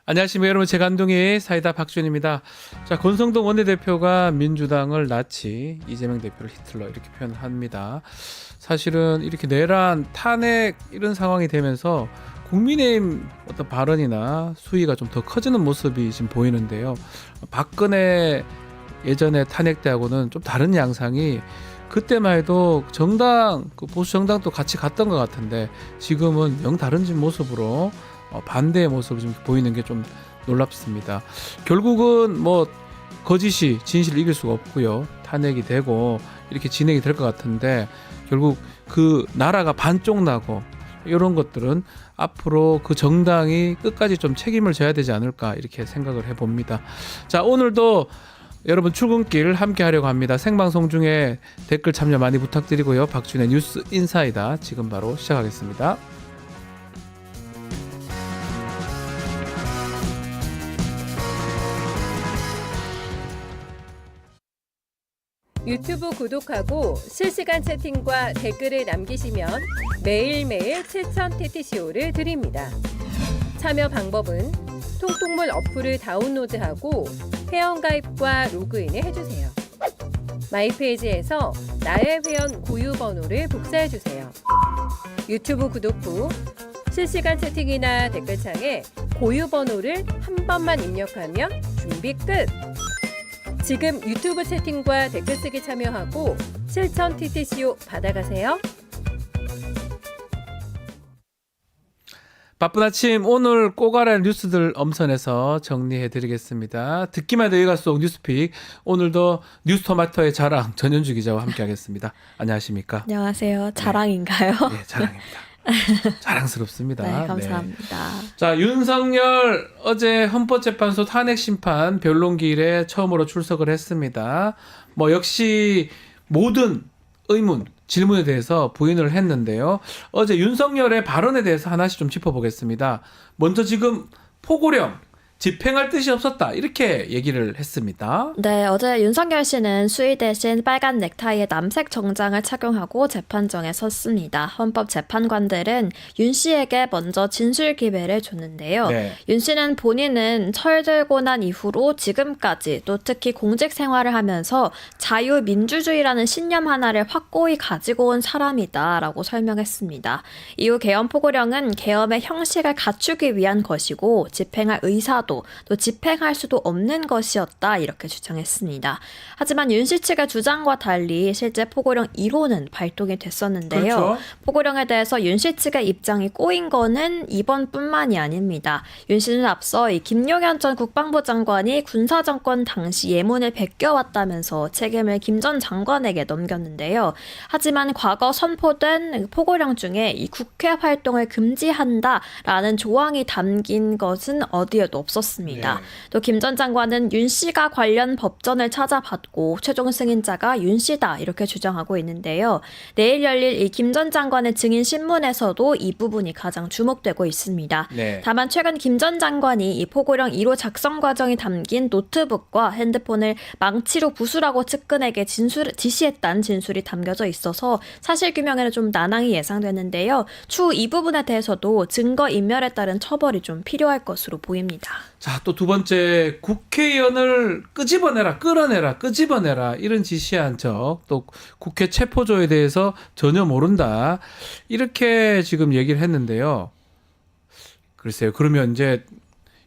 안녕하십니까 여러분, 제간둥이 사이다 박준입니다. 자, 권성동 원내대표가 민주당을 나치, 이재명 대표를 히틀러 이렇게 표현합니다. 사실은 이렇게 내란, 탄핵 이런 상황이 되면서 국민의힘 어떤 발언이나 수위가 좀 더 커지는 모습이 지금 보이는데요. 박근혜 예전에 탄핵 때하고는 좀 다른 양상이, 그때만 해도 정당, 그 보수 정당도 같이 갔던 것 같은데 지금은 영 다른 모습으로 반대의 모습을 좀 보이는 게 좀 놀랍습니다. 결국은 뭐 거짓이 진실을 이길 수가 없고요. 탄핵이 되고 이렇게 진행이 될 것 같은데 결국 그 나라가 반쪽 나고 이런 것들은 앞으로 그 정당이 끝까지 좀 책임을 져야 되지 않을까 이렇게 생각을 해봅니다. 자, 오늘도 여러분 출근길 함께 하려고 합니다. 생방송 중에 댓글 참여 많이 부탁드리고요. 박준의 뉴스 인사이다 지금 바로 시작하겠습니다. 유튜브 구독하고 실시간 채팅과 댓글을 남기시면 매일매일 7,000TTCO를 드립니다. 참여 방법은 통통물 어플을 다운로드하고 회원가입과 로그인을 해주세요. 마이페이지에서 나의 회원 고유 번호를 복사해주세요. 유튜브 구독 후 실시간 채팅이나 댓글창에 고유 번호를 한 번만 입력하면 준비 끝! 지금 유튜브 채팅과 댓글 쓰기 참여하고 7,000TTCO 받아가세요. 바쁜 아침, 오늘 꼬갈한 뉴스들 엄선해서 정리해드리겠습니다. 듣기만 해도 이해가 속 뉴스픽, 오늘도 뉴스토마토의 자랑 전현주 기자와 함께하겠습니다. 안녕하십니까? 안녕하세요. 자랑인가요? 네, 자랑입니다. 자랑스럽습니다. 네, 감사합니다. 네. 자, 윤석열 어제 헌법재판소 탄핵심판 변론기일에 처음으로 출석을 했습니다. 뭐 역시 모든 의문, 질문에 대해서 부인을 했는데요. 어제 윤석열의 발언에 대해서 하나씩 좀 짚어보겠습니다. 먼저 지금 포고령 집행할 뜻이 없었다 이렇게 얘기를 했습니다. 네, 어제 윤석열 씨는 수의 대신 빨간 넥타이에 남색 정장을 착용하고 재판정에 섰습니다. 헌법재판관들은 윤 씨에게 먼저 진술 기회를 줬는데요. 네. 윤 씨는 본인은 철들고 난 이후로 지금까지 또 특히 공직 생활을 하면서 자유민주주의라는 신념 하나를 확고히 가지고 온 사람이다라고 설명했습니다. 이후 계엄 포고령은 계엄의 형식을 갖추기 위한 것이고 집행할 의사도 또 집행할 수도 없는 것이었다 이렇게 주장했습니다. 하지만 윤 씨 측의 주장과 달리 실제 포고령 1호는 발동이 됐었는데요. 그렇죠. 포고령에 대해서 윤 씨 측의 입장이 꼬인 거는 이번뿐만이 아닙니다. 윤 씨는 앞서 이 김용현 전 국방부 장관이 군사정권 당시 예문을 베껴왔다면서 책임을 김 전 장관에게 넘겼는데요. 하지만 과거 선포된 포고령 중에 이 국회 활동을 금지한다라는 조항이 담긴 것은 어디에도 없었습니다. 네. 또 김 전 장관은 윤 씨가 관련 법전을 찾아봤고 최종 승인자가 윤 씨다 이렇게 주장하고 있는데요. 내일 열릴 이 김 전 장관의 증인 신문에서도 이 부분이 가장 주목되고 있습니다. 네. 다만 최근 김 전 장관이 이 포고령 1호 작성 과정이 담긴 노트북과 핸드폰을 망치로 부수라고 측근에게 지시했다는 진술이 담겨져 있어서 사실규명에는 좀 난항이 예상되는데요. 추후 이 부분에 대해서도 증거인멸에 따른 처벌이 좀 필요할 것으로 보입니다. 자, 또 두 번째, 국회의원을 끄집어내라 이런 지시한 적, 또 국회 체포조에 대해서 전혀 모른다 이렇게 지금 얘기를 했는데요. 글쎄요, 그러면 이제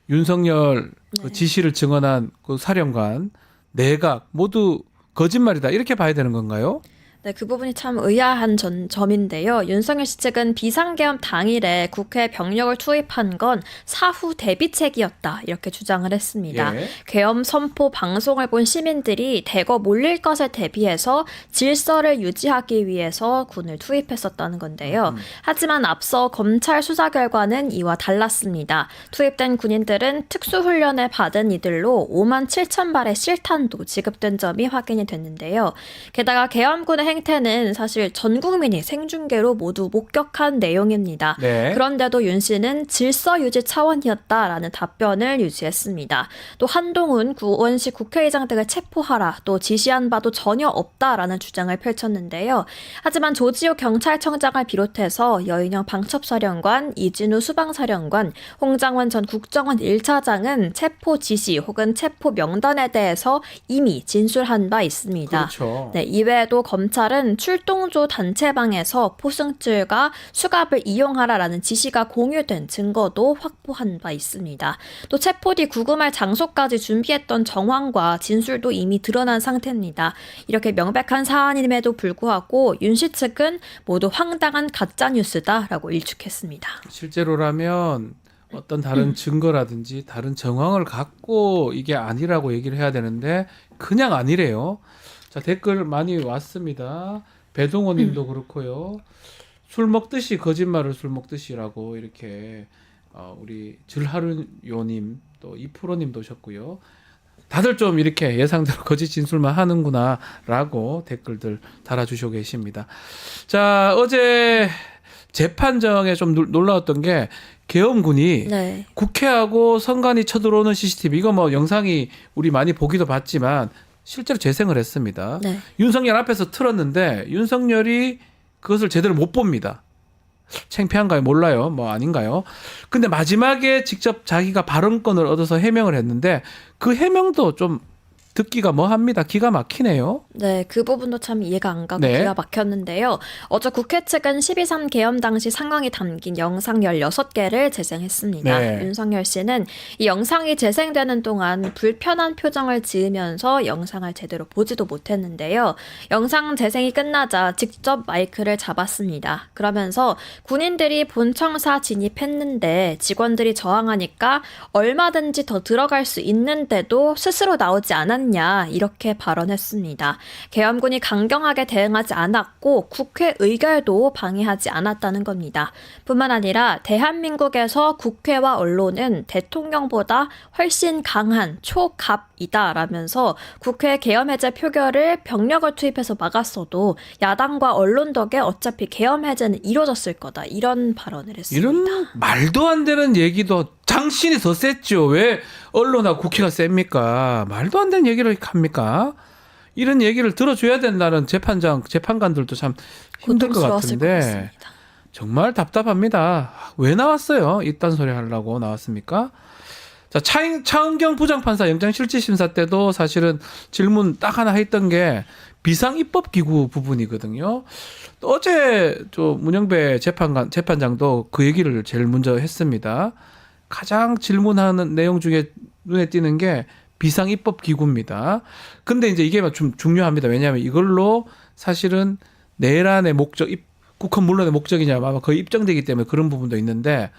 윤석열 그 지시를 증언한 그 사령관, 내각 모두 거짓말이다 이렇게 봐야 되는 건가요? 네, 그 부분이 참 의아한 점인데요. 윤석열 씨 측은 비상계엄 당일에 국회에 병력을 투입한 건 사후 대비책이었다 이렇게 주장을 했습니다. 예. 계엄 선포 방송을 본 시민들이 대거 몰릴 것을 대비해서 질서를 유지하기 위해서 군을 투입했었다는 건데요. 하지만 앞서 검찰 수사 결과는 이와 달랐습니다. 투입된 군인들은 특수훈련을 받은 이들로 5만 7천 발의 실탄도 지급된 점이 확인이 됐는데요. 게다가 계엄군의 행태는 사실 전 국민이 생중계로 모두 목격한 내용입니다. 네. 그런데도 윤 씨는 질서 유지 차원이었다라는 답변을 유지했습니다. 또 한동훈 구원식 국회의장 등을 체포하라 또 지시한 바도 전혀 없다라는 주장을 펼쳤는데요. 하지만 조지호 경찰청장을 비롯해서 여인영 방첩사령관, 이진우 수방사령관, 홍장원 전 국정원 1차장은 체포 지시 혹은 체포 명단에 대해서 이미 진술한 바 있습니다. 그렇죠. 네, 이외에도 검찰은 출동조 단체방에서 포승줄과 수갑을 이용하라라는 지시가 공유된 증거도 확보한 바 있습니다. 또 체포 뒤 구금할 장소까지 준비했던 정황과 진술도 이미 드러난 상태입니다. 이렇게 명백한 사안임에도 불구하고 윤 씨 측은 모두 황당한 가짜뉴스다라고 일축했습니다. 실제로라면 어떤 다른 증거라든지 다른 정황을 갖고 이게 아니라고 얘기를 해야 되는데 그냥 아니래요. 자, 댓글 많이 왔습니다. 배동호 님도 그렇고요. 술 먹듯이 거짓말을 술 먹듯이라고 이렇게 우리 질하루요 님 또 이프로 님도 오셨고요. 다들 좀 이렇게 예상대로 거짓 진술만 하는구나 라고 댓글들 달아주시고 계십니다. 자, 어제 재판정에 좀 놀라웠던 게 계엄군이 네. 국회하고 선관위 쳐들어오는 CCTV 이거 뭐 영상이 우리 많이 보기도 봤지만 실제로 재생을 했습니다. 네. 윤석열 앞에서 틀었는데 윤석열이 그것을 제대로 못 봅니다. 창피한가요? 몰라요. 뭐 아닌가요? 근데 마지막에 직접 자기가 발언권을 얻어서 해명을 했는데 그 해명도 좀 듣기가 뭐합니다. 기가 막히네요. 네, 그 부분도 참 이해가 안 가고 네. 기가 막혔는데요. 어제 국회 측은 12.3 계엄 당시 상황이 담긴 영상 16개를 재생했습니다. 네. 윤석열 씨는 이 영상이 재생되는 동안 불편한 표정을 지으면서 영상을 제대로 보지도 못했는데요. 영상 재생이 끝나자 직접 마이크를 잡았습니다. 그러면서 군인들이 본청사 진입했는데 직원들이 저항하니까 얼마든지 더 들어갈 수 있는데도 스스로 나오지 않았냐 이렇게 발언했습니다. 계엄군이 강경하게 대응하지 않았고 국회 의결도 방해하지 않았다는 겁니다. 뿐만 아니라 대한민국에서 국회와 언론은 대통령보다 훨씬 강한 초갑이다라면서 국회 계엄 해제 표결을 병력을 투입해서 막았어도 야당과 언론 덕에 어차피 계엄 해제는 이루어졌을 거다 이런 발언을 했습니다. 이런 말도 안 되는 얘기도 당신이 더 셌죠. 왜 언론하고 국회가 셉니까? 말도 안 되는 얘기를 합니까? 이런 얘기를 들어줘야 된다는 재판관들도 참 힘들 것 고통스러웠을 것 같은데 같습니다. 정말 답답합니다. 왜 나왔어요? 이딴 소리 하려고 나왔습니까? 자, 차은경 부장판사 영장실질심사 때도 사실은 질문 딱 하나 했던 게 비상입법기구 부분이거든요. 또 어제 문영배 재판장도 그 얘기를 제일 먼저 했습니다. 가장 질문하는 내용 중에 눈에 띄는 게 비상입법기구입니다. 근데 이제 이게 좀 중요합니다. 왜냐하면 이걸로 사실은 내란의 목적, 국헌 문론의 목적이냐 아마 거의 입증되기 때문에 그런 부분도 있는데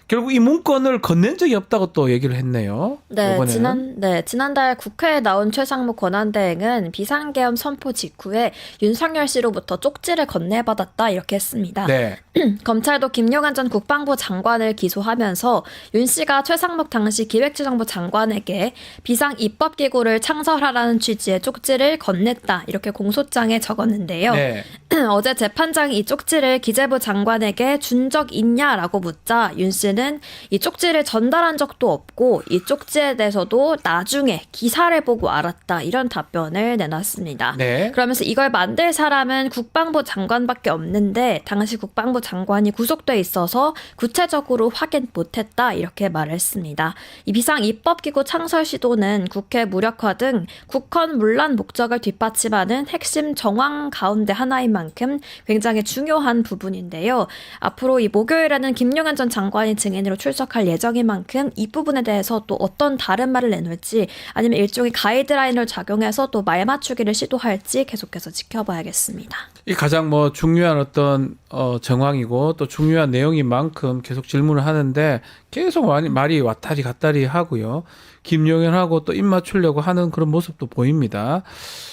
결국 이 문건을 건넨 적이 없다고 또 얘기를 했네요. 네, 이번에는. 지난달 국회에 나온 최상무 권한대행은 비상계엄 선포 직후에 윤석열 씨로부터 쪽지를 건네받았다 이렇게 했습니다. 네. 검찰도 김용한 전 국방부 장관을 기소하면서 윤 씨가 최상목 당시 기획재정부 장관에게 비상입법기구를 창설하라는 취지의 쪽지를 건넸다 이렇게 공소장에 적었는데요. 네. 어제 재판장이 이 쪽지를 기재부 장관에게 준 적 있냐라고 묻자 윤 씨는 이 쪽지를 전달한 적도 없고 이 쪽지에 대해서도 나중에 기사를 보고 알았다 이런 답변을 내놨습니다. 네. 그러면서 이걸 만들 사람은 국방부 장관밖에 없는데 당시 국방부 장관이 구속돼 있어서 구체적으로 확인 못했다 이렇게 말했습니다. 이 비상입법기구 창설 시도는 국회 무력화 등 국헌 문란 목적을 뒷받침하는 핵심 정황 가운데 하나인 만큼 굉장히 중요한 부분인데요. 앞으로 이 목요일에는 김용현 전 장관이 증인으로 출석할 예정인 만큼 이 부분에 대해서 또 어떤 다른 말을 내놓을지 아니면 일종의 가이드라인을 작용해서 또 말 맞추기를 시도할지 계속해서 지켜봐야겠습니다. 이 가장 중요한 어떤 정황이고 또 중요한 내용인 만큼 계속 질문을 하는데 계속 말이 왔다리 갔다리 하고요. 김용현하고 또 입 맞추려고 하는 그런 모습도 보입니다.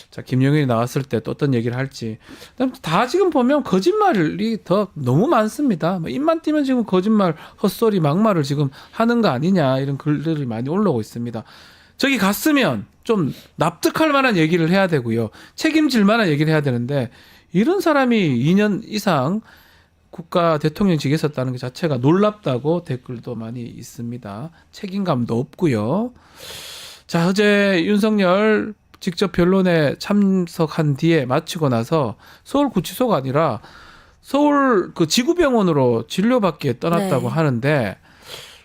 자, 김용현이 나왔을 때 또 어떤 얘기를 할지. 다 지금 보면 거짓말이 더 너무 많습니다. 입만 띄면 지금 거짓말, 헛소리, 막말을 지금 하는 거 아니냐 이런 글들이 많이 올라오고 있습니다. 저기 갔으면 좀 납득할 만한 얘기를 해야 되고요. 책임질 만한 얘기를 해야 되는데 이런 사람이 2년 이상 국가 대통령직에 있었다는 것 자체가 놀랍다고 댓글도 많이 있습니다. 책임감도 없고요. 자, 어제 윤석열 직접 변론에 참석한 뒤에 마치고 나서 서울구치소가 아니라 서울 그 지구병원으로 진료받기에 떠났다고 네. 하는데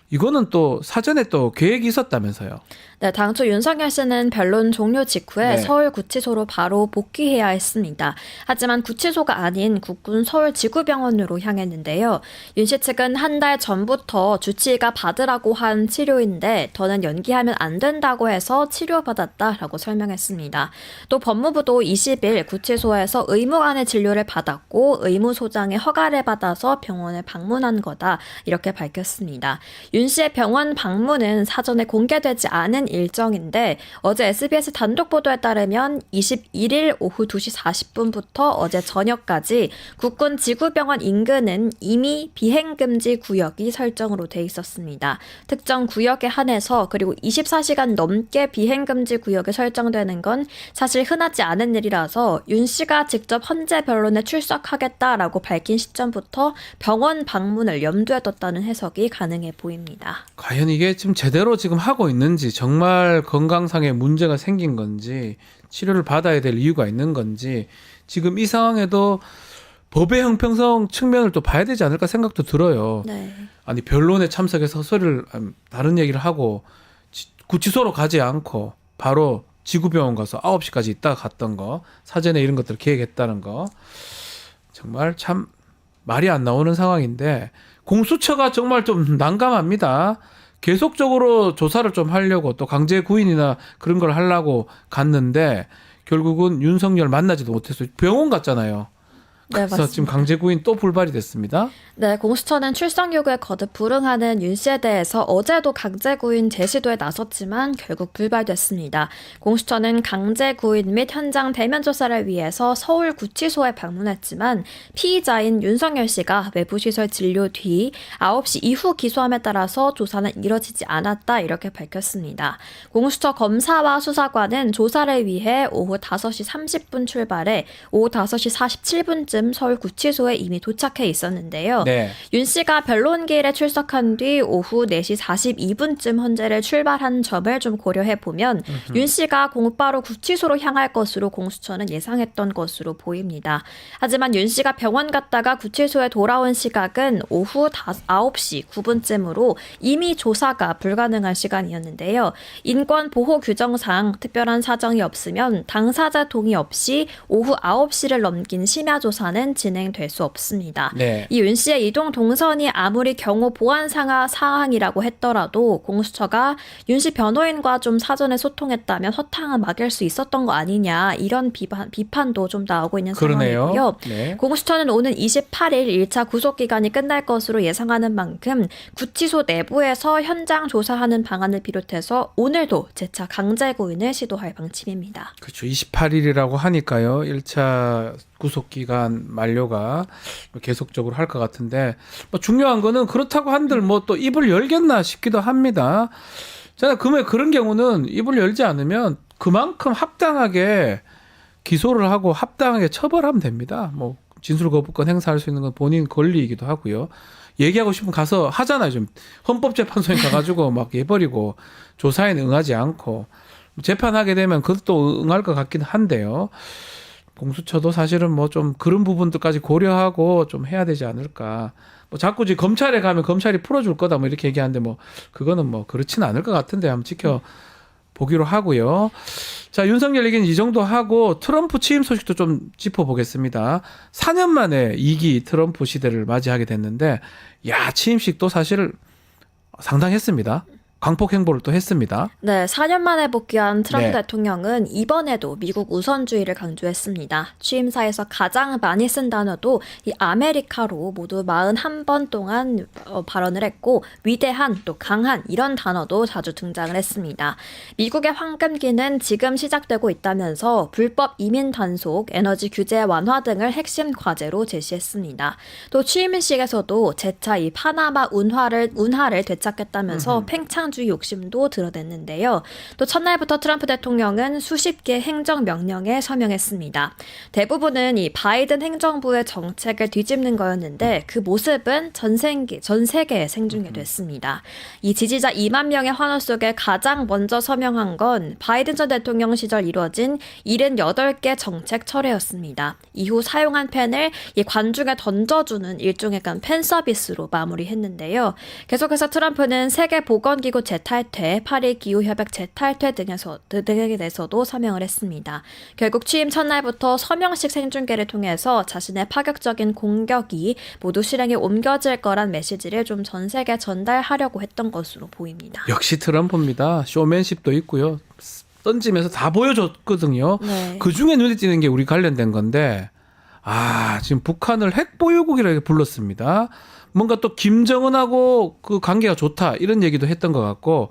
이거는 또 사전에 또 계획이 있었다면서요. 네, 당초 윤석열 씨는 변론 종료 직후에 네. 서울구치소로 바로 복귀해야 했습니다. 하지만 구치소가 아닌 국군 서울지구병원으로 향했는데요. 윤 씨 측은 한 달 전부터 주치의가 받으라고 한 치료인데 더는 연기하면 안 된다고 해서 치료받았다라고 설명했습니다. 또 법무부도 20일 구치소에서 의무관의 진료를 받았고 의무소장의 허가를 받아서 병원을 방문한 거다 이렇게 밝혔습니다. 윤 씨의 병원 방문은 사전에 공개되지 않은 일정인데 어제 SBS 단독 보도에 따르면 21일 오후 2시 40분부터 어제 저녁까지 국군 지구병원 인근은 이미 비행금지 구역이 설정으로 돼 있었습니다. 특정 구역에 한해서 그리고 24시간 넘게 비행금지 구역에 설정되는 건 사실 흔하지 않은 일이라서 윤 씨가 직접 헌재 변론에 출석하겠다라고 밝힌 시점부터 병원 방문을 염두에 뒀다는 해석이 가능해 보입니다. 과연 이게 지금 제대로 지금 하고 있는지 정말 건강상의 문제가 생긴 건지 치료를 받아야 될 이유가 있는 건지 지금 이 상황에도 법의 형평성 측면을 또 봐야 되지 않을까 생각도 들어요. 네. 아니 변론에 참석해서 소리를 다른 얘기를 하고 구치소로 가지 않고 바로 지구병원 가서 9시까지 있다가 갔던 거 사전에 이런 것들을 계획했다는 거 정말 참 말이 안 나오는 상황인데 공수처가 정말 좀 난감합니다. 계속적으로 조사를 좀 하려고 또 강제 구인이나 그런 걸 하려고 갔는데 결국은 윤석열 만나지도 못해서 병원 갔잖아요. 네, 그래서 맞습니다. 지금 강제 구인 또 불발이 됐습니다. 네, 공수처는 출석 요구에 거듭 불응하는 윤 씨에 대해서 어제도 강제 구인 제시도에 나섰지만 결국 불발됐습니다. 공수처는 강제 구인 및 현장 대면 조사를 위해서 서울 구치소에 방문했지만 피의자인 윤석열 씨가 외부시설 진료 뒤 9시 이후 기소함에 따라서 조사는 이뤄지지 않았다 이렇게 밝혔습니다. 공수처 검사와 수사관은 조사를 위해 오후 5시 30분 출발해 오후 5시 47분쯤 서울 구치소에 이미 도착해 있었는데요. 네. 윤 씨가 변론기일에 출석한 뒤 오후 4시 42분쯤 헌재를 출발한 점을 좀 고려해 보면 윤 씨가 곧바로 구치소로 향할 것으로 공수처는 예상했던 것으로 보입니다. 하지만 윤 씨가 병원 갔다가 구치소에 돌아온 시각은 오후 9시 9분쯤으로 이미 조사가 불가능한 시간이었는데요. 인권보호 규정상 특별한 사정이 없으면 당사자 동의 없이 오후 9시를 넘긴 심야 조사는 진행될 수 없습니다. 네. 이 윤 씨의 이동 동선이 아무리 경호 보안 사항이라고 했더라도 공수처가 윤 씨 변호인과 좀 사전에 소통했다면 허탕은 막을 수 있었던 거 아니냐 이런 비판도 좀 나오고 있는 그러네요. 상황이고요. 네. 공수처는 오는 28일 1차 구속기간이 끝날 것으로 예상하는 만큼 구치소 내부에서 현장 조사하는 방안을 비롯해서 오늘도 재차 강제 구인을 시도할 방침입니다. 그렇죠. 28일이라고 하니까요. 1차 구속기간 만료가 계속적으로 할 것 같은데 뭐 중요한 거는 그렇다고 한들 뭐 또 입을 열겠나 싶기도 합니다. 자, 그런 경우는 입을 열지 않으면 그만큼 합당하게 기소를 하고 합당하게 처벌하면 됩니다. 뭐 진술거부권 행사할 수 있는 건 본인 권리이기도 하고요. 얘기하고 싶으면 가서 하잖아요. 좀 헌법재판소에 가가지고 막 해버리고 조사에는 응하지 않고 재판하게 되면 그것도 응할 것 같긴 한데요. 공수처도 사실은 뭐 좀 그런 부분들까지 고려하고 좀 해야 되지 않을까. 뭐 자꾸 이제 검찰에 가면 검찰이 풀어줄 거다 뭐 이렇게 얘기하는데 뭐 그거는 뭐 그렇지는 않을 것 같은데 한번 지켜보기로 하고요. 자, 윤석열 얘기는 이 정도 하고 트럼프 취임 소식도 좀 짚어보겠습니다. 4년 만에 2기 트럼프 시대를 맞이하게 됐는데 야, 취임식도 사실 상당했습니다. 광폭 행보를 또 했습니다. 네, 4년 만에 복귀한 트럼프 네. 대통령은 이번에도 미국 우선주의를 강조했습니다. 취임사에서 가장 많이 쓴 단어도 이 아메리카로 모두 41번 동안 발언을 했고 위대한 또 강한 이런 단어도 자주 등장을 했습니다. 미국의 황금기는 지금 시작되고 있다면서 불법 이민 단속, 에너지 규제 완화 등을 핵심 과제로 제시했습니다. 또 취임식에서도 재차 이 파나마 운하를 되찾겠다면서 팽창 확장주의 욕심도 드러냈는데요. 또 첫날부터 트럼프 대통령은 수십 개 행정명령에 서명했습니다. 대부분은 이 바이든 행정부의 정책을 뒤집는 거였는데 그 모습은 전 세계에 생중계됐습니다. 이 지지자 2만 명의 환호 속에 가장 먼저 서명한 건 바이든 전 대통령 시절 이루어진 78개 정책 철회였습니다. 이후 사용한 펜을 이 관중에 던져주는 일종의 팬 서비스로 마무리했는데요. 계속해서 트럼프는 세계보건기구 재탈퇴, 파리 기후협약 재탈퇴 등에 대해서도 서명을 했습니다. 결국 취임 첫날부터 서명식 생중계를 통해서 자신의 파격적인 공격이 모두 실행에 옮겨질 거란 메시지를 좀 전 세계에 전달하려고 했던 것으로 보입니다. 역시 트럼프입니다. 쇼맨십도 있고요. 던지면서 다 보여줬거든요. 네. 그중에 눈에 띄는 게 우리 관련된 건데 지금 북한을 핵보유국이라고 불렀습니다. 뭔가 또 김정은하고 그 관계가 좋다 이런 얘기도 했던 것 같고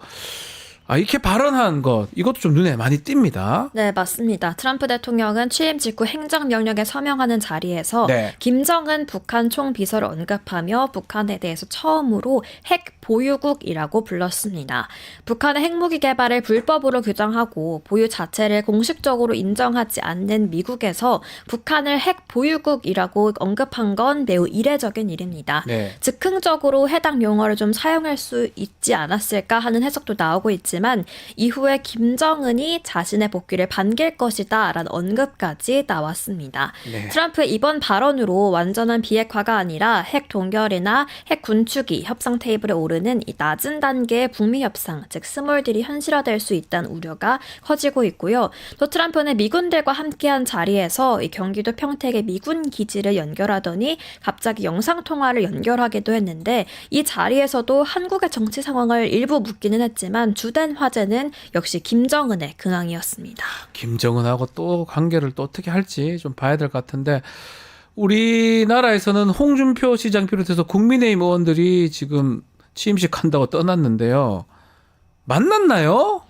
이렇게 발언한 것 이것도 좀 눈에 많이 띕니다. 네, 맞습니다. 트럼프 대통령은 취임 직후 행정명령에 서명하는 자리에서 네. 김정은 북한 총비서를 언급하며 북한에 대해서 처음으로 핵 보유국이라고 불렀습니다. 북한의 핵무기 개발을 불법으로 규정하고 보유 자체를 공식적으로 인정하지 않는 미국에서 북한을 핵 보유국이라고 언급한 건 매우 이례적인 일입니다. 네. 즉흥적으로 해당 용어를 좀 사용할 수 있지 않았을까 하는 해석도 나오고 있지만 이후에 김정은이 자신의 복귀를 반길 것이다 라는 언급까지 나왔습니다. 네. 트럼프의 이번 발언으로 완전한 비핵화가 아니라 핵 동결이나 핵 군축이 협상 테이블에 오르는 이 낮은 단계의 북미 협상, 즉 스몰딜이 현실화될 수 있다는 우려가 커지고 있고요. 또 트럼프는 미군들과 함께한 자리에서 이 경기도 평택의 미군 기지를 연결하더니 갑자기 영상통화를 연결하기도 했는데 이 자리에서도 한국의 정치 상황을 일부 묻기는 했지만 주된 화제는 역시 김정은의 근황이었습니다. 김정은하고 또 관계를 또 어떻게 할지 좀 봐야 될 것 같은데 우리나라에서는 홍준표 시장 비롯해서 국민의힘 의원들이 지금 취임식 한다고 떠났는데요. 만났나요?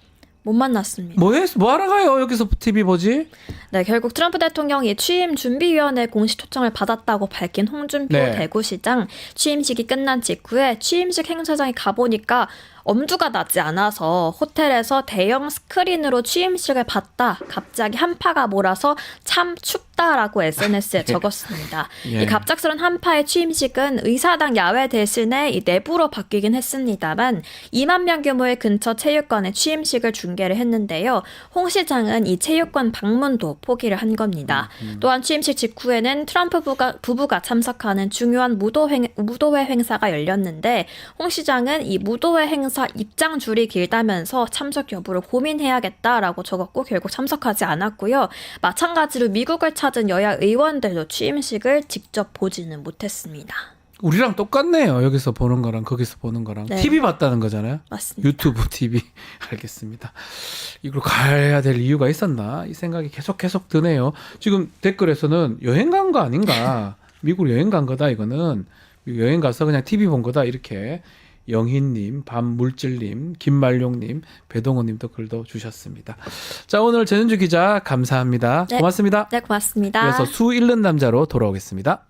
못 만났습니다. 뭐 하러 가요? 여기서 TV 보지? 네, 결국 트럼프 대통령이 취임 준비위원회 공식 초청을 받았다고 밝힌 홍준표 네. 대구시장 취임식이 끝난 직후에 취임식 행사장에 가보니까 엄두가 나지 않아서 호텔에서 대형 스크린으로 취임식을 봤다. 갑자기 한파가 몰아서 참 춥다라고 SNS에 적었습니다. 예. 이 갑작스런 한파의 취임식은 의사당 야외 대신에 이 내부로 바뀌긴 했습니다만 2만 명 규모의 근처 체육관에 취임식을 중계를 했는데요. 홍 시장은 이 체육관 방문도 포기를 한 겁니다. 또한 취임식 직후에는 트럼프 부부가 참석하는 중요한 무도회 행사가 열렸는데 홍 시장은 이 무도회 행사 입장 줄이 길다면서 참석 여부를 고민해야겠다라고 적었고 결국 참석하지 않았고요. 마찬가지로 미국을 찾은 여야 의원들도 취임식을 직접 보지는 못했습니다. 우리랑 똑같네요. 여기서 보는 거랑 거기서 보는 거랑. 네. TV 봤다는 거잖아요. 맞습니다. 유튜브 TV. 알겠습니다. 이걸 가야 될 이유가 있었나? 이 생각이 계속 드네요. 지금 댓글에서는 여행 간 거 아닌가? 미국 여행 간 거다 이거는. 미국 여행 가서 그냥 TV 본 거다 이렇게. 영희님, 밤물질님, 김말룡님, 배동호님도 글도 주셨습니다. 자, 오늘 전현주 기자 감사합니다. 네. 고맙습니다. 네, 고맙습니다. 이어서 수 잃는 남자로 돌아오겠습니다.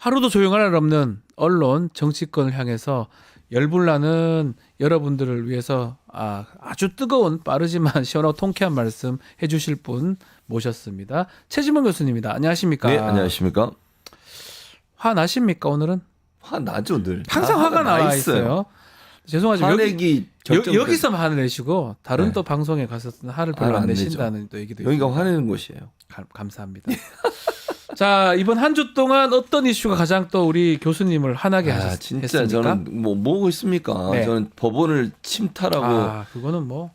하루도 조용할 날 없는 언론, 정치권을 향해서 열불나는 여러분들을 위해서 아주 뜨거운 빠르지만 시원하고 통쾌한 말씀 해주실 분 모셨습니다. 최지문 교수님입니다. 안녕하십니까? 네, 안녕하십니까? 화 나십니까 오늘은? 화 나죠 늘. 항상 다 화가 나 있어요. 죄송하지만 화내기 여기서만 화를 내시고 다른 네. 또 방송에 가서는 화를 별로 안 안 내죠. 내신다는 또 얘기도 여기가 있습니다. 화내는 곳이에요. 감사합니다. 자, 이번 한 주 동안 어떤 이슈가 가장 또 우리 교수님을 화나게 진짜 하셨습니까? 저는 뭐고 있습니까? 네. 저는 법원을 침탈하고 그거는 뭐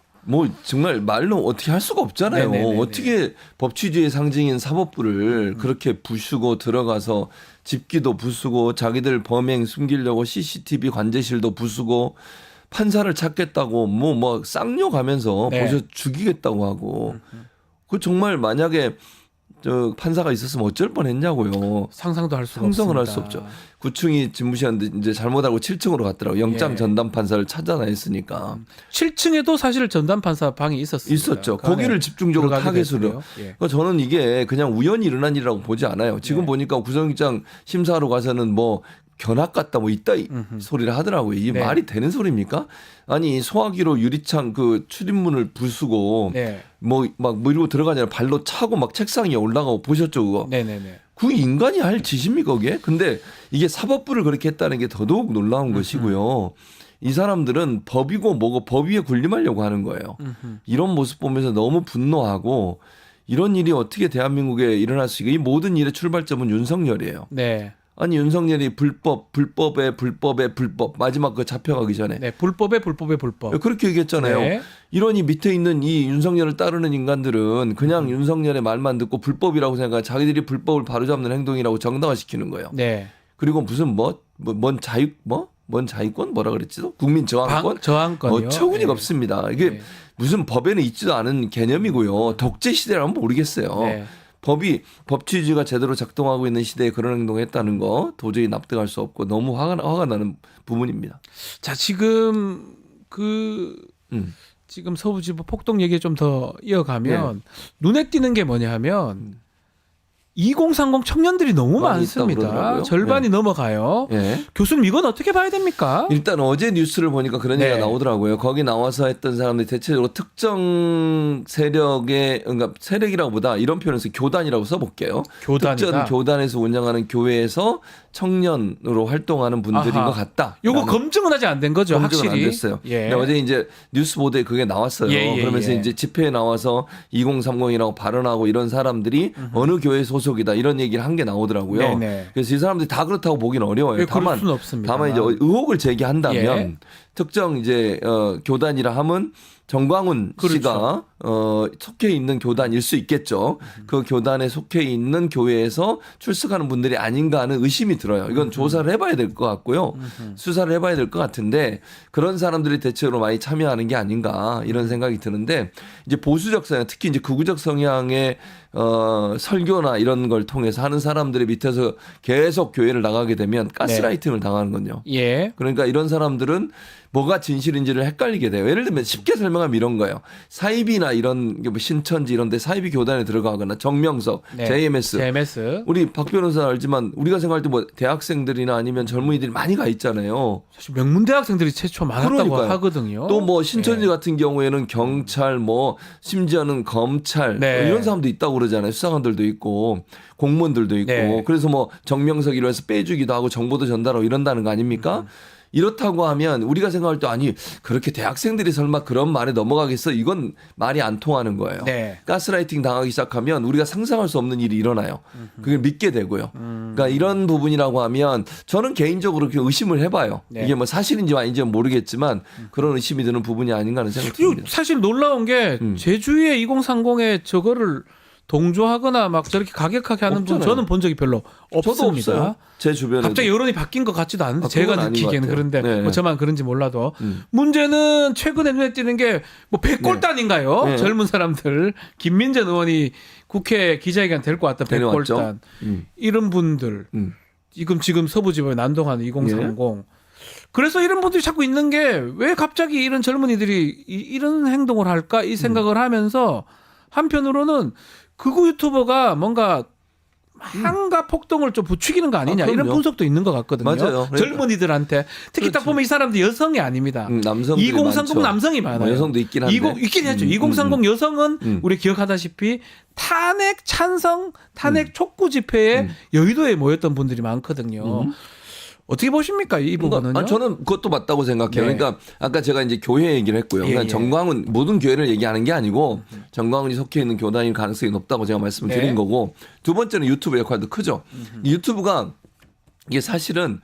정말 말로 어떻게 할 수가 없잖아요. 네네네네. 어떻게 법치주의 상징인 사법부를 그렇게 부수고 들어가서 집기도 부수고 자기들 범행 숨기려고 CCTV 관제실도 부수고 판사를 찾겠다고 뭐 쌍욕하면서 네. 보셔 죽이겠다고 하고 그 정말 만약에 저 판사가 있었으면 어쩔 뻔했냐고요. 상상도 할 수가 상상을 없습니다. 할 수 없죠. 9층이 집무실인데 이제 잘못하고 7층으로 갔더라고. 영장 예. 전담 판사를 찾아냈으니까 7층에도 사실 전담 판사 방이 있었습니다. 있었죠. 그 안에 거기를 집중적으로 들어가게 타겟으로. 됐고요. 예. 그러니까 저는 이게 그냥 우연히 일어난 일이라고 보지 않아요. 지금 네. 보니까 구속영장 심사하러 가서는 뭐 견학 같다 뭐 이따 소리를 하더라고요. 이게 네. 말이 되는 소리입니까? 아니 소화기로 유리창 그 출입문을 부수고 네, 뭐 이러고 들어가냐 발로 차고 막 책상 위에 올라가고 보셨죠 그거? 네네네. 그 인간이 할 짓입니까 그게? 근데 이게 사법부를 그렇게 했다는 게 더더욱 놀라운 것이고요. 이 사람들은 법이고 뭐고 법 위에 군림하려고 하는 거예요. 이런 모습 보면서 너무 분노하고 이런 일이 어떻게 대한민국에 일어날 수 있게 이 모든 일의 출발점은 윤석열이에요. 네, 아니 윤석열이 불법에 불법 마지막 그 잡혀가기 전에 네, 불법에 불법. 그렇게 얘기했잖아요. 네. 이러니 밑에 있는 이 윤석열을 따르는 인간들은 그냥 윤석열의 말만 듣고 불법이라고 생각하고 자기들이 불법을 바로잡는 행동이라고 정당화시키는 거예요. 네. 그리고 무슨 뭔 자유권 뭐라 그랬지? 국민 저항권? 저항권이요. 어처구니가 네. 없습니다. 이게 네. 무슨 법에는 있지도 않은 개념이고요. 독재 시대라면 모르겠어요. 네. 법치주의가 제대로 작동하고 있는 시대에 그런 행동을 했다는 거 도저히 납득할 수 없고 너무 화가 나는 부분입니다. 자, 지금 지금 서부지부 폭동 얘기 좀 더 이어가면 눈에 띄는 게 뭐냐 하면 2030 청년들이 너무 많이 있다고 많습니다. 그러더라고요. 절반이 넘어가요. 예. 교수님 이건 어떻게 봐야 됩니까? 일단 어제 뉴스를 보니까 그런 네. 얘기가 나오더라고요. 거기 나와서 했던 사람들이 대체적으로 특정 세력의 그러니까 세력이라고보다 이런 표현을 써서 교단이라고 써볼게요. 교단이다. 특정 교단에서 운영하는 교회에서 청년으로 활동하는 분들인 아하. 것 같다. 요거 검증은 아직 안 된 거죠, 검증은 확실히. 안 됐어요. 예. 근데 어제 이제 뉴스 보도에 그게 나왔어요. 예, 그러면서 예. 이제 집회에 나와서 2030이라고 발언하고 이런 사람들이 어느 교회 소속이다 이런 얘기를 한 게 나오더라고요. 네네. 그래서 이 사람들이 다 그렇다고 보기는 어려워요. 예, 그럴 수는 없습니다. 다만 이제 의혹을 제기한다면 예. 특정 이제 교단이라 하면 정광훈 그렇죠. 씨가 속해 있는 교단일 수 있겠죠. 그 교단에 속해 있는 교회에서 출석하는 분들이 아닌가 하는 의심이 들어요. 이건 조사를 해봐야 될 것 같고요. 수사를 해봐야 될 것 같은데 그런 사람들이 대체로 많이 참여하는 게 아닌가 이런 생각이 드는데 이제 보수적 성향 특히 이제 극우적 성향의 설교나 이런 걸 통해서 하는 사람들이 밑에서 계속 교회를 나가게 되면 가스라이팅을 당하는 건요. 예. 그러니까 이런 사람들은 뭐가 진실인지를 헷갈리게 돼요. 예를 들면 쉽게 설명하면 이런 거예요. 사이비나 이런 게 뭐 신천지 이런 데 사이비 교단에 들어가거나 정명석, 네. JMS. JMS. 우리 박 변호사 알지만 우리가 생각할 때 뭐 대학생들이나 아니면 젊은이들이 많이 가 있잖아요. 사실 명문대학생들이 최초 많았다고 그러니까요. 하거든요. 또 뭐 신천지 예. 같은 경우에는 경찰 뭐 심지어는 검찰 네. 뭐 이런 사람도 있다고 그러잖아요. 수사관들도 있고 공무원들도 있고 네. 그래서 뭐 정명석 이래서 빼주기도 하고 정보도 전달하고 이런다는 거 아닙니까? 이렇다고 하면 우리가 생각할 때 아니 그렇게 대학생들이 설마 그런 말에 넘어가겠어? 이건 말이 안 통하는 거예요. 네. 가스라이팅 당하기 시작하면 우리가 상상할 수 없는 일이 일어나요. 그걸 믿게 되고요. 그러니까 이런 부분이라고 하면 저는 개인적으로 그렇게 의심을 해봐요. 네. 이게 뭐 사실인지 아닌지는 모르겠지만 그런 의심이 드는 부분이 아닌가 하는 생각이 그리고 듭니다. 사실 놀라운 게 제주의 2030에 저거를 동조하거나 막 저렇게 가격하게 하는 분 없잖아요. 저는 본 적이 별로 저도 없습니다. 없어요. 제 주변에 갑자기 여론이 바뀐 것 같지도 않은데 아, 제가 그건 아닌 것 느끼기에는 같아요. 그런데 네. 뭐 저만 그런지 몰라도 문제는 최근에 눈에 띄는 게 뭐 백골단인가요? 네. 젊은 사람들 김민전 의원이 국회 기자회견 될 것 같다 데려왔죠. 백골단 음. 이런 분들 지금 서부지법에 난동하는 2030 그래서 이런 분들이 자꾸 있는 게 왜 갑자기 이런 젊은이들이 이런 행동을 할까 이 생각을 하면서 한편으로는 극우 유튜버가 뭔가 한가 폭동을 좀 부추기는 거 아니냐 이런 그럼요. 분석도 있는 것 같거든요. 맞아요. 그러니까. 젊은이들한테 특히 딱 그렇죠. 보면 이 사람들이 여성이 아닙니다. 남성들이 2030 많죠. 남성이 많아요. 뭐 여성도 있긴 한데. 있긴 했죠. 2030 여성은 음. 우리 기억하다시피 탄핵 찬성, 탄핵 촉구 집회에 여의도에 모였던 분들이 많거든요. 어떻게 보십니까 이 부분은요? 저는 그것도 맞다고 생각해요. 네. 그러니까 아까 제가 이제 교회 얘기를 했고요. 예, 그러니까 예. 정광훈 모든 교회를 얘기하는 게 아니고 정광훈이 속해 있는 교단일 가능성이 높다고 제가 말씀을 네. 드린 거고 두 번째는 유튜브 역할도 크죠. 이 유튜브가 이게 사실은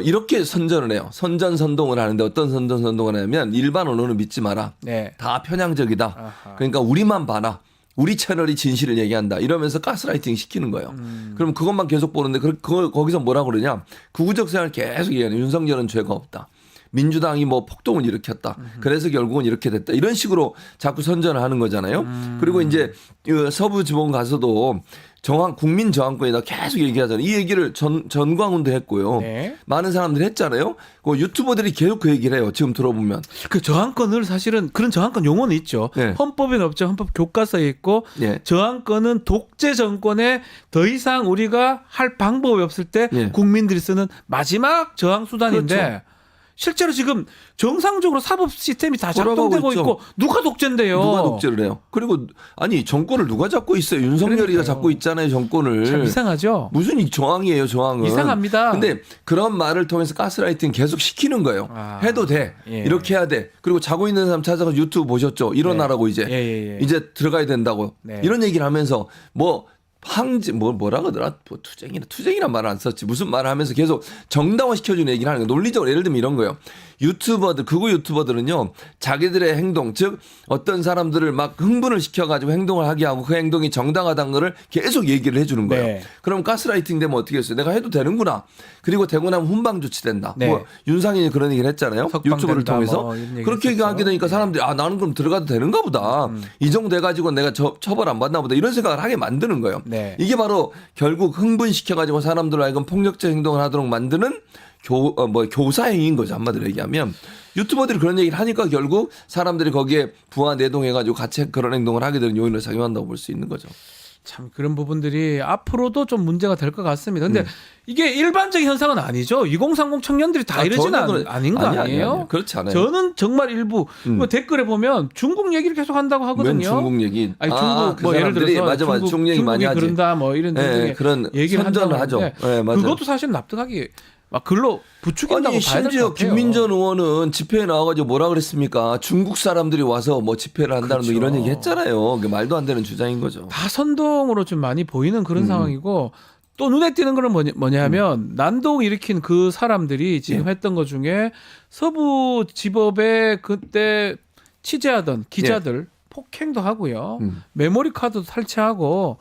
이렇게 선전을 해요. 선전선동을 하는데 어떤 선전선동을 하냐면 일반 언론을 믿지 마라. 네. 다 편향적이다. 아하. 그러니까 우리만 봐라. 우리 채널이 진실을 얘기한다. 이러면서 가스라이팅 시키는 거예요. 그럼 그것만 계속 보는데 그걸 거기서 뭐라 그러냐. 구구적 생활 계속 얘기하는 윤석열은 죄가 없다. 민주당이 뭐 폭동을 일으켰다. 그래서 결국은 이렇게 됐다. 이런 식으로 자꾸 선전을 하는 거잖아요. 그리고 이제 서부 지방 가서도 국민 저항권이다 계속 얘기하잖아요. 이 얘기를 전광훈도 했고요. 네. 많은 사람들이 했잖아요. 그 유튜버들이 계속 그 얘기를 해요. 지금 들어보면. 그 저항권을 사실은 그런 저항권 용어는 있죠. 네. 헌법에는 없죠. 헌법 교과서에 있고 예. 저항권은 독재 정권에 더 이상 우리가 할 방법이 없을 때 예. 국민들이 쓰는 마지막 저항 수단인데 그렇죠. 실제로 지금 정상적으로 사법 시스템이 다 돌아가고 작동되고 있죠. 있고 누가 독재인데요? 누가 독재를 해요? 그리고 아니 정권을 누가 잡고 있어요? 윤석열이가 그러니까요. 잡고 있잖아요. 정권을. 참 이상하죠. 무슨 이 저항이에요, 저항은. 이상합니다. 근데 그런 말을 통해서 가스라이팅 계속 시키는 거예요. 아. 해도 돼. 예. 이렇게 해야 돼. 그리고 자고 있는 사람 찾아가서 유튜브 보셨죠? 일어나라고 이제. 예. 이제 들어가야 된다고. 네. 이런 얘기를 하면서 뭐라 그러더라? 뭐 투쟁이란 말을 안 썼지. 무슨 말을 하면서 계속 정당화 시켜주는 얘기를 하는 거예요. 논리적으로 예를 들면 이런 거예요. 극우 유튜버들은요, 자기들의 행동, 즉, 어떤 사람들을 막 흥분을 시켜가지고 행동을 하게 하고 그 행동이 정당하다는 거를 계속 얘기를 해주는 거예요. 네. 그럼 가스라이팅 되면 어떻게 했어요? 내가 해도 되는구나. 그리고 되고 나면 훈방 조치된다. 네. 뭐, 윤상인이 그런 얘기를 했잖아요. 석방된다, 유튜브를 통해서. 뭐 이런 얘기 그렇게 했었죠. 얘기하게 되니까 사람들이 나는 그럼 들어가도 되는가 보다. 이 정도 돼가지고 내가 처벌 안 받나 보다. 이런 생각을 하게 만드는 거예요. 네. 이게 바로 결국 흥분시켜가지고 사람들을 하여금 폭력적 행동을 하도록 만드는 교사행위인 거죠. 한마디로 얘기하면. 유튜버들이 그런 얘기를 하니까 결국 사람들이 거기에 부하 내동해가지고 같이 그런 행동을 하게 되는 요인을 작용한다고 볼 수 있는 거죠. 참 그런 부분들이 앞으로도 좀 문제가 될 것 같습니다. 근데 이게 일반적인 현상은 아니죠. 2030 청년들이 다 이러지는 아닌 거 아니에요? 아니. 그렇지 않아요. 저는 정말 일부 뭐 댓글에 보면 중국 얘기를 계속 한다고 하거든요. 웬 중국 얘기? 아니 중국 그 뭐 예를 사람들이 들어서 맞아. 중국 얘기 많이 하지. 그런다 뭐 이런 네, 등등의 그런 얘기를 선전을 한다고 하죠. 하는데 네, 맞아요. 그것도 사실 납득하기 막 글로 부추긴다고 아니 봐야 될 것 심지어 같아요. 김민전 의원은 집회에 나와가지고 뭐라 그랬습니까? 중국 사람들이 와서 뭐 집회를 한다는 그렇죠. 이런 얘기 했잖아요. 그게 말도 안 되는 주장인 거죠. 다 선동으로 좀 많이 보이는 그런 상황이고 또 눈에 띄는 거는 뭐냐면 난동 일으킨 그 사람들이 지금 했던 것 중에 서부지법에 그때 취재하던 기자들 폭행도 하고요. 메모리 카드도 탈취하고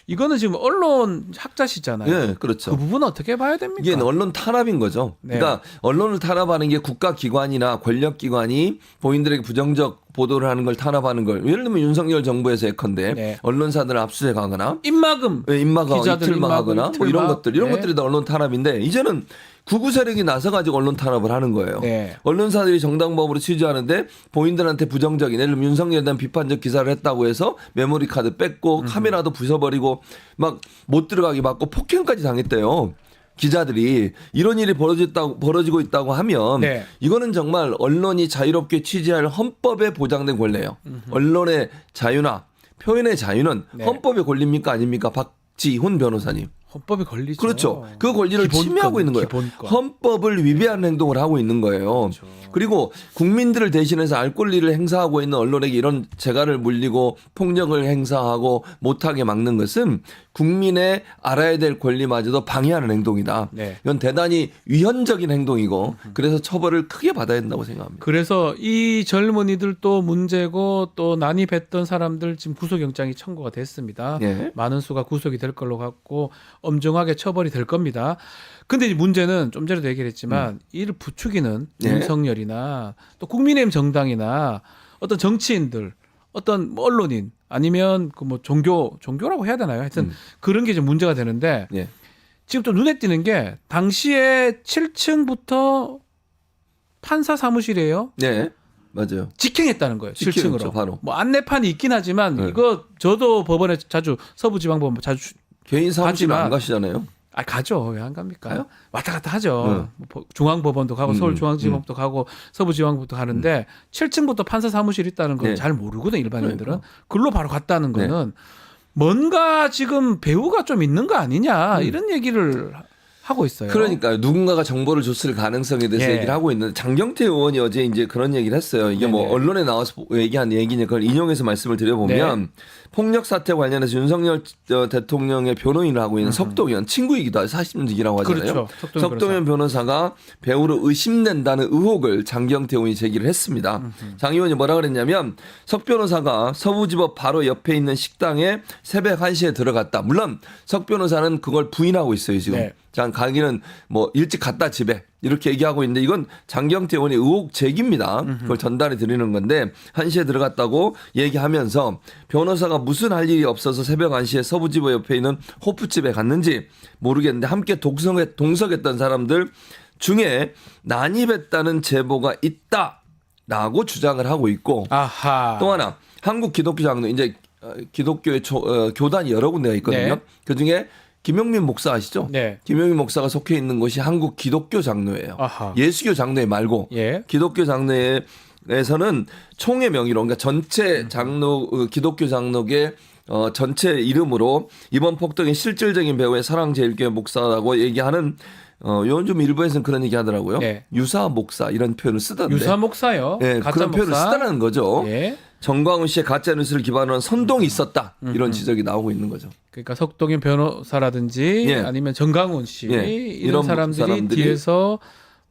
이거는 지금 언론 학자시잖아요. 예, 그렇죠. 그 부분은 어떻게 봐야 됩니까? 이게 언론 탄압인 거죠. 네. 그러니까 언론을 탄압하는 게 국가기관이나 권력기관이 본인들에게 부정적 보도를 하는 걸 탄압하는 걸 예를 들면 윤석열 정부에서 예컨대 네. 언론사들을 압수수색하거나 입막음 임마가 기자들 이틀막하거나 임막, 뭐 이런 이틀막. 것들 이런 네. 것들이 다 언론 탄압인데 이제는 구구 세력이 나서가지고 언론 탄압을 하는 거예요. 네. 언론사들이 정당법으로 취재하는데 본인들한테 부정적인 예를 들면 윤석열에 대한 비판적 기사를 했다고 해서 메모리 카드 뺏고 카메라도 부숴버리고 막 못 들어가게 막고 폭행까지 당했대요. 기자들이 이런 일이 벌어지고 있다고 하면 네. 이거는 정말 언론이 자유롭게 취재할 헌법에 보장된 권리예요. 언론의 자유나 표현의 자유는 네. 헌법의 권리입니까 아닙니까? 박지훈 변호사님. 헌법에 걸리죠. 그렇죠. 그 권리를 기본권, 침해하고 있는 거예요. 기본권. 헌법을 위배하는 행동을 하고 있는 거예요. 그렇죠. 그리고 국민들을 대신해서 알 권리를 행사하고 있는 언론에게 이런 재갈을 물리고 폭력을 행사하고 못하게 막는 것은 국민의 알아야 될 권리마저도 방해하는 행동이다. 네. 이건 대단히 위헌적인 행동이고 그래서 처벌을 크게 받아야 된다고 생각합니다. 그래서 이 젊은이들도 문제고 또 난입했던 사람들 지금 구속영장이 청구가 됐습니다. 예. 많은 수가 구속이 될 걸로 같고 엄정하게 처벌이 될 겁니다. 근데 이 문제는 좀 전에도 얘기를 했지만 이를 부추기는 예. 윤석열이나 또 국민의힘 정당이나 어떤 정치인들 어떤 뭐 언론인 아니면 그 뭐 종교라고 해야 되나요? 하여튼 그런 게 좀 문제가 되는데 예. 지금 좀 눈에 띄는 게 당시에 7층부터 판사 사무실이에요. 네. 맞아요. 직행했다는 거예요. 직행했죠, 7층으로. 바로. 뭐 안내판이 있긴 하지만 네. 이거 저도 법원에 자주 서부지방법원 자주 개인 사무실 하지만- 안 가시잖아요. 가죠. 왜 안 갑니까? 가요? 왔다 갔다 하죠. 뭐 중앙법원도 가고 서울중앙지법도 가고 서부지방법도 가는데 7층부터 판사 사무실 있다는 건 네. 잘 모르거든 일반인들은. 그러니까. 글로 바로 갔다는 네. 거는 뭔가 지금 배후가 좀 있는 거 아니냐 이런 얘기를 하고 있어요. 그러니까 누군가가 정보를 줬을 가능성에 대해서 예. 얘기를 하고 있는데 장경태 의원이 어제 이제 그런 얘기를 했어요. 이게 뭐 네네. 언론에 나와서 얘기한 얘기냐 그걸 인용해서 말씀을 드려보면 네. 폭력 사태 관련해서 윤석열 대통령의 변호인을 하고 있는 석동현 친구이기도 하고 40년직이라고 하잖아요. 그렇죠. 석동현 변호사가 배우로 의심된다는 의혹을 장경태 의원이 제기를 했습니다. 장 의원이 뭐라 그랬냐면 석 변호사가 서부지법 바로 옆에 있는 식당에 새벽 1시에 들어갔다. 물론 석 변호사는 그걸 부인하고 있어요 지금. 네. 자, 가기는 뭐 일찍 갔다 집에 이렇게 얘기하고 있는데 이건 장경태 의원의 의혹 제기입니다. 그걸 전달해 드리는 건데 1시에 들어갔다고 얘기하면서 변호사가 무슨 할 일이 없어서 새벽 1시에 서부지법 옆에 있는 호프집에 갔는지 모르겠는데 함께 동석했던 사람들 중에 난입했다는 제보가 있다라고 주장을 하고 있고 아하. 또 하나 한국 기독교 장로 이제 기독교의 교단이 여러 군데가 있거든요. 네. 그중에 김용민 목사 아시죠? 네. 김용민 목사가 속해 있는 곳이 한국 기독교 장로예요. 아하. 예수교 장로회 말고 예. 기독교 장로회에서는 총회 명의로 그러니까 전체 장로 기독교 장로계 전체 이름으로 이번 폭동의 실질적인 배후의 사랑제일교회 목사라고 얘기하는 요즘 좀 일부에서는 그런 얘기 하더라고요. 네. 유사 목사 이런 표현을 쓰던데. 유사 목사요. 네, 가짜 그런 표현을 목사. 쓰다는 거죠. 예. 정광훈 씨의 가짜 뉴스를 기반으로 한 선동이 있었다. 이런 지적이 나오고 있는 거죠. 그러니까 석동현 변호사라든지 예. 아니면 정강훈 씨 예. 이런 이런 사람들이 뒤에서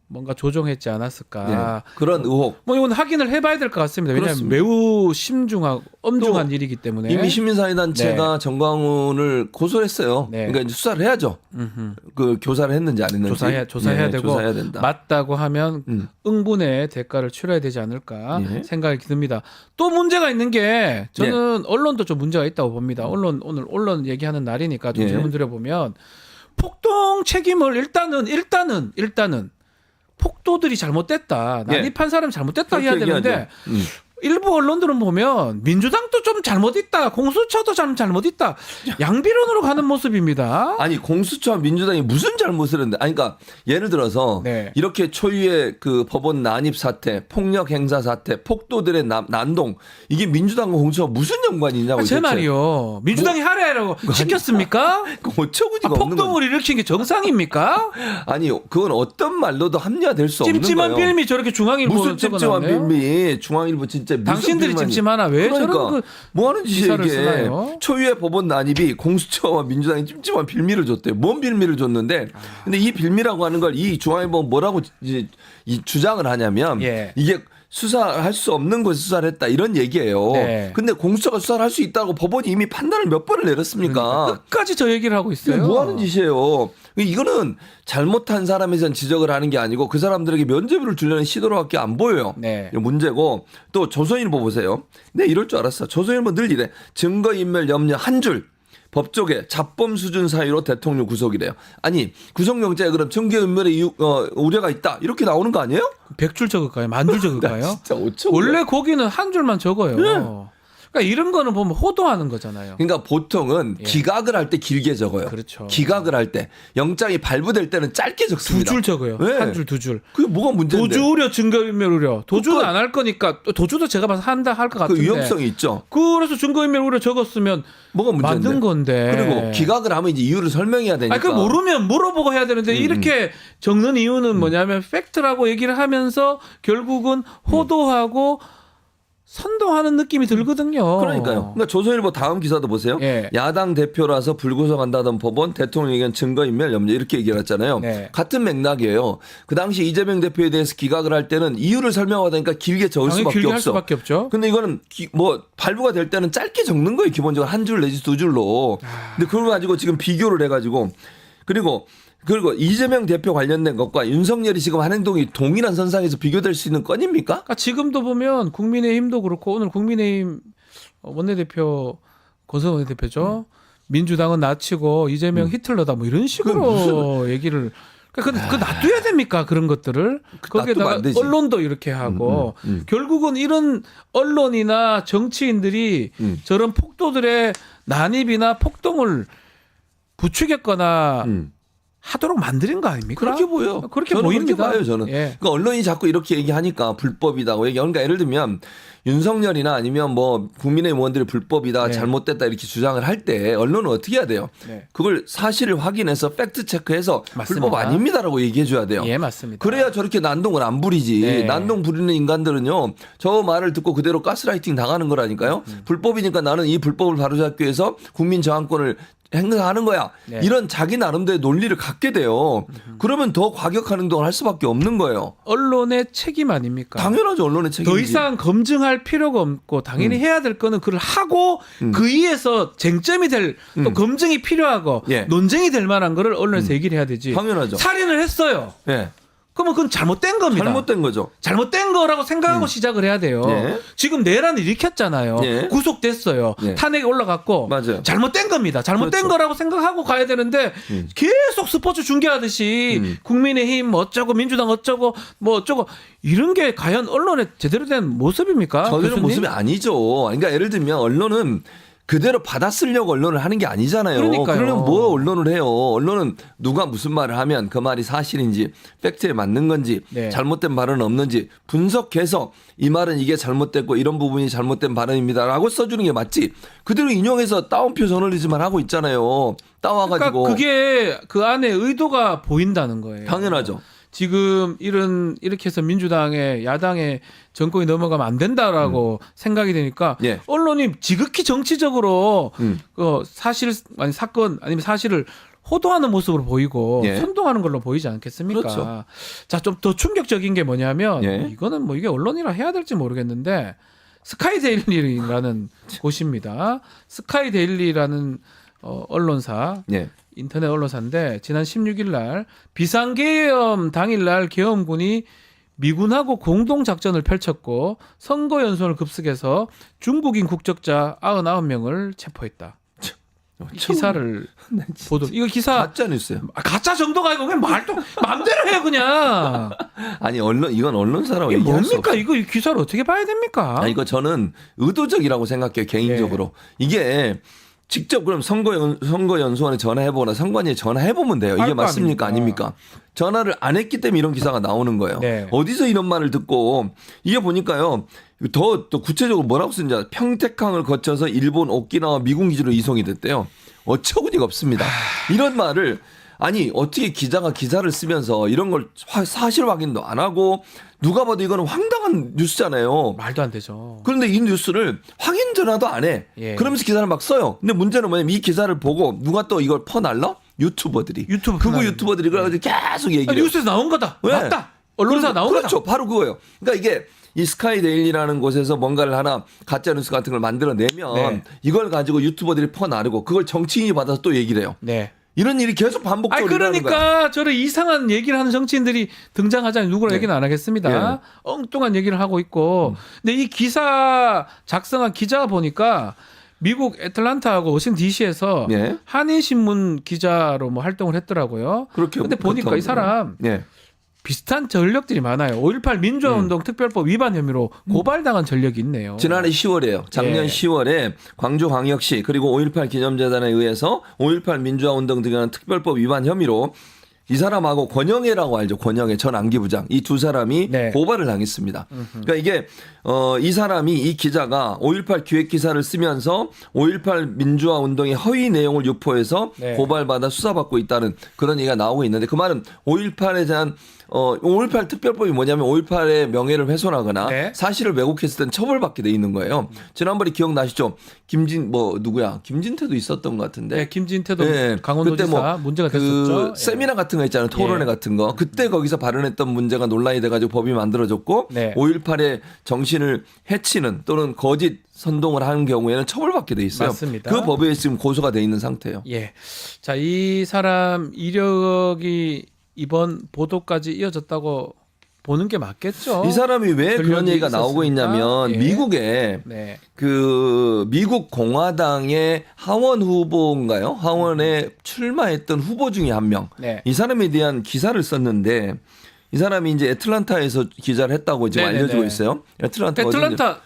뭔가 조종했지 않았을까. 예. 그런 의혹. 뭐 이건 확인을 해봐야 될 것 같습니다. 왜냐하면 그렇습니다. 매우 심중하고 엄중한 또 일이기 때문에. 이미 시민사회단체가 정광훈을 고소를 했어요. 네. 그러니까 이제 수사를 해야죠. 음흠. 그 교사를 했는지 안 했는지. 조사해야 예, 되고 조사해야 된다. 맞다고 하면 음. 응분의 대가를 치러야 되지 않을까 예. 생각이 듭니다. 또 문제가 있는 게 저는 언론도 좀 문제가 있다고 봅니다. 오늘 언론 얘기하는 날이니까 좀 예. 질문 드려보면 폭동 책임을 일단은 폭도들이 잘못됐다. 예. 난입한 사람이 잘못됐다 해야 그렇게 되는데 얘기하죠. 일부 언론들은 보면 민주당도 좀 잘못있다. 공수처도 잘못있다. 양비론으로 가는 모습입니다. 아니 공수처와 민주당이 무슨 잘못을 했는데 아니 그러니까 예를 들어서 네. 이렇게 초유의 그 법원 난입 사태, 폭력 행사 사태, 폭도들의 난동 이게 민주당과 공수처가 무슨 연관이 있냐고. 제 대체. 말이요. 민주당이 하라고 시켰습니까? 그 어처구니가 없는 폭동을 거죠. 일으킨 게 정상입니까? 아니 그건 어떤 말로도 합리화될 수 없는 찜찜한 거예요. 빌미 저렇게 중앙일보로 무슨 찜찜한 적어놨네요. 빌미 중앙일보 진짜 무슨 당신들이 빌미만이- 찜찜하나 왜 그러니까 저런 그 뭐 하는 짓이야 기사를 이게. 쓰나요? 초유의 법원 난입이 공수처와 민주당이 찜찜한 빌미를 줬대요. 뭔 빌미를 줬는데 근데 이 빌미라고 하는 걸 이 중앙일보 뭐라고 이 주장을 하냐면 예. 이게 수사할 수 없는 곳에 수사를 했다 이런 얘기예요. 네. 근데 공수처가 수사를 할 수 있다고 법원이 이미 판단을 몇 번을 내렸습니까? 끝까지 저 얘기를 하고 이게 있어요. 뭐 하는 짓이에요? 이거는 잘못한 사람에 대한 지적을 하는 게 아니고 그 사람들에게 면죄부를 주려는 시도로밖에 안 보여요. 네. 이거 문제고 또 조선일보 보세요. 네 이럴 줄 알았어. 조선일보 늘 이래. 증거인멸 염려 한 줄. 법조계 자범 수준 사유로 대통령 구속이래요. 아니 구속영장에 그럼 증거인멸의 우려가 있다 이렇게 나오는 거 아니에요? 100줄 적을까요? 1000줄 적을까요? 진짜 어쩌고 원래 거기는 한 줄만 적어요. 그러니까 이런 거는 보면 호도하는 거잖아요. 그러니까 보통은 예. 기각을 할 때 길게 적어요. 그렇죠. 기각을 할 때 영장이 발부될 때는 짧게 적습니다. 2줄 적어요. 네. 한 줄, 2줄. 그게 뭐가 문제인데? 도주 우려, 증거인멸 우려. 도주는 그건- 안 할 거니까 또 도주도 제가 봐서 한다 할 것 그 같은데. 위험성이 있죠. 그래서 증거인멸 우려 적었으면 뭐가 문제인데? 맞는 건데. 그리고 기각을 하면 이제 이유를 설명해야 되니까. 아니, 그 모르면 물어보고 해야 되는데 이렇게 적는 이유는 뭐냐면 팩트라고 얘기를 하면서 결국은 호도하고 선동하는 느낌이 들거든요. 그러니까요. 그러니까 조선일보 다음 기사도 보세요. 예. 야당 대표라서 불구속한다던 법원 대통령 의견 증거인멸 염려 이렇게 얘기를 했잖아요. 네. 같은 맥락이에요. 그 당시 이재명 대표에 대해서 기각을 할 때는 이유를 설명하다니까 길게 적을 당연히 수밖에 길게 할 없어. 수밖에 없죠. 근데 이거는 뭐 발부가 될 때는 짧게 적는 거예요. 기본적으로 한 줄 내지 2줄로. 근데 그걸 가지고 지금 비교를 해가지고 그리고 이재명 대표 관련된 것과 윤석열이 지금 한 행동이 동일한 선상에서 비교될 수 있는 건입니까? 그러니까 지금도 보면 국민의힘도 그렇고 오늘 국민의힘 원내대표 권성동 원내대표죠. 민주당은 나치고 이재명 히틀러다 뭐 이런 식으로 얘기를 그러니까 그 놔둬야 됩니까 그런 것들을 거기에다가 안 되지. 언론도 이렇게 하고 결국은 이런 언론이나 정치인들이 저런 폭도들의 난입이나 폭동을 부추겼거나 하도록 만드는 거 아닙니까? 그렇게 보여. 그렇게 저는 보입니다. 그렇게 봐요, 저는. 예. 그러니까 언론이 자꾸 이렇게 얘기하니까 불법이다고 얘기하는 그러니까 예를 들면 윤석열이나 아니면 뭐 국민의힘 의원들이 불법이다, 네. 잘못됐다 이렇게 주장을 할 때 언론은 어떻게 해야 돼요? 네. 그걸 사실을 확인해서 팩트 체크해서 맞습니다. 불법 아닙니다라고 얘기해 줘야 돼요. 예, 맞습니다. 그래야 저렇게 난동을 안 부리지. 네. 난동 부리는 인간들은요. 저 말을 듣고 그대로 가스라이팅 당하는 거라니까요. 불법이니까 나는 이 불법을 바로잡기 위해서 국민 저항권을 행사하는 거야. 네. 이런 자기 나름대로의 논리를 갖게 돼요. 그러면 더 과격한 행동을 할 수밖에 없는 거예요. 언론의 책임 아닙니까? 당연하죠. 언론의 책임이지. 더 이상 검증할 필요가 없고 당연히 해야 될 거는 그걸 하고 그 이에서 쟁점이 될 또 검증이 필요하고 예. 논쟁이 될 만한 거를 언론에서 얘기를 해야 되지. 당연하죠. 살인을 했어요. 예. 그러면 그건 잘못된 겁니다. 잘못된 거죠. 잘못된 거라고 생각하고 시작을 해야 돼요. 예. 지금 내란을 일으켰잖아요. 예. 구속됐어요. 예. 탄핵이 올라갔고 맞아요. 잘못된 겁니다. 잘못된 그렇죠. 거라고 생각하고 가야 되는데 계속 스포츠 중계하듯이 국민의힘 어쩌고 민주당 어쩌고 뭐 어쩌고 이런 게 과연 언론의 제대로 된 모습입니까? 저들은 교수님? 모습이 아니죠. 그러니까 예를 들면 언론은 그대로 받아쓰려고 언론을 하는 게 아니잖아요. 그러니까요. 그러면 뭐 언론을 해요. 언론은 누가 무슨 말을 하면 그 말이 사실인지 팩트에 맞는 건지 네. 잘못된 발언은 없는지 분석해서 이 말은 이게 잘못됐고 이런 부분이 잘못된 발언입니다라고 써주는 게 맞지. 그대로 인용해서 따옴표 저널리즘만 하고 있잖아요. 따와가지고. 그러니까 그게 그 안에 의도가 보인다는 거예요. 당연하죠. 지금 이렇게 해서 민주당의 야당의 정권이 넘어가면 안 된다라고 생각이 되니까 예. 언론이 지극히 정치적으로 음. 사실 아니 사건 아니면 사실을 호도하는 모습으로 보이고 예. 선동하는 걸로 보이지 않겠습니까? 그렇죠. 자, 좀 더 충격적인 게 뭐냐면 예. 이거는 뭐 이게 언론이라 해야 될지 모르겠는데 스카이데일리라는 곳입니다. 스카이데일리라는 언론사 예. 인터넷 언론사인데 지난 16일 날 비상계엄 당일날 계엄군이 미군하고 공동 작전을 펼쳤고 선거 연수원을 급습해서 중국인 국적자 99명을 체포했다. 이 기사를 보도 이거 기사 가짜 뉴스예요. 가짜 정도가 아니고 그냥 말도 마음대로 해 그냥. 아니 이건 언론사라고 이게 얘기할 수 뭡니까? 없어요. 이 기사를 어떻게 봐야 됩니까? 이거 저는 의도적이라고 생각해요. 개인적으로. 이게 직접 그럼 선거연수원에 전화해보거나 선관위에 전화해보면 돼요. 할 이게 거 맞습니까? 아닙니까? 아닙니까? 전화를 안 했기 때문에 이런 기사가 나오는 거예요. 네. 어디서 이런 말을 듣고 이게 보니까요. 더 구체적으로 뭐라고 쓰는지 알아요? 평택항을 거쳐서 일본 오키나와 미군 기지로 이송이 됐대요. 어처구니가 없습니다. 이런 말을 아니 어떻게 기자가 기사를 쓰면서 이런 걸 사실 확인도 안 하고 누가 봐도 이거는 황당한 뉴스잖아요. 말도 안 되죠. 그런데 이 뉴스를 확인 전화도 안 해. 예. 그러면서 기사를 막 써요. 근데 문제는 뭐냐면 이 기사를 보고 누가 또 이걸 퍼날라? 유튜버들이. 유튜브 극우 편하는. 유튜버들이 그래가지고 계속 얘기를 해요. 뉴스에서 나온 거다. 왜? 맞다. 언론사 나온 거다. 그렇죠. 바로 그거예요. 그러니까 이게 이 스카이데일리라는 곳에서 뭔가를 하나 가짜 뉴스 같은 걸 만들어내면 네. 이걸 가지고 유튜버들이 퍼나르고 그걸 정치인이 받아서 또 얘기를 해요. 네. 이런 일이 계속 아니 반복적으로 일어나는 거야. 그러니까 저런 이상한 얘기를 하는 정치인들이 등장하자니 누구라 네. 얘기는 안 하겠습니다. 예. 엉뚱한 얘기를 하고 있고. 근데 이 기사 작성한 기자가 보니까 미국 애틀란타하고 워싱턴 DC에서 예. 한인신문 기자로 뭐 활동을 했더라고요. 그렇게 근데 보니까 이 사람 예. 비슷한 전력들이 많아요. 5.18 민주화운동 특별법 위반 혐의로 고발당한 전력이 있네요. 지난해 10월에요. 작년 예. 10월에 광주광역시 그리고 5.18 기념재단에 의해서 5.18 민주화운동 등의 특별법 위반 혐의로 이 사람하고 권영애라고 알죠. 권영애 전 안기부장 이 두 사람이 네. 고발을 당했습니다. 그러니까 이게 이 사람이 이 기자가 5.18 기획 기사를 쓰면서 5.18 민주화 운동의 허위 내용을 유포해서 네. 고발받아 수사받고 있다는 그런 얘기가 나오고 있는데 그 말은 5.18에 대한 5.18 특별법이 뭐냐면 5.18의 명예를 훼손하거나 네. 사실을 왜곡했을 땐 처벌받게 돼 있는 거예요. 지난번에 기억나시죠? 누구야? 김진태도 있었던 것 같은데. 네, 김진태도 예. 강원도지사 그때 뭐 문제가 그 됐었죠. 세미나 같은 거 있잖아요. 토론회 예. 같은 거. 그때 거기서 발언했던 문제가 논란이 돼가지고 법이 만들어졌고 네. 5.18의 정신을 해치는 또는 거짓 선동을 하는 경우에는 처벌받게 돼 있어요. 맞습니다. 그 법에 지금 고소가 돼 있는 상태예요. 예. 자, 이 사람 이력이 이번 보도까지 이어졌다고 보는 게 맞겠죠. 이 사람이 왜 그런 전력이 얘기가 나오고 있었으니까. 있냐면 예. 미국에 네. 그 미국 공화당의 하원 후보인가요? 하원에 출마했던 후보 중에 한 명. 네. 이 사람에 대한 기사를 썼는데 이 사람이 이제 애틀란타에서 기자를 했다고 지금 네네네. 알려지고 있어요. 애틀란타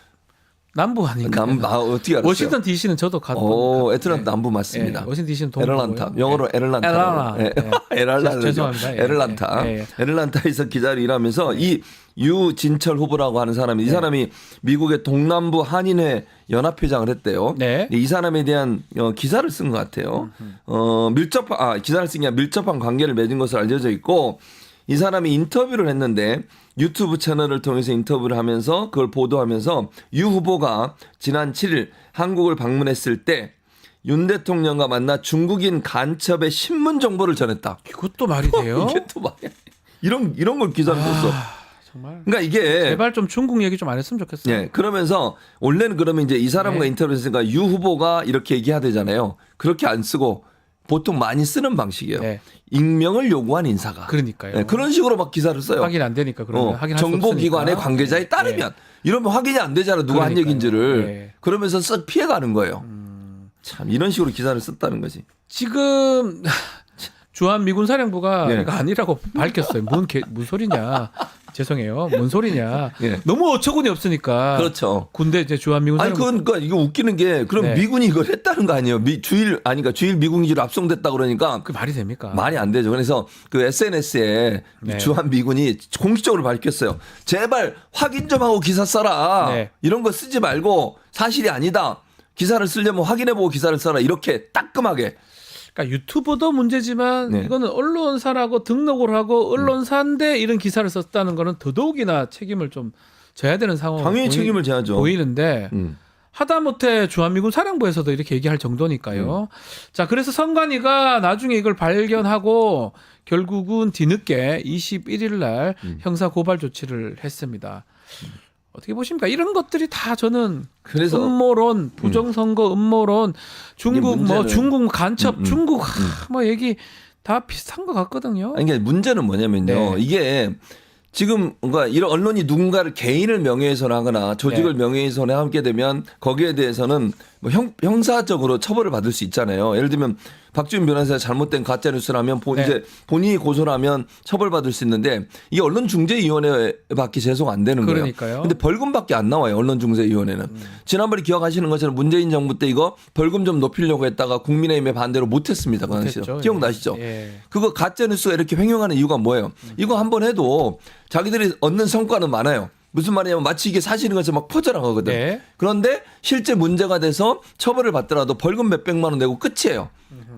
남부 아닌가요? 어떻게 알았어요? 워싱턴 D.C.는 저도 애틀란타 남부 맞습니다. 워싱턴 D.C.는 동부. 에럴란타. 영어로 에럴란타. 에럴란타. 죄송합니다. 에럴란타. 에럴란타에서 기자를 일하면서 이 유진철 후보라고 하는 사람이 이 사람이 미국의 동남부 한인회 연합회장을 했대요. 네. 이 사람에 대한 기사를 쓴 것 같아요. 기사를 쓴 게 아니라 밀접한 관계를 맺은 것으로 알려져 있고 이 사람이 인터뷰를 했는데 유튜브 채널을 통해서 인터뷰를 하면서 그걸 보도하면서 유 후보가 지난 7일 한국을 방문했을 때 윤 대통령과 만나 중국인 간첩의 신문 정보를 전했다. 이것도 말이 돼요? 이게 또 말이야. 이런 걸 기사를 썼어. 정말. 그러니까 이게 제발 좀 중국 얘기 좀 안 했으면 좋겠어요. 예, 그러면서 원래는 그러면 이제 이 사람과 인터뷰했으니까 유 후보가 이렇게 얘기해야 되잖아요. 그렇게 안 쓰고 보통 많이 쓰는 방식이에요. 네. 익명을 요구한 인사가. 그러니까요. 예, 그런 식으로 막 기사를 써요. 확인 안 되니까 그러면 확인할 수 정보기관의 없으니까. 관계자에 따르면 이러면 확인이 안 되잖아. 누가 한 그러니까요. 얘기인지를. 네. 그러면서 쓱 피해가는 거예요. 참 이런 식으로 기사를 썼다는 거지. 지금 주한 미군 사령부가 네. 이거 아니라고 밝혔어요. 뭔 소리냐. 죄송해요. 뭔 소리냐. 예. 너무 어처구니 없으니까. 그렇죠. 군대 이제 주한 미군 아니 사령부. 그러니까 이거 웃기는 게 그럼 네. 미군이 이걸 했다는 거 아니에요? 그러니까 주일 미군기지로 압송됐다 그러니까 그 말이 됩니까? 말이 안 되죠. 그래서 그 SNS에 네. 주한 미군이 공식적으로 밝혔어요. 제발 확인 좀 하고 기사 써라. 네. 이런 거 쓰지 말고 사실이 아니다. 기사를 쓰려면 확인해보고 기사를 써라. 이렇게 따끔하게. 그러니까 유튜버도 문제지만 네. 이거는 언론사라고 등록을 하고 언론사인데 이런 기사를 썼다는 거는 더더욱이나 책임을 좀 져야 되는 상황. 당연히 책임을 져야죠. 보이는데 음. 하다못해 주한미군 사령부에서도 이렇게 얘기할 정도니까요. 자, 그래서 선관위가 나중에 이걸 발견하고 결국은 뒤늦게 21일 날 형사 고발 조치를 했습니다. 어떻게 보십니까? 이런 것들이 다 저는 그래서 음모론, 부정선거 음모론, 중국 문제는- 중국 간첩, 중국 뭐 얘기 다 비슷한 것 같거든요. 아니, 그러니까 문제는 뭐냐면요. 네. 이게 지금 뭔가 이런 언론이 누군가를 개인을 명예훼손하거나 조직을 네. 명예훼손하게 되면 거기에 대해서는 뭐 형사적으로 처벌을 받을 수 있잖아요. 예를 들면 박지훈 변호사가 잘못된 가짜 뉴스라면 네. 이제 본인이 고소를 하면 처벌받을 수 있는데 이게 언론중재위원회밖에 제소가 안 되는 거예요. 그러니까요. 근데 벌금밖에 안 나와요. 언론중재위원회는. 지난번에 기억하시는 것처럼 문재인 정부 때 이거 벌금 좀 높이려고 했다가 국민의힘의 반대로 못했습니다. 그 당시에. 못했죠. 기억나시죠? 예. 그거 가짜 뉴스가 이렇게 횡행하는 이유가 뭐예요? 이거 한번 해도 자기들이 얻는 성과는 많아요. 무슨 말이냐면 마치 이게 사실인 것처럼 막 퍼져나가거든. 네. 그런데 실제 문제가 돼서 처벌을 받더라도 벌금 몇백만 원 내고 끝이에요.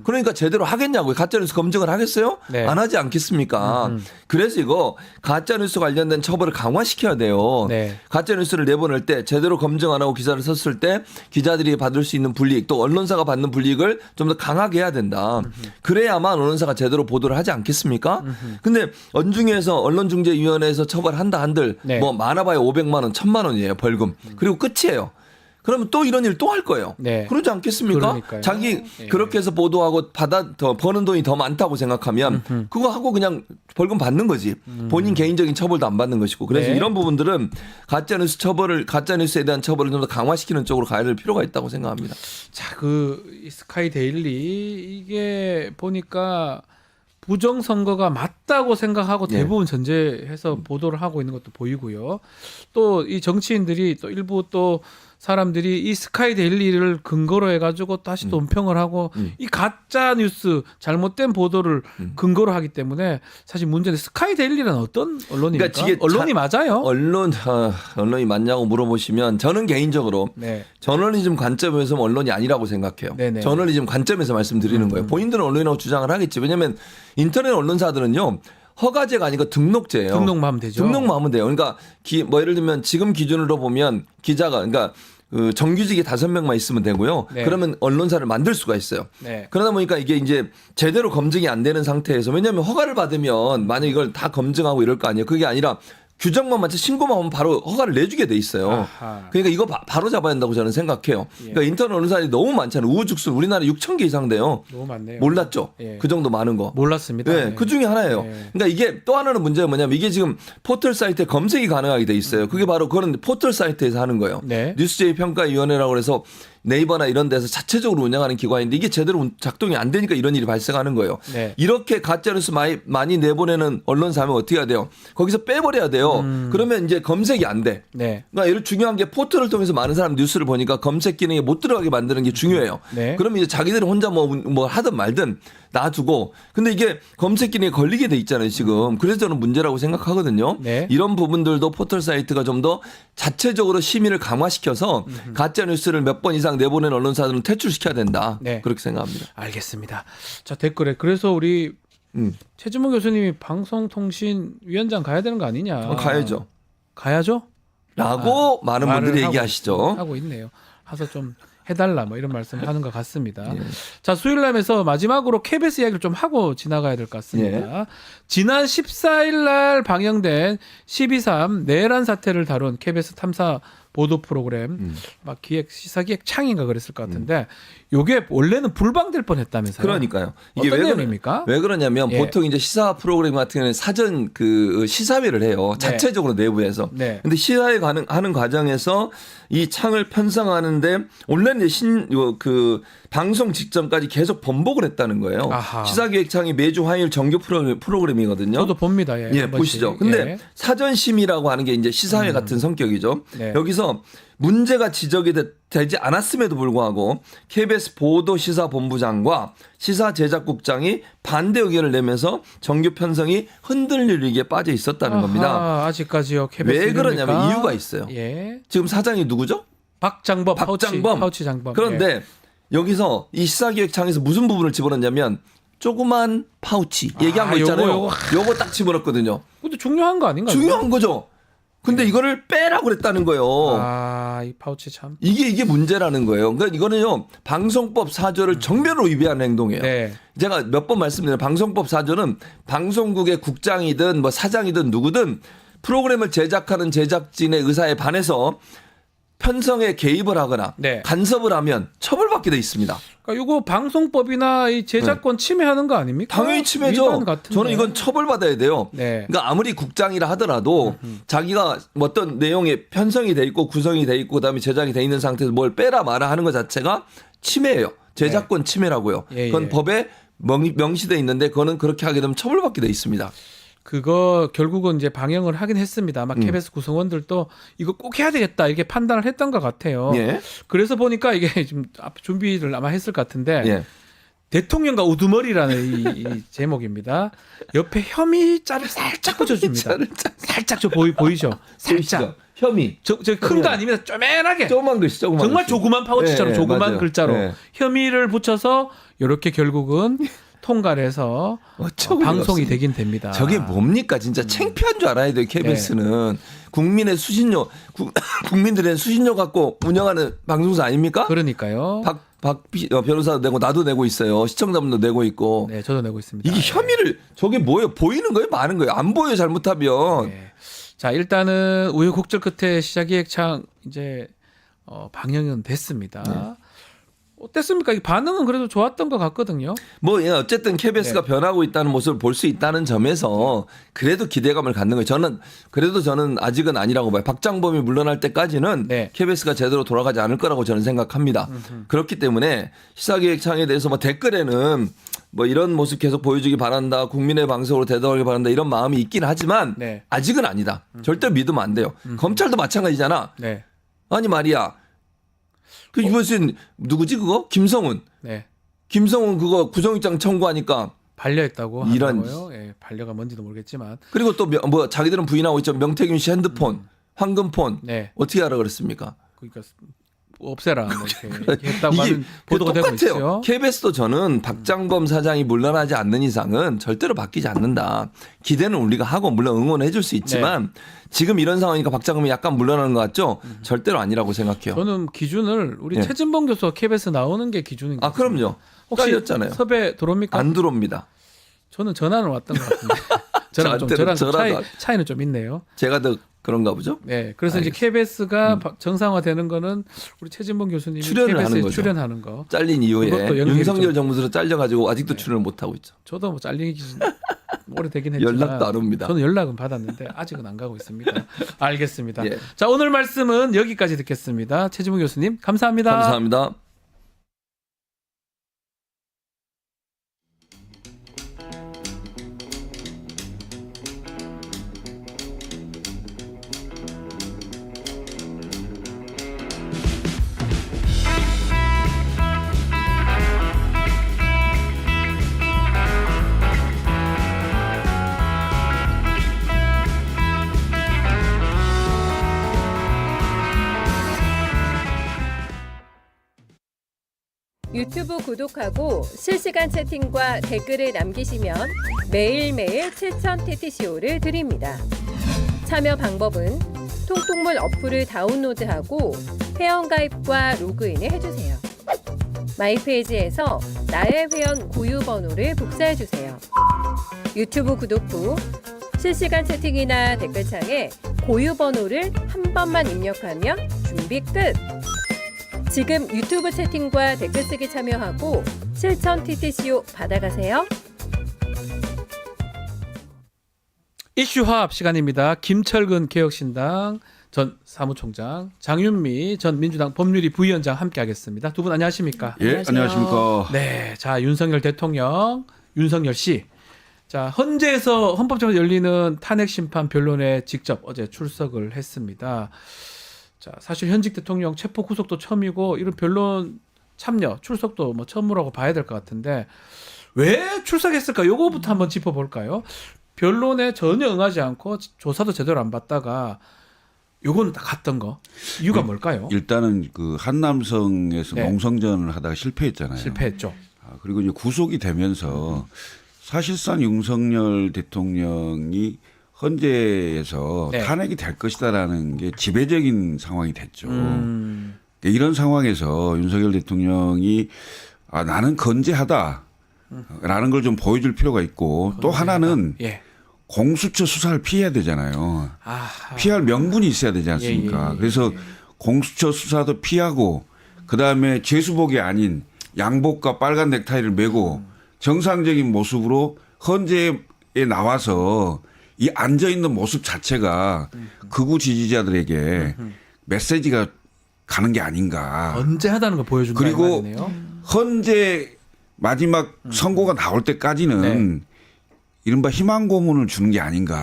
그러니까 제대로 하겠냐고요. 가짜뉴스 검증을 하겠어요? 네. 안 하지 않겠습니까? 그래서 이거 가짜뉴스 관련된 처벌을 강화시켜야 돼요. 네. 가짜뉴스를 내보낼 때 제대로 검증 안 하고 기사를 썼을 때 기자들이 받을 수 있는 불이익 또 언론사가 받는 불이익을 좀 더 강하게 해야 된다. 그래야만 언론사가 제대로 보도를 하지 않겠습니까? 근데 언중에서 언론중재위원회에서 처벌한다 한들 네. 뭐 많아봐야 500만 원, 1000만 원이에요. 벌금. 그리고 끝이에요. 그러면 또 이런 일 또 할 거예요. 네. 그러지 않겠습니까? 그러니까요. 자기 예. 그렇게 해서 보도하고 더 버는 돈이 더 많다고 생각하면 그거 하고 그냥 벌금 받는 거지. 본인 개인적인 처벌도 안 받는 것이고. 그래서 네. 이런 부분들은 가짜뉴스에 대한 처벌을 좀 더 강화시키는 쪽으로 가야 될 필요가 있다고 생각합니다. 자, 이 스카이 데일리 이게 보니까 부정선거가 맞다고 생각하고 예. 대부분 전제해서 보도를 하고 있는 것도 보이고요. 또 이 정치인들이 또 일부 또 사람들이 이 스카이 데일리를 근거로 해가지고 다시 또 논평을 하고 이 가짜 뉴스 잘못된 보도를 근거로 하기 때문에 사실 문제는 스카이 데일리는 어떤 언론입니까? 그러니까 이게 언론이 맞아요? 언론이 맞냐고 물어보시면 저는 개인적으로 네. 저널리즘 관점에서 언론이 아니라고 생각해요. 네네. 저널리즘 관점에서 말씀드리는 거예요. 본인들은 언론이라고 주장을 하겠지. 왜냐하면 인터넷 언론사들은요. 허가제가 아니고 등록제예요. 등록만 하면 되죠. 등록만 하면 돼요. 그러니까 뭐 예를 들면 지금 기준으로 보면 기자가 그러니까 그 정규직이 5명만 있으면 되고요. 네. 그러면 언론사를 만들 수가 있어요. 네. 그러다 보니까 이게 이제 제대로 검증이 안 되는 상태에서 왜냐하면 허가를 받으면 만약 이걸 다 검증하고 이럴 거 아니에요. 그게 아니라 규정만 맞춰 신고만 하면 바로 허가를 내주게 돼 있어요. 아하. 그러니까 이거 바로 잡아야 한다고 저는 생각해요. 그러니까 인터넷 언론사들이 너무 많잖아요. 우후죽순 우리나라에 6,000개 이상 돼요. 너무 많네요. 몰랐죠? 예. 그 정도 많은 거. 몰랐습니다. 네, 그 중에 하나예요. 네. 그러니까 이게 또 하나는 문제가 뭐냐면 이게 지금 포털 사이트에 검색이 가능하게 돼 있어요. 그게 바로 그런 포털 사이트에서 하는 거예요. 네. 뉴스제이 평가위원회라고 해서 네이버나 이런 데서 자체적으로 운영하는 기관인데 이게 제대로 작동이 안 되니까 이런 일이 발생하는 거예요. 네. 이렇게 가짜뉴스 많이 내보내는 언론사 하면 어떻게 해야 돼요? 거기서 빼버려야 돼요. 그러면 이제 검색이 안 돼. 네. 그러니까 예를 중요한 게 포털을 통해서 많은 사람 뉴스를 보니까 검색 기능에 못 들어가게 만드는 게 중요해요. 네. 그러면 이제 자기들이 혼자 뭐 하든 말든 놔두고 근데 이게 검색 기능에 걸리게 돼 있잖아요 지금. 그래서 저는 문제라고 생각하거든요. 네. 이런 부분들도 포털 사이트가 좀 더 자체적으로 심의를 강화시켜서 가짜 뉴스를 몇 번 이상 내보낸 언론사들은 퇴출시켜야 된다. 네. 그렇게 생각합니다. 알겠습니다. 자, 댓글에 그래서 우리 음. 최진봉 교수님이 방송통신위원장 가야 되는 거 아니냐? 가야죠. 가야죠? 라고 많은 말을 분들이 하고 얘기하시죠. 하고 있네요. 하서 좀 해달라 뭐 이런 말씀하는 것 같습니다. 예. 자, 수요일날에서 마지막으로 KBS 이야기를 좀 하고 지나가야 될 것 같습니다. 지난 14일 날 방영된 12.3 내란 사태를 다룬 KBS 탐사 보도 프로그램 막 시사기획 창인가 그랬을 것 같은데 요게 원래는 불방될 뻔했다면서요? 그러니까요. 어떤 왜 내용입니까? 왜 그러냐면 예. 보통 이제 시사 프로그램 같은 경우는 사전 그 시사회를 해요. 네. 자체적으로 내부에서. 네. 근데 시사회 하는 과정에서 이 창을 편성하는데 원래는 이제 그 방송 직전까지 계속 번복을 했다는 거예요. 아하. 시사기획창이 매주 화요일 정규 프로그램이거든요. 저도 봅니다. 예, 예, 한 번씩. 보시죠. 근데 예. 사전 심의라고 하는 게 이제 시사회 같은 성격이죠. 네. 여기서 문제가 지적이 되지 않았음에도 불구하고 KBS 보도시사본부장과 시사제작국장이 반대 의견을 내면서 정규 편성이 흔들릴 위기에 빠져 있었다는 겁니다. 아직까지요. KBS 왜 그러냐면 이릅니까? 이유가 있어요. 예. 지금 사장이 누구죠? 박장범, 박장범. 파우치 장범. 그런데 예. 여기서 이 시사기획창에서 무슨 부분을 집어넣냐면 조그만 파우치 얘기한 거 있잖아요. 요거 딱 집어넣었거든요. 근데 중요한 거 아닌가요? 중요한 거죠. 근데 이거를 빼라고 그랬다는 거예요. 아, 이 파우치 참. 이게 문제라는 거예요. 그러니까 이거는요 방송법 4조를 정면으로 위배하는 행동이에요. 네. 제가 몇 번 말씀드린 방송법 4조는 방송국의 국장이든 뭐 사장이든 누구든 프로그램을 제작하는 제작진의 의사에 반해서 편성에 개입을 하거나 네. 간섭을 하면 처벌받게 돼 있습니다. 그러니까 이거 방송법이나 이 제작권 침해하는 거 아닙니까? 당연히 침해죠. 위반 같은데. 저는 이건 처벌받아야 돼요. 네. 그러니까 아무리 국장이라 하더라도 자기가 어떤 내용에 편성이 돼 있고 구성이 돼 있고 그다음에 제작이 돼 있는 상태에서 뭘 빼라 마라 하는 것 자체가 침해예요. 제작권 침해라고요. 예, 그건 예. 법에 명시돼 있는데 그거는 그렇게 하게 되면 처벌받게 돼 있습니다. 그거 결국은 이제 방영을 하긴 했습니다. 아마 KBS 구성원들도 이거 꼭 해야 되겠다 이렇게 판단을 했던 것 같아요. 예. 그래서 보니까 이게 좀 준비를 아마 했을 것 같은데 예. 대통령과 우두머리라는 이 제목입니다. 옆에 혐의자를 살짝 붙여줍니다. 살짝 저 보이죠? 살짝. 혐의. 저 큰 거 아닙니다. 쪼맨하게. 조그만 글씨, 조그만 정말 글씨. 조그만 파우치처럼 예, 조그만 맞아요. 글자로 예. 혐의를 붙여서 이렇게 결국은 통과를 해서 어쩌고 방송이 이렇습니까? 되긴 됩니다. 저게 뭡니까? 진짜 창피한 줄 알아야 돼요. KBS는 국민의 수신료, 국민들의 수신료 갖고 운영하는 방송사 아닙니까? 그러니까요. 박 변호사도 내고 나도 내고 있어요. 시청자분도 내고 있고. 네, 저도 내고 있습니다. 이게 혐의를 저게 뭐예요? 보이는 거예요? 많은 거예요? 안 보여요? 잘못하면. 네. 자, 일단은 우여곡절 끝에 시사기획창 이제 방영은 됐습니다. 네. 어땠습니까? 이 반응은 그래도 좋았던 것 같거든요. 뭐 어쨌든 KBS가 네. 변하고 있다는 모습을 볼 수 있다는 점에서 그래도 기대감을 갖는 거예요. 저는 아직은 아니라고 봐요. 박장범이 물러날 때까지는 네. KBS가 제대로 돌아가지 않을 거라고 저는 생각합니다. 그렇기 때문에 시사기획창에 대해서 뭐 댓글에는 뭐 이런 모습 계속 보여주기 바란다. 국민의 방송으로 대답하기 바란다. 이런 마음이 있긴 하지만 네. 아직은 아니다. 절대 믿으면 안 돼요. 검찰도 마찬가지잖아. 네. 아니 말이야. 그 이것은 누구지 그거? 김성훈. 네. 김성훈 그거 구속영장 청구하니까 반려했다고 이런- 하더라고요. 예, 반려가 뭔지도 모르겠지만. 그리고 또 뭐 자기들은 부인하고 있죠. 명태균 씨 핸드폰, 황금폰 네. 어떻게 알아 그랬습니까? 그러니까 없애라 뭐 이렇게 했다고 하는 보도가 되고 똑같아요. 있죠. KBS도 저는 박장범 사장이 물러나지 않는 이상은 절대로 바뀌지 않는다. 기대는 우리가 하고 물론 응원해 줄 수 있지만 지금 이런 상황이니까 박장범이 약간 물러나는 것 같죠? 절대로 아니라고 생각해요. 저는 기준을 우리 예. 최진봉 교수가 KBS 나오는 게 기준인 것 아 그럼요. 혹시 깔렸잖아요. 섭외 들어옵니까? 안 들어옵니다. 저는 전화는 왔던 것 같은데. 저랑 좀 저한테는 저랑 전화도 차이는 좀 있네요. 제가 더 그런가 보죠? 네, 그래서 이제 알겠습니다. KBS가 정상화되는 거는 우리 최진봉 교수님이 출연을 KBS에 하는 거죠. 출연하는 거. 잘린 이후에 그것도 연결이 윤석열 좀- 정부 들어 잘려가지고 아직도 출연을 못 하고 있죠. 저도 뭐 잘리기 오래되긴 했지만 연락도 안 옵니다. 저는 연락은 받았는데 아직은 안 가고 있습니다. 알겠습니다. 예. 자, 오늘 말씀은 여기까지 듣겠습니다. 최지문 교수님 감사합니다. 감사합니다. 유튜브 구독하고 실시간 채팅과 댓글을 남기시면 매일매일 7천 TTCO를 드립니다. 참여 방법은 통통물 어플을 다운로드하고 회원가입과 로그인을 해주세요. 마이페이지에서 나의 회원 고유 번호를 복사해주세요. 유튜브 구독 후 실시간 채팅이나 댓글창에 고유 번호를 한 번만 입력하면 준비 끝! 지금 유튜브 채팅과 댓글 쓰기 참여하고 실천 TTCO 받아가세요. 이슈화합 시간입니다. 김철근 개혁신당 전 사무총장, 장윤미 전 민주당 법률위 부위원장 함께하겠습니다. 두 분 안녕하십니까? 예, 안녕하십니까. 네, 자 윤석열 대통령, 윤석열 씨, 자 헌재에서 헌법재판소 열리는 탄핵 심판 변론에 직접 어제 출석을 했습니다. 자 사실 현직 대통령 체포 구속도 처음이고 이런 변론 참여 출석도 뭐 처음이라고 봐야 될 것 같은데 왜 출석했을까? 요거부터 한번 짚어볼까요? 변론에 전혀 응하지 않고 조사도 제대로 안 받다가 요거는 다 갔던 거 이유가 뭘까요? 일단은 그 한남성에서 네. 농성전을 하다가 실패했잖아요. 실패했죠. 그리고 이제 구속이 되면서 사실상 윤석열 대통령이 헌재에서 네. 탄핵이 될 것이다라는 게 지배적인 상황이 됐죠. 이런 상황에서 윤석열 대통령이 나는 건재하다라는 걸 좀 보여줄 필요가 있고 또 하나는 예. 공수처 수사를 피해야 되잖아요. 아하. 피할 명분이 있어야 되지 않습니까? 예. 그래서 공수처 수사도 피하고 그다음에 제수복이 아닌 양복과 빨간 넥타이를 메고 정상적인 모습으로 헌재에 나와서 이 앉아 있는 모습 자체가 극우 지지자들에게 메시지가 가는 게 아닌가. 언제 하다는 걸 보여준다. 그리고 말이네요. 헌재 마지막 선고가 나올 때까지는 이른바 희망 고문을 주는 게 아닌가.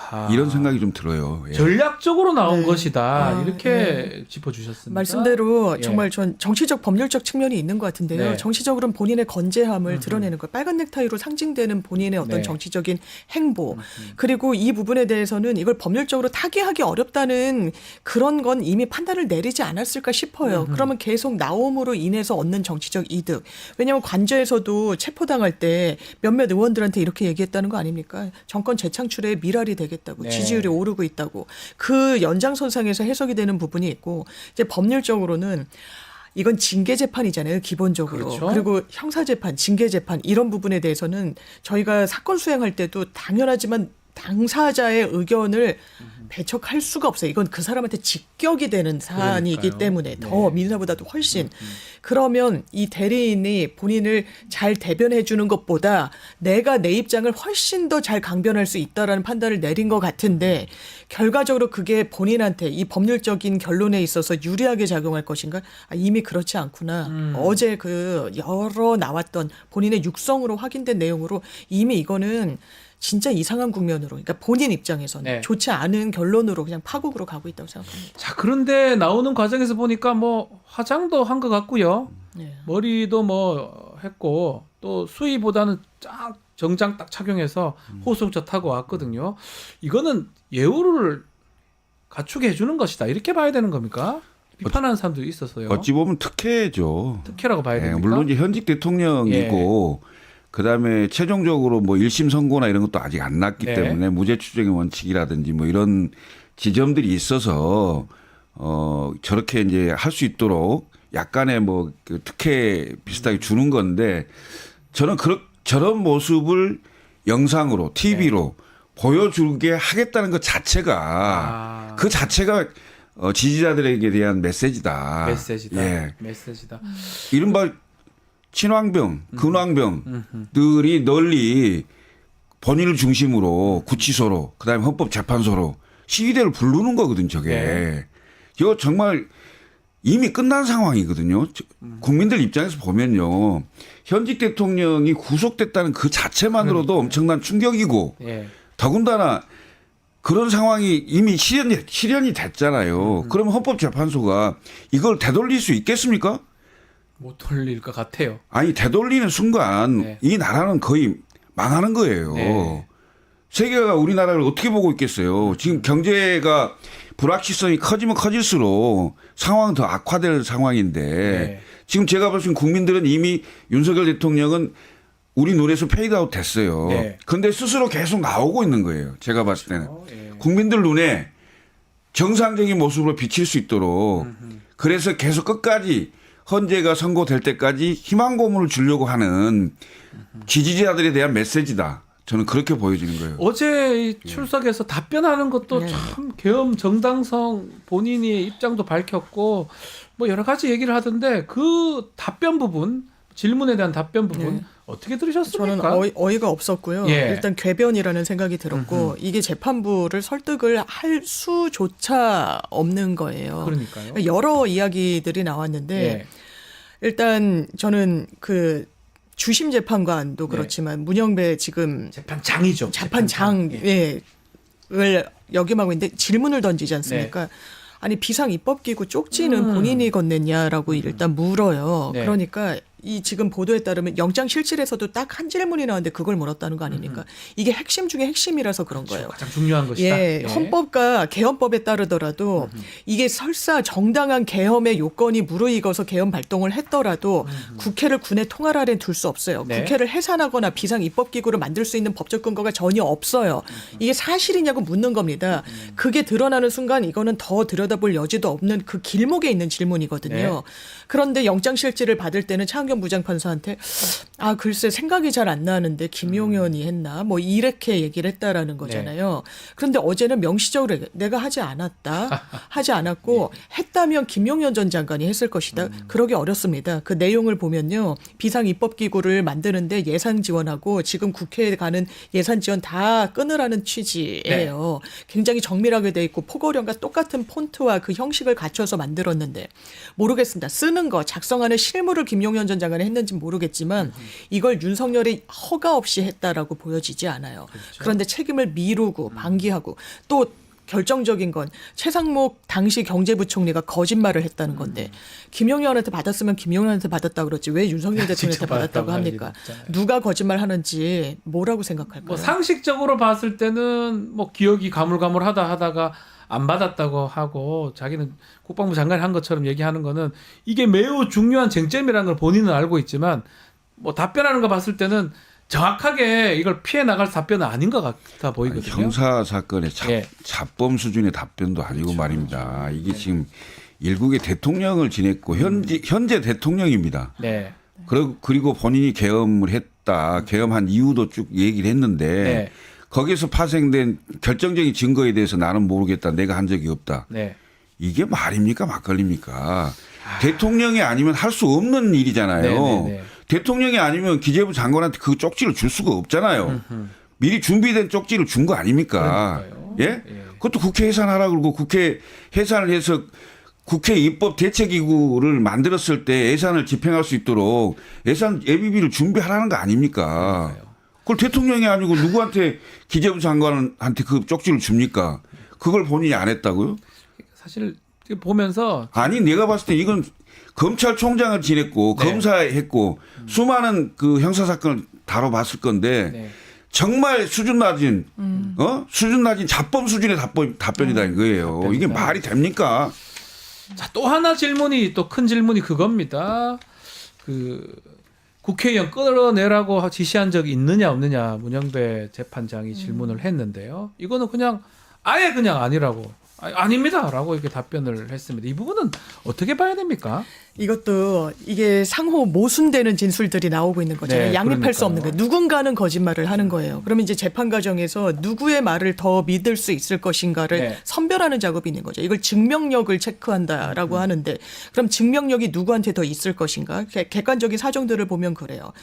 아하. 이런 생각이 좀 들어요. 예. 전략적으로 나온 네. 것이다. 이렇게 네. 짚어주셨습니다. 말씀대로 예. 정말 전 정치적 법률적 측면이 있는 것 같은데요. 네. 정치적으로는 본인의 건재함을 드러내는 것, 빨간 넥타이로 상징되는 본인의 어떤 네. 정치적인 행보, 그리고 이 부분에 대해서는 이걸 법률적으로 타개하기 어렵다는 그런 건 이미 판단을 내리지 않았을까 싶어요. 그러면 계속 나옴으로 인해서 얻는 정치적 이득. 왜냐하면 관저에서도 체포당할 때 몇몇 의원들한테 이렇게 얘기했다는 거 아닙니까? 정권 재창출에 미랄이 되겠다고, 네. 지지율이 오르고 있다고. 그 연장선상에서 해석이 되는 부분이 있고, 이제 법률적으로는 이건 징계 재판이잖아요, 기본적으로. 그렇죠. 그리고 형사 재판, 징계 재판 이런 부분에 대해서는 저희가 사건 수행할 때도 당연하지만 당사자의 의견을 배척할 수가 없어요. 이건 그 사람한테 직격이 되는 사안이기 그러니까요. 때문에 네. 더 민사보다도 훨씬. 그러면 이 대리인이 본인을 잘 대변해 주는 것보다 내가 내 입장을 훨씬 더 잘 강변할 수 있다라는 판단을 내린 것 같은데 결과적으로 그게 본인한테 이 법률적인 결론에 있어서 유리하게 작용할 것인가? 이미 그렇지 않구나. 어제 그 여러 나왔던 본인의 육성으로 확인된 내용으로 이미 이거는 진짜 이상한 국면으로, 그러니까 본인 입장에서는 네. 좋지 않은 결론으로 그냥 파국으로 가고 있다고 생각합니다. 자 그런데 나오는 과정에서 보니까 뭐 화장도 한 것 같고요. 네. 머리도 뭐 했고 또 수위보다는 쫙 정장 딱 착용해서 호소차 타고 왔거든요. 이거는 예우를 갖추게 해주는 것이다. 이렇게 봐야 되는 겁니까? 비판하는 사람도 있어서요. 어찌 보면 특혜죠. 특혜라고 봐야 예, 됩니까? 물론 이제 현직 대통령이고 그다음에 최종적으로 뭐 1심 선고나 이런 것도 아직 안 났기 네. 때문에 무죄 추정의 원칙이라든지 뭐 이런 지점들이 있어서 저렇게 이제 할 수 있도록 약간의 뭐 그 특혜 비슷하게 주는 건데 저는 저런 모습을 영상으로 TV로 보여주게 하겠다는 것 자체가 그 자체가 지지자들에게 대한 메시지다. 메시지다. 예. 메시지다. 이른바 친왕병, 근왕병들이 널리 본인을 중심으로 구치소로 그다음에 헌법재판소로 시위대를 부르는 거거든 저게. 네. 이거 정말 이미 끝난 상황이거든요. 국민들 입장에서 보면요. 현직 대통령이 구속됐다는 그 자체만으로도 엄청난 충격이고 예. 더군다나 그런 상황이 이미 실현이 됐잖아요. 그러면 헌법재판소가 이걸 되돌릴 수 있겠습니까? 못 돌릴 것 같아요. 아니 되돌리는 순간 네. 이 나라는 거의 망하는 거예요. 네. 세계가 우리나라를 어떻게 보고 있겠어요. 지금 경제가 불확실성이 커지면 커질수록 상황은 더 악화될 상황인데 네. 지금 제가 볼 수 있는 국민들은 이미 윤석열 대통령은 우리 눈에서 페이드아웃 됐어요. 네. 그런데 스스로 계속 나오고 있는 거예요. 제가 봤을 때는. 예. 국민들 눈에 정상적인 모습으로 비칠 수 있도록 그래서 계속 끝까지 헌재가 선고될 때까지 희망 고문을 주려고 하는 지지자들에 대한 메시지다. 저는 그렇게 보여지는 거예요. 어제 이 출석에서 답변하는 것도 네. 참 계엄 정당성 본인의 입장도 밝혔고 뭐 여러 가지 얘기를 하던데 그 답변 부분 질문에 대한 답변 부분 네. 어떻게 들으셨습니까? 저는 어이가 없었고요. 예. 일단 궤변이라는 생각이 들었고 이게 재판부를 설득을 할 수조차 없는 거예요. 그러니까요. 여러 이야기들이 나왔는데 예. 일단 저는 그 주심 재판관도 네. 그렇지만 문영배 지금 재판장이죠. 재판장 예. 을 역임하고 있는데 질문을 던지지 않습니까? 아니 비상 입법기구 쪽지는 본인이 건넸냐라고 일단 물어요. 네. 그러니까 이 지금 보도에 따르면 영장실질에서도 딱 한 질문이 나왔는데 그걸 물었다는 거 아닙니까? 이게 핵심 중에 핵심이라서 그런 거예요. 가장 중요한 것이다. 예, 헌법과 개헌법에 따르더라도 이게 설사 정당한 개헌의 요건이 무르익어서 개헌 발동을 했더라도 국회를 군의 통할 아래 둘 수 없어요. 네. 국회를 해산하거나 비상 입법기구를 만들 수 있는 법적 근거가 전혀 없어요. 이게 사실이냐고 묻는 겁니다. 그게 드러나는 순간 이거는 더 들여다볼 여지도 없는 그 길목에 있는 질문이거든요. 네. 그런데 영장실질을 받을 때는 차은경 부장판사한테 아 글쎄 생각이 잘 안 나는데 김용현이 했나 뭐 이렇게 얘기를 했다라는 거잖아요. 그런데 어제는 명시적으로 내가 하지 않았다. 하지 않았고 했다면 김용현 전 장관이 했을 것이다. 그러기 어렵습니다. 그 내용을 보면요. 비상입법기구를 만드는데 예산 지원하고 지금 국회에 가는 예산 지원 다 끊으라는 취지예요. 굉장히 정밀하게 돼 있고 포고령과 똑같은 폰트와 그 형식을 갖춰서 만들었는데 모르겠습니다. 쓰는 거 작성하는 실무를 김용현 전 장관이 했는지 모르겠지만 이걸 윤석열이 허가 없이 했다라고 보여지지 않아요. 그런데 책임을 미루고 방기하고 또 결정적인 건 최상목 당시 경제부총리가 거짓말을 했다는 건데 김용현한테 받았으면 김용현한테 받았다 그러지 왜 윤석열 대통령한테 직접 받았다고 받았다고 합니까? 하지 않잖아요. 누가 거짓말하는지 뭐라고 생각할까요? 뭐 상식적으로 봤을 때는 뭐 기억이 가물가물하다가 안 받았다고 하고 자기는 국방부 장관이 한 것처럼 얘기하는 거는 이게 매우 중요한 쟁점이라는 걸 본인은 알고 있지만 뭐 답변하는 거 봤을 때는 정확하게 이걸 피해 나갈 답변은 아닌 것 같아 보이거든요. 형사 사건의 예. 잡범 수준의 답변도 아니고 말입니다. 이게 지금 일국의 대통령을 지냈고 현재 대통령입니다. 네. 그리고 본인이 계엄을 했다. 계엄한 이유도 쭉 얘기를 했는데 네. 거기에서 파생된 결정적인 증거에 대해서 나는 모르겠다. 내가 한 적이 없다. 네. 이게 말입니까? 막걸리입니까? 대통령이 아니면 할 수 없는 일이잖아요. 네네네. 대통령이 아니면 기재부 장관한테 그 쪽지를 줄 수가 없잖아요. 미리 준비된 쪽지를 준 거 아닙니까? 그러니까요. 예? 예. 그것도 국회 해산하라 그러고 국회 해산을 해서 국회 입법 대책기구를 만들었을 때 예산을 집행할 수 있도록 예산 예비비를 준비하라는 거 아닙니까? 그걸 대통령이 아니고 누구한테 기재부 장관한테 그 쪽지를 줍니까? 그걸 본인이 안 했다고요? 사실 보면서 아니 내가 봤을 때 이건 검찰총장을 지냈고 네. 검사했고 수많은 그 형사 사건을 다뤄봤을 건데 네. 정말 수준 낮은 수준 낮은 잡범 수준의 답변이다 이거예요. 이게 말이 됩니까? 자, 또 하나 질문이 또 큰 질문이 그겁니다. 그 국회의원 끌어내라고 지시한 적이 있느냐 없느냐 문영배 재판장이 질문을 했는데요. 이거는 그냥 아예 그냥 아니라고. 아닙니다라고 이렇게 답변을 했습니다. 이 부분은 어떻게 봐야 됩니까? 이것도 이게 상호 모순되는 진술들이 나오고 있는 거잖아요. 네, 양립할 수 없는 그러니까요. 거예요. 누군가는 거짓말을 하는 거예요. 그러면 이제 재판 과정에서 누구의 말을 더 믿을 수 있을 것인가를 네. 선별하는 작업이 있는 거죠. 이걸 증명력을 체크한다라고 하는데 그럼 증명력이 누구한테 더 있을 것인가? 객관적인 사정들을 보면 그래요.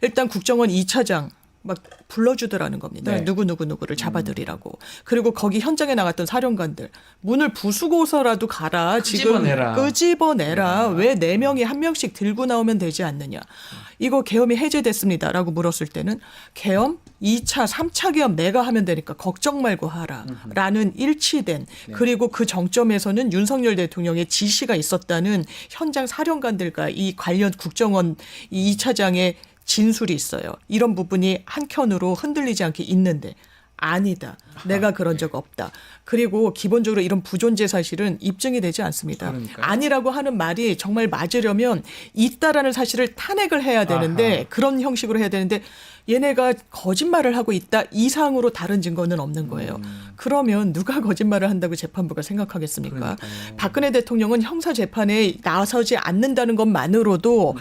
일단 국정원 2차장 막 불러주더라는 겁니다. 네. 누구를 잡아들이라고. 그리고 거기 현장에 나갔던 사령관들 문을 부수고서라도 가라. 끄집어내라. 지금 끄집어내라. 왜 4명이 1명씩 들고 나오면 되지 않느냐. 이거 계엄이 해제됐습니다라고 물었을 때는 계엄 2차, 3차 계엄 내가 하면 되니까 걱정 말고 하라. 라는 일치된 그리고 그 정점에서는 윤석열 대통령의 지시가 있었다는 현장 사령관들과 이 관련 국정원 이 2차장의 진술이 있어요. 이런 부분이 한켠으로 흔들리지 않게 있는데 아니다. 내가 그런 적 없다. 그리고 기본적으로 이런 부존재 사실은 입증이 되지 않습니다. 그러니까요. 아니라고 하는 말이 정말 맞으려면 있다라는 사실을 탄핵을 해야 되는데 아하. 그런 형식으로 해야 되는데 얘네가 거짓말을 하고 있다 이상으로 다른 증거는 없는 거예요. 그러면 누가 거짓말을 한다고 재판부가 생각하겠습니까? 그러니까요. 박근혜 대통령은 형사 재판에 나서지 않는다는 것만으로도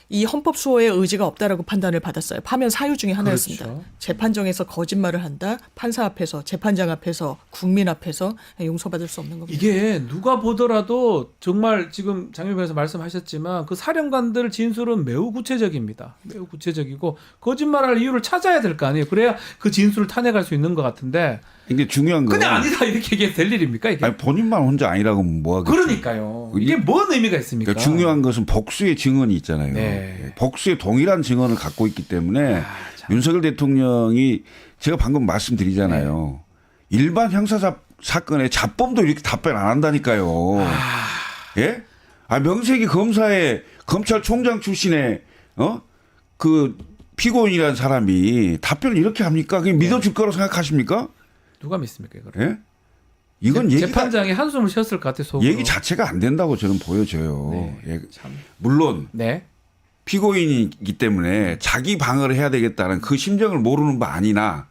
이 헌법 수호의 의지가 없다라고 판단을 받았어요. 파면 사유 중에 하나였습니다. 그렇죠. 재판정에서 거짓말을 한다. 판사 앞에서, 재판장 앞에서, 국민 앞에서 용서받을 수 없는 겁니다. 이게 누가 보더라도 정말 지금 장유변호사 말씀하셨지만 그 사령관들 진술은 매우 구체적입니다. 매우 구체적이고 거짓말할 이유를 찾아야 될 거 아니에요. 그래야 그 진술을 탄핵할 수 있는 것 같은데 이게 중요한 건 근데 아니다 이렇게 얘기해도 될 일입니까 이게? 아니, 본인만 혼자 아니라고 뭐 하겠어요. 그러니까요. 이게 뭔 의미가 있습니까? 그러니까 중요한 것은 복수의 증언이 있잖아요. 네. 복수의 동일한 증언을 갖고 있기 때문에 참. 윤석열 대통령이 제가 방금 말씀드리잖아요. 네. 일반 형사 사건의 잡범도 이렇게 답변 안 한다니까요. 예? 아, 명색이 검찰총장 출신의 그 피고인이라는 사람이 답변을 이렇게 합니까? 그게 믿어줄 거라고 생각하십니까? 누가 믿습니까 이걸? 예? 이건 얘기가 재판장이 한숨을 쉬었을 것 같아 속으로. 얘기 자체가 안 된다고 저는 보여져요. 네. 예. 참. 물론 네. 피고인이기 때문에 자기 방어를 해야 되겠다는 그 심정을 모르는 바 아니나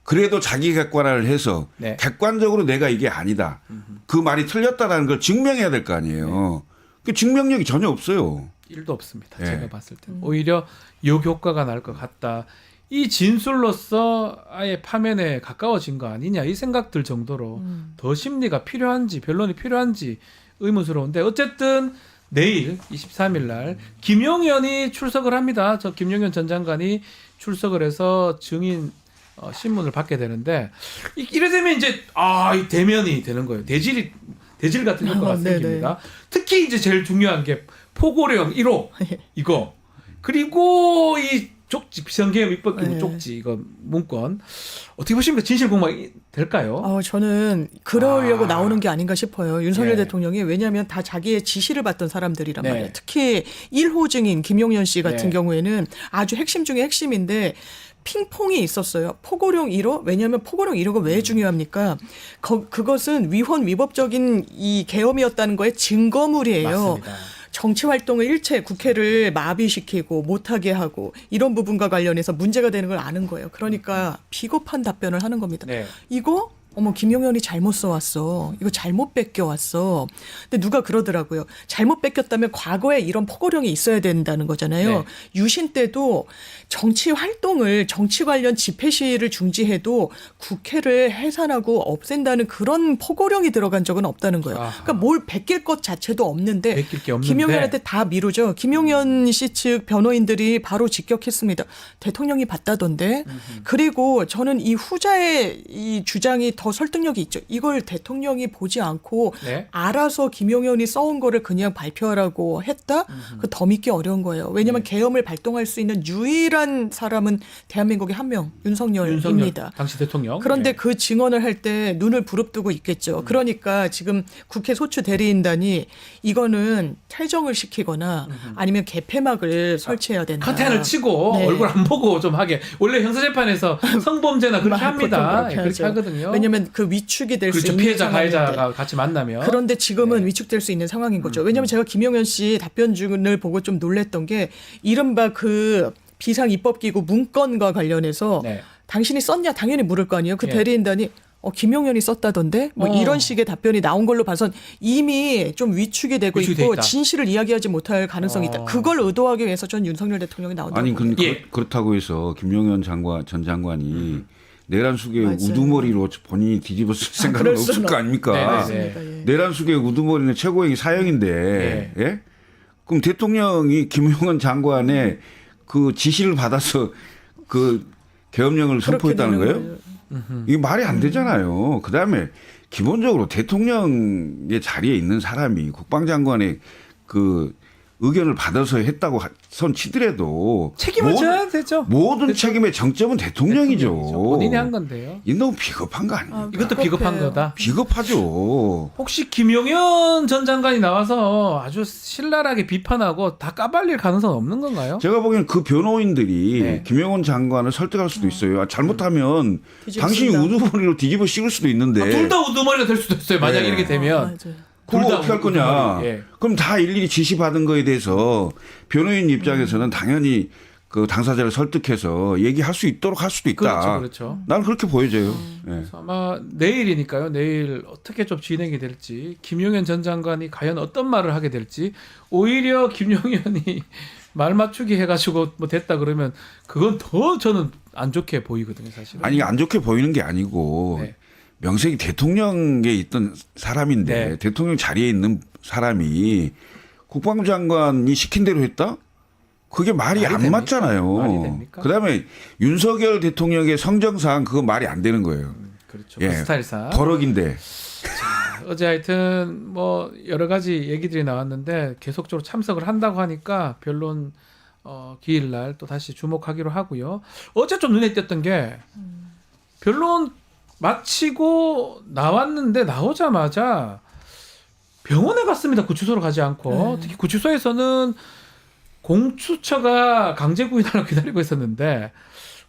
그래도 자기 객관화를 해서 네. 객관적으로 내가 이게 아니다. 그 말이 틀렸다라는 걸 증명해야 될 거 아니에요. 그 증명력이 전혀 없어요. 1도 없습니다. 네. 제가 봤을 때는. 오히려 역효과가 날 것 같다. 이 진술로서 아예 파면에 가까워진 거 아니냐 이 생각 들 정도로 더 심리가 필요한지 변론이 필요한지 의문스러운데 어쨌든 내일 23일 날 김용현이 출석을 합니다. 저 김용현 전 장관이 출석을 해서 증인 신문을 받게 되는데 이래 되면 이제 이 대면이 되는 거예요. 대질 같은 효과가 네네. 생깁니다. 특히 이제 제일 중요한 게 포고령 1호 이거 그리고 이 쪽지 비상계엄 입법기구 네. 쪽지 이거 문건 어떻게 보십니까? 진실 공방이 될까요? 저는 그러려고 나오는 게 아닌가 싶어요. 윤석열 네. 대통령이 왜냐하면 다 자기의 지시를 받던 사람들이란 네. 말이에요. 특히 1호 증인 김용현 씨 같은 네. 경우에는 아주 핵심 중에 핵심인데 핑퐁이 있었어요. 포고령 1호? 왜냐하면 포고령 1호가 왜 중요합니까? 그것은 위헌 위법적인 이 계엄이었다는 거의 증거물이에요. 맞습니다. 정치 활동을 일체 국회를 마비시키고 못하게 하고 이런 부분과 관련해서 문제가 되는 걸 아는 거예요. 그러니까 비겁한 답변을 하는 겁니다. 네. 이거 김용현이 잘못 써왔어. 이거 잘못 뺏겨왔어. 근데 누가 그러더라고요. 잘못 뺏겼다면 과거에 이런 포고령이 있어야 된다는 거잖아요. 네. 유신 때도 정치 활동을 정치 관련 집회 시위를 중지해도 국회를 해산하고 없앤다는 그런 포고령이 들어간 적은 없다는 거예요. 아하. 그러니까 뭘 베낄 것 자체도 없는데 베낄 게 없는데. 김용현한테 다 미루죠. 김용현 씨 측 변호인들이 바로 직격했습니다. 대통령이 봤다던데. 그리고 저는 이 후자의 이 주장이 더 설득력이 있죠. 이걸 대통령이 보지 않고 네. 알아서 김용현이 써온 거를 그냥 발표하라고 했다? 그 더 믿기 어려운 거예요. 왜냐하면 네. 계엄을 발동할 수 있는 유일한 사람은 대한민국의 한 명, 윤석열입니다. 당시 대통령. 그런데 네. 그 증언을 할 때 눈을 부릅뜨고 있겠죠. 그러니까 지금 국회 소추 대리인단이 이거는 퇴정을 시키거나 아니면 개폐막을 설치해야 된다. 커튼을 치고 네. 얼굴 안 보고 좀 하게. 원래 형사재판에서 성범죄나 그렇게 보통 합니다. 그렇게 그렇게 하죠. 하거든요. 왜냐하면 그 위축이 될 수 그렇죠. 있는 피해자 상황인데. 가해자가 같이 만나면. 그런데 지금은 네. 위축될 수 있는 상황인 거죠. 왜냐하면 제가 김용현 씨 답변을 보고 좀 놀랬던 게 이른바 그 비상 입법기구 문건과 관련해서 네. 당신이 썼냐 당연히 물을 거 아니에요. 그 예. 대리인단이 김용현이 썼다던데 뭐 이런 식의 답변이 나온 걸로 봐선 이미 좀 위축이 되고 위축이 돼 있고 있다. 진실을 이야기하지 못할 가능성이 있다. 그걸 의도하기 위해서 전 윤석열 대통령이 나온다고 아니 봅니다. 근데 예. 그렇다고 해서 김용현 전 장관이 내란 속에 맞아요. 우두머리로 본인이 뒤집었을 생각은 그럴 없을 수는 거 아닙니까? 네, 네, 네. 맞습니다. 예. 내란 속에 우두머리는 최고형이 사형인데, 네. 예? 그럼 대통령이 김용현 장관의 그 지시를 받아서 그 계엄령을 선포했다는 그렇게 거예요? 되는 거예요. 이게 말이 안 되잖아요. 그다음에 기본적으로 대통령의 자리에 있는 사람이 국방장관의 그 의견을 받아서 했다고 선 치더라도 책임을 져야 되죠. 모든 책임의 정점은 대통령이죠. 본인이 한 건데요. 이 너무 비겁한 거 아닙니까? 이것도 비겁한 거다. 비겁하죠. 혹시 김용현 전 장관이 나와서 아주 신랄하게 비판하고 다 까발릴 가능성은 없는 건가요? 제가 보기엔 그 변호인들이 네. 김영원 장관을 설득할 수도 있어요. 잘못하면 뒤집어 당신이 쓴다. 우두머리로 뒤집어 씌울 수도 있는데 둘 다 우두머리가 될 수도 있어요. 만약 네. 이렇게 되면. 맞아요. 그거 둘다 어떻게 할 거냐. 우두머리. 예. 그럼 다 일일이 지시받은 거에 대해서 변호인 입장에서는 당연히 그 당사자를 설득해서 얘기할 수 있도록 할 수도 있다. 그렇죠, 그렇죠. 나는 그렇게 보여져요. 예. 그래서 아마 내일이니까요. 내일 어떻게 좀 진행이 될지, 김용현 전 장관이 과연 어떤 말을 하게 될지, 오히려 김용현이 말 맞추기 해가지고 뭐 됐다 그러면 그건 더 저는 안 좋게 보이거든요, 사실은. 아니 안 좋게 보이는 게 아니고 네. 명색이 대통령에 있던 사람인데 네. 대통령 자리에 있는 사람이 국방장관이 시킨 대로 했다? 그게 말이 말이 안 됩니까? 맞잖아요. 말이 됩니까? 그다음에 윤석열 대통령의 성정상 그거 말이 안 되는 거예요. 그렇죠. 예. 그 스타일상. 버럭인데. 어제 하여튼 뭐 여러 가지 얘기들이 나왔는데 계속적으로 참석을 한다고 하니까 변론 기일 날 또 다시 주목하기로 하고요. 어제 좀 눈에 띄었던 게 변론 마치고 나왔는데 나오자마자 병원에 갔습니다. 구치소로 가지 않고. 특히 구치소에서는 공수처가 강제 구인하려고 기다리고 있었는데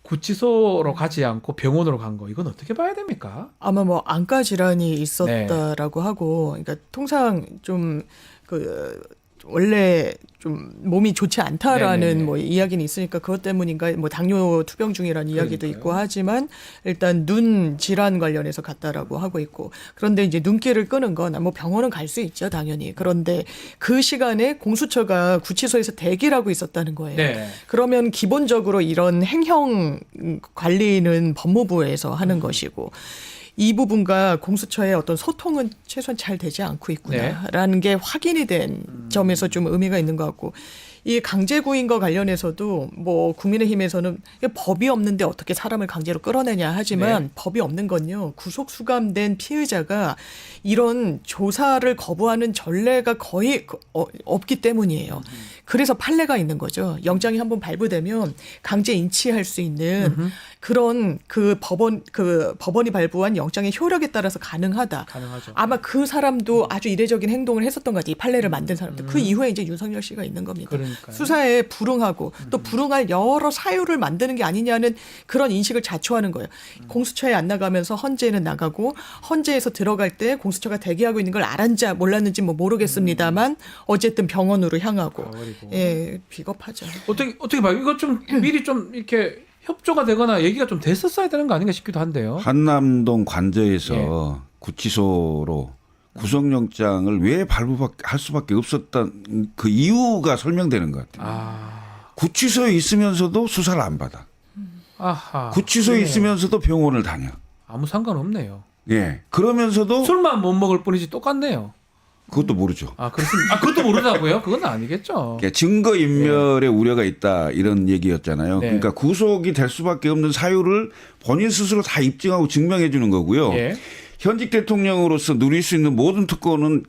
구치소로 가지 않고 병원으로 간 거. 이건 어떻게 봐야 됩니까? 아마 뭐 안과 질환이 있었다라고 하고, 그러니까 통상 좀 그 원래 좀 몸이 좋지 않다라는 네네네. 뭐 이야기는 있으니까 그것 때문인가 뭐 당뇨 투병 중이라는 이야기도 그러니까요. 있고 하지만 일단 눈 질환 관련해서 갔다라고 하고 있고, 그런데 이제 눈길을 끄는 건 뭐 병원은 갈 수 있죠 당연히. 그런데 그 시간에 공수처가 구치소에서 대기를 하고 있었다는 거예요. 네. 그러면 기본적으로 이런 행형 관리는 법무부에서 하는 것이고, 이 부분과 공수처의 어떤 소통은 최소한 잘 되지 않고 있구나라는 게 확인이 된 점에서 좀 의미가 있는 것 같고, 이 강제 구인과 관련해서도 뭐 국민의힘에서는 법이 없는데 어떻게 사람을 강제로 끌어내냐 하지만 네. 법이 없는 건요, 구속 수감된 피의자가 이런 조사를 거부하는 전례가 거의 없기 때문이에요. 그래서 판례가 있는 거죠. 영장이 한번 발부되면 강제 인치할 수 있는 그런 그 법원이 발부한 영장의 효력에 따라서 가능하다. 가능하죠. 아마 그 사람도 아주 이례적인 행동을 했었던 것 같아요. 이 판례를 만든 사람들. 그 이후에 이제 윤석열 씨가 있는 겁니다. 그러니까요. 수사에 불응하고 또 불응할 여러 사유를 만드는 게 아니냐는 그런 인식을 자초하는 거예요. 공수처에 안 나가면서 헌재는 나가고, 헌재에서 들어갈 때 공수처가 대기하고 있는 걸 알았는지 몰랐는지 뭐 모르겠습니다만 어쨌든 병원으로 향하고. 가버리고. 예, 비겁하죠. 어떻게 봐요? 이거 좀 미리 좀 이렇게 협조가 되거나 얘기가 좀 됐었어야 되는 거 아닌가 싶기도 한데요. 한남동 관저에서 예. 구치소로 구속영장을 왜 발부할 수밖에 없었던 그 이유가 설명되는 것 같아요. 아, 구치소에 있으면서도 수사를 안 받아. 아하. 구치소에 그러네요. 있으면서도 병원을 다녀. 아무 상관없네요. 예. 그러면서도 술만 못 먹을 뿐이지 똑같네요. 그것도 모르죠. 아, 그렇습니다. 아, 그것도 모르다고요? 그건 아니겠죠. 그러니까 증거 인멸의 우려가 있다 이런 얘기였잖아요. 네. 그러니까 구속이 될 수밖에 없는 사유를 본인 스스로 다 입증하고 증명해 주는 거고요. 예. 현직 대통령으로서 누릴 수 있는 모든 특권은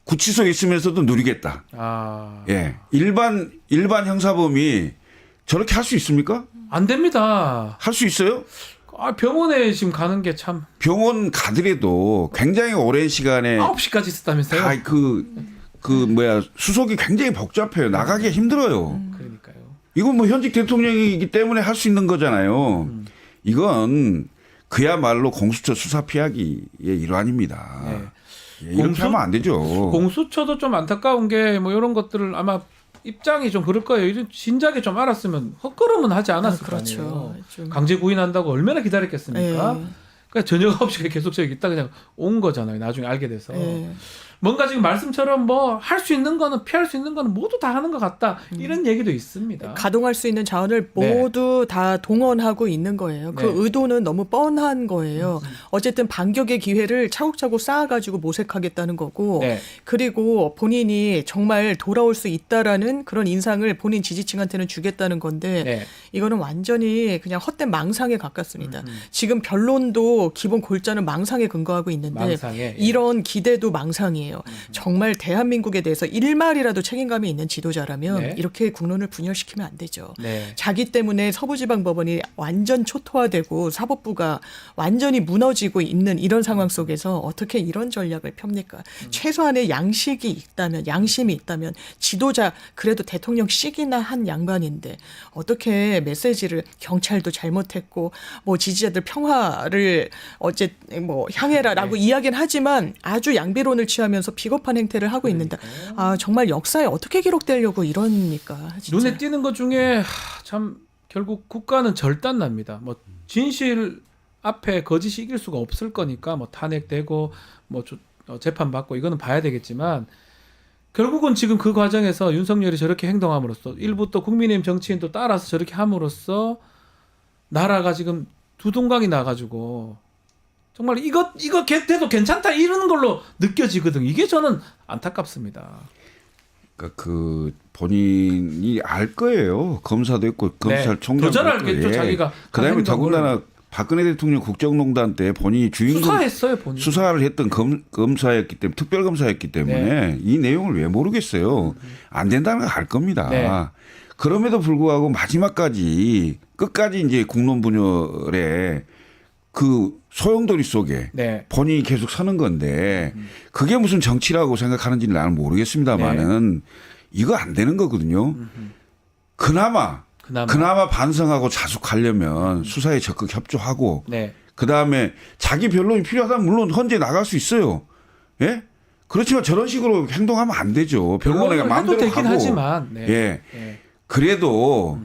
구치소에 있으면서도 누리겠다. 아, 예. 일반 형사범이 저렇게 할 수 있습니까? 안 됩니다. 할 수 있어요? 아, 병원에 지금 가는 게 참 병원 가더라도 굉장히 오랜 시간에 9시까지 있었다면서요? 다 수속이 굉장히 복잡해요. 나가기 힘들어요. 그러니까요. 이건 뭐 현직 대통령이기 때문에 할 수 있는 거잖아요. 이건 그야말로 공수처 수사 피하기의 일환입니다. 네. 예, 이렇게 하면 안 되죠. 공수처도 좀 안타까운 게 뭐 이런 것들을 아마 입장이 좀 그럴 거예요. 이런 진작에 좀 알았으면 헛걸음은 하지 않았을 거 아니에요. 그렇죠. 좀. 강제 구인한다고 얼마나 기다렸겠습니까? 예. 그러니까 저녁 9시에 계속 저기 있다 그냥 온 거잖아요. 나중에 알게 돼서. 예. 뭔가 지금 말씀처럼 뭐 할 수 있는 거는 피할 수 있는 거는 모두 다 하는 것 같다. 이런 얘기도 있습니다. 가동할 수 있는 자원을 네. 모두 다 동원하고 있는 거예요. 그 네. 의도는 너무 뻔한 거예요. 어쨌든 반격의 기회를 차곡차곡 쌓아가지고 모색하겠다는 거고, 네. 그리고 본인이 정말 돌아올 수 있다라는 그런 인상을 본인 지지층한테는 주겠다는 건데, 네. 이거는 완전히 그냥 헛된 망상에 가깝습니다. 지금 변론도 기본 골자는 망상에 근거하고 있는데, 망상에, 예. 이런 기대도 망상이에요. 정말 대한민국에 대해서 일말이라도 책임감이 있는 지도자라면 네. 이렇게 국론을 분열시키면 안 되죠. 네. 자기 때문에 서부지방법원이 완전 초토화되고 사법부가 완전히 무너지고 있는 이런 상황 속에서 어떻게 이런 전략을 펴니까? 최소한의 양식이 있다면, 양심이 있다면 지도자 그래도 대통령씩이나 한 양반인데 어떻게 메시지를 경찰도 잘못했고 뭐 지지자들 평화를 어째 뭐 향해라라고 이야기는 하지만 아주 양비론을 취하면서 비겁한 행태를 하고 있는다. 아 정말 역사에 어떻게 기록되려고 이러니까 진짜. 눈에 띄는 것 중에 참 결국 국가는 절단납니다. 뭐 진실 앞에 거짓이 이길 수가 없을 거니까 뭐 탄핵되고 뭐 재판받고 이거는 봐야 되겠지만 결국은 지금 그 과정에서 윤석열이 저렇게 행동함으로써 일부 또 국민의힘 정치인도 따라서 저렇게 함으로써 나라가 지금 두동강이 나가지고 정말 이거 돼도 괜찮다 이러는 걸로 느껴지거든. 이게 저는 안타깝습니다. 그러니까 그 본인이 알 거예요. 검사도 있고 검찰총장도 더 잘 있고. 알겠죠. 자기가 그다음에 한 행동을. 더군다나 박근혜 대통령 국정농단 때 본인이 주인공 수사했어요, 본인. 수사를 했던 검사였기 때문에 특별검사였기 때문에 이 내용을 왜 모르겠어요. 안 된다는 거 알 겁니다. 네. 그럼에도 불구하고 마지막까지 끝까지 이제 국론 분열에 그 소용돌이 속에 네. 본인이 계속 서는 건데 그게 무슨 정치라고 생각하는지는 나는 모르겠습니다만은 이거 안 되는 거거든요. 그나마 반성하고 자숙하려면 수사에 적극 협조하고 네. 그다음에 자기 변론이 필요하다면 물론 헌재 나갈 수 있어요. 예? 그렇지만 저런 식으로 행동하면 안 되죠. 병원에 마음대로 되긴 가고. 하지만 네. 예. 네. 그래도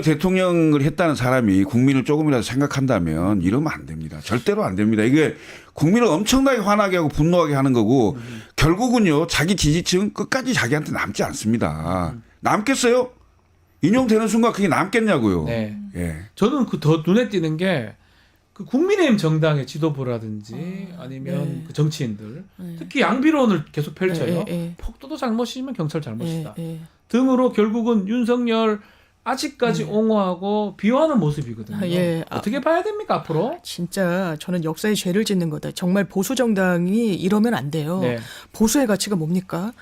대통령을 했다는 사람이 국민을 조금이라도 생각한다면 이러면 안 됩니다. 절대로 안 됩니다. 이게 국민을 엄청나게 화나게 하고 분노하게 하는 거고 결국은요 자기 지지층 끝까지 자기한테 남지 않습니다. 남겠어요? 인용되는 순간 그게 남겠냐고요. 네. 예. 저는 그 더 눈에 띄는 게 그 국민의힘 정당의 지도부라든지 아니면 네. 그 정치인들 특히 양비론을 계속 펼쳐요. 예. 폭도도 잘못이면 경찰 잘못이다. 예. 등으로 결국은 윤석열 아직까지 옹호하고 비호하는 모습이거든요. 예. 어떻게 봐야 됩니까 앞으로? 진짜 저는 역사에 죄를 짓는 거다. 정말 보수 정당이 이러면 안 돼요. 네. 보수의 가치가 뭡니까?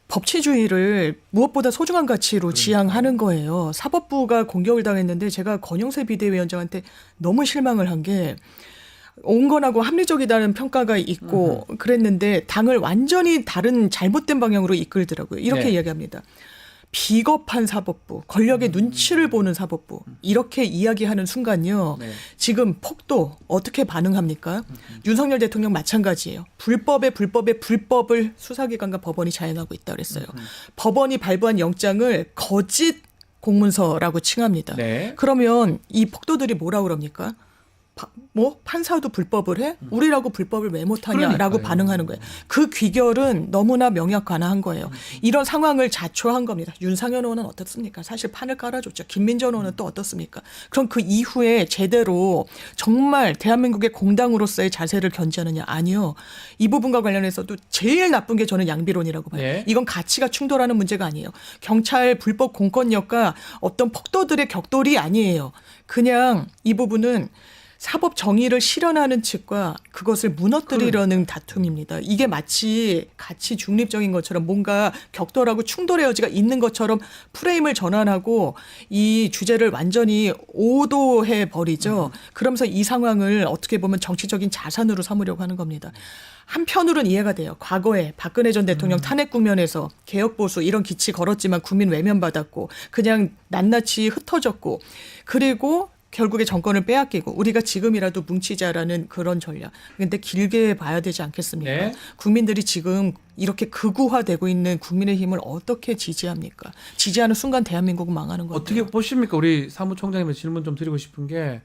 법치주의를 무엇보다 소중한 가치로 지향하는 거예요. 사법부가 공격을 당했는데 제가 권영세 비대위원장한테 너무 실망을 한 게 온건하고 합리적이다는 평가가 있고 그랬는데 당을 완전히 다른 잘못된 방향으로 이끌더라고요. 이렇게 네. 이야기합니다. 비겁한 사법부, 권력의 눈치를 보는 사법부 이렇게 이야기하는 순간요. 네. 지금 폭도 어떻게 반응합니까? 윤석열 대통령 마찬가지예요. 불법의 불법을 수사기관과 법원이 자행하고 있다 그랬어요. 법원이 발부한 영장을 거짓 공문서라고 칭합니다. 네. 그러면 이 폭도들이 뭐라 그럽니까? 뭐 판사도 불법을 해? 우리라고 불법을 왜 못하냐라고 그러니까요. 반응하는 거예요. 그 귀결은 너무나 명약관화한 거예요. 이런 상황을 자초한 겁니다. 윤상현 의원은 어떻습니까? 사실 판을 깔아줬죠. 김민전 의원은 또 어떻습니까? 그럼 그 이후에 제대로 정말 대한민국의 공당으로서의 자세를 견지하느냐? 아니요. 이 부분과 관련해서도 제일 나쁜 게 저는 양비론이라고 봐요. 네. 이건 가치가 충돌하는 문제가 아니에요. 경찰 불법 공권력과 어떤 폭도들의 격돌이 아니에요. 그냥 이 부분은 사법 정의를 실현하는 측과 그것을 무너뜨리려는 다툼입니다. 이게 마치 가치 중립적인 것처럼 뭔가 격돌하고 충돌의 여지가 있는 것처럼 프레임을 전환하고 이 주제를 완전히 오도해 버리죠. 그러면서 이 상황을 어떻게 보면 정치적인 자산으로 삼으려고 하는 겁니다. 한편으로는 이해가 돼요. 과거에 박근혜 전 대통령 탄핵 국면에서 개혁보수 이런 기치 걸었지만 국민 외면받았고 그냥 낱낱이 흩어졌고 그리고 결국에 정권을 빼앗기고 우리가 지금이라도 뭉치자라는 그런 전략. 그런데 길게 봐야 되지 않겠습니까? 네. 국민들이 지금 이렇게 극우화되고 있는 국민의힘을 어떻게 지지합니까? 지지하는 순간 대한민국은 망하는 거예요. 어떻게 보십니까? 우리 사무총장님의 질문 좀 드리고 싶은 게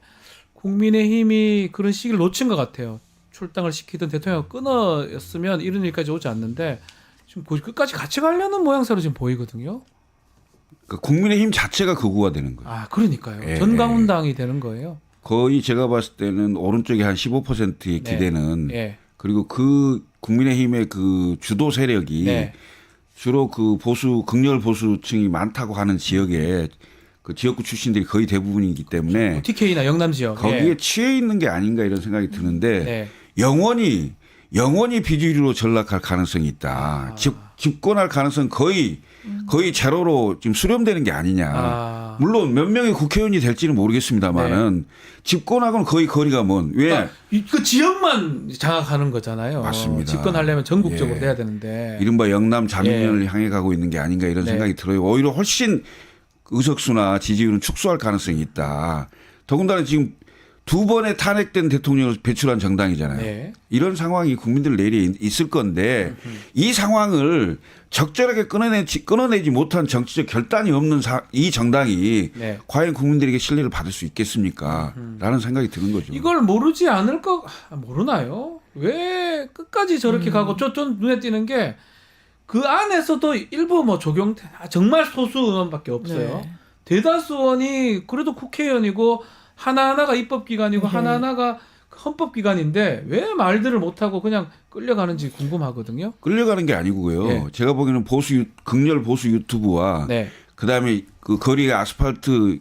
국민의힘이 그런 시기를 놓친 것 같아요. 출당을 시키던 대통령이 끊어였으면 이런 일까지 오지 않는데 지금 거의 끝까지 같이 가려는 모양새로 지금 보이거든요. 그러니까 국민의힘 자체가 극우가 되는 거예요. 아, 그러니까요. 예, 전강훈당이 되는 거예요. 거의 제가 봤을 때는 오른쪽에 한 15%의 네. 기대는 예. 그리고 그 국민의힘의 그 주도 세력이 네. 주로 그 보수 극렬 보수층이 많다고 하는 지역에 그 지역구 출신들이 거의 대부분이기 때문에 TK나 영남 지역. 거기에 예. 취해 있는 게 아닌가 이런 생각이 드는데 네. 영원히 비주류로 전락할 가능성이 있다. 집권할 가능성 거의 제로로 지금 수렴되는 게 아니냐. 아. 물론 몇 명의 국회의원이 될지는 모르겠습니다만은 집권하고는 거의 거리가 먼. 왜? 그러니까 그 지역만 장악하는 거잖아요. 맞습니다. 집권하려면 전국적으로 예. 돼야 되는데. 이른바 영남 자민련을 향해 가고 있는 게 아닌가 이런 네. 생각이 들어요. 오히려 훨씬 의석수나 지지율은 축소할 가능성이 있다. 더군다나 지금 두 번의 탄핵된 대통령을 배출한 정당이잖아요. 네. 이런 상황이 국민들 내리에 있을 건데 이 상황을 적절하게 끊어내지 못한 정치적 결단이 없는 이 정당이 네. 과연 국민들에게 신뢰를 받을 수 있겠습니까? 라는 생각이 드는 거죠. 이걸 모르지 않을 거 모르나요? 왜 끝까지 저렇게 가고 좀 눈에 띄는 게 그 안에서도 일부 뭐 정말 소수 의원밖에 없어요. 네. 대다수 의원이 그래도 국회의원이고 하나하나가 입법기관이고 네. 하나하나가 헌법기관인데 왜 말들을 못하고 그냥 끌려가는지 궁금하거든요. 끌려가는 게 아니고요. 예. 제가 보기에는 극렬 보수 유튜브와 네. 그다음에 그 거리에 아스팔트에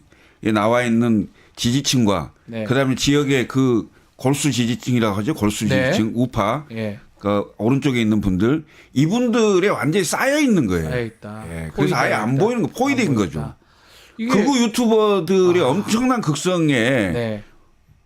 나와 있는 지지층과 네. 그다음에 지역의 그 골수 지지층이라고 하죠. 골수 네. 지지층 우파 예. 그 오른쪽에 있는 분들 이분들에 완전히 쌓여 있는 거예요. 쌓여 있다. 예. 그래서 아예 안 보이는 거 포위된 거죠. 이게 극우 유튜버들의 엄청난 극성에 네.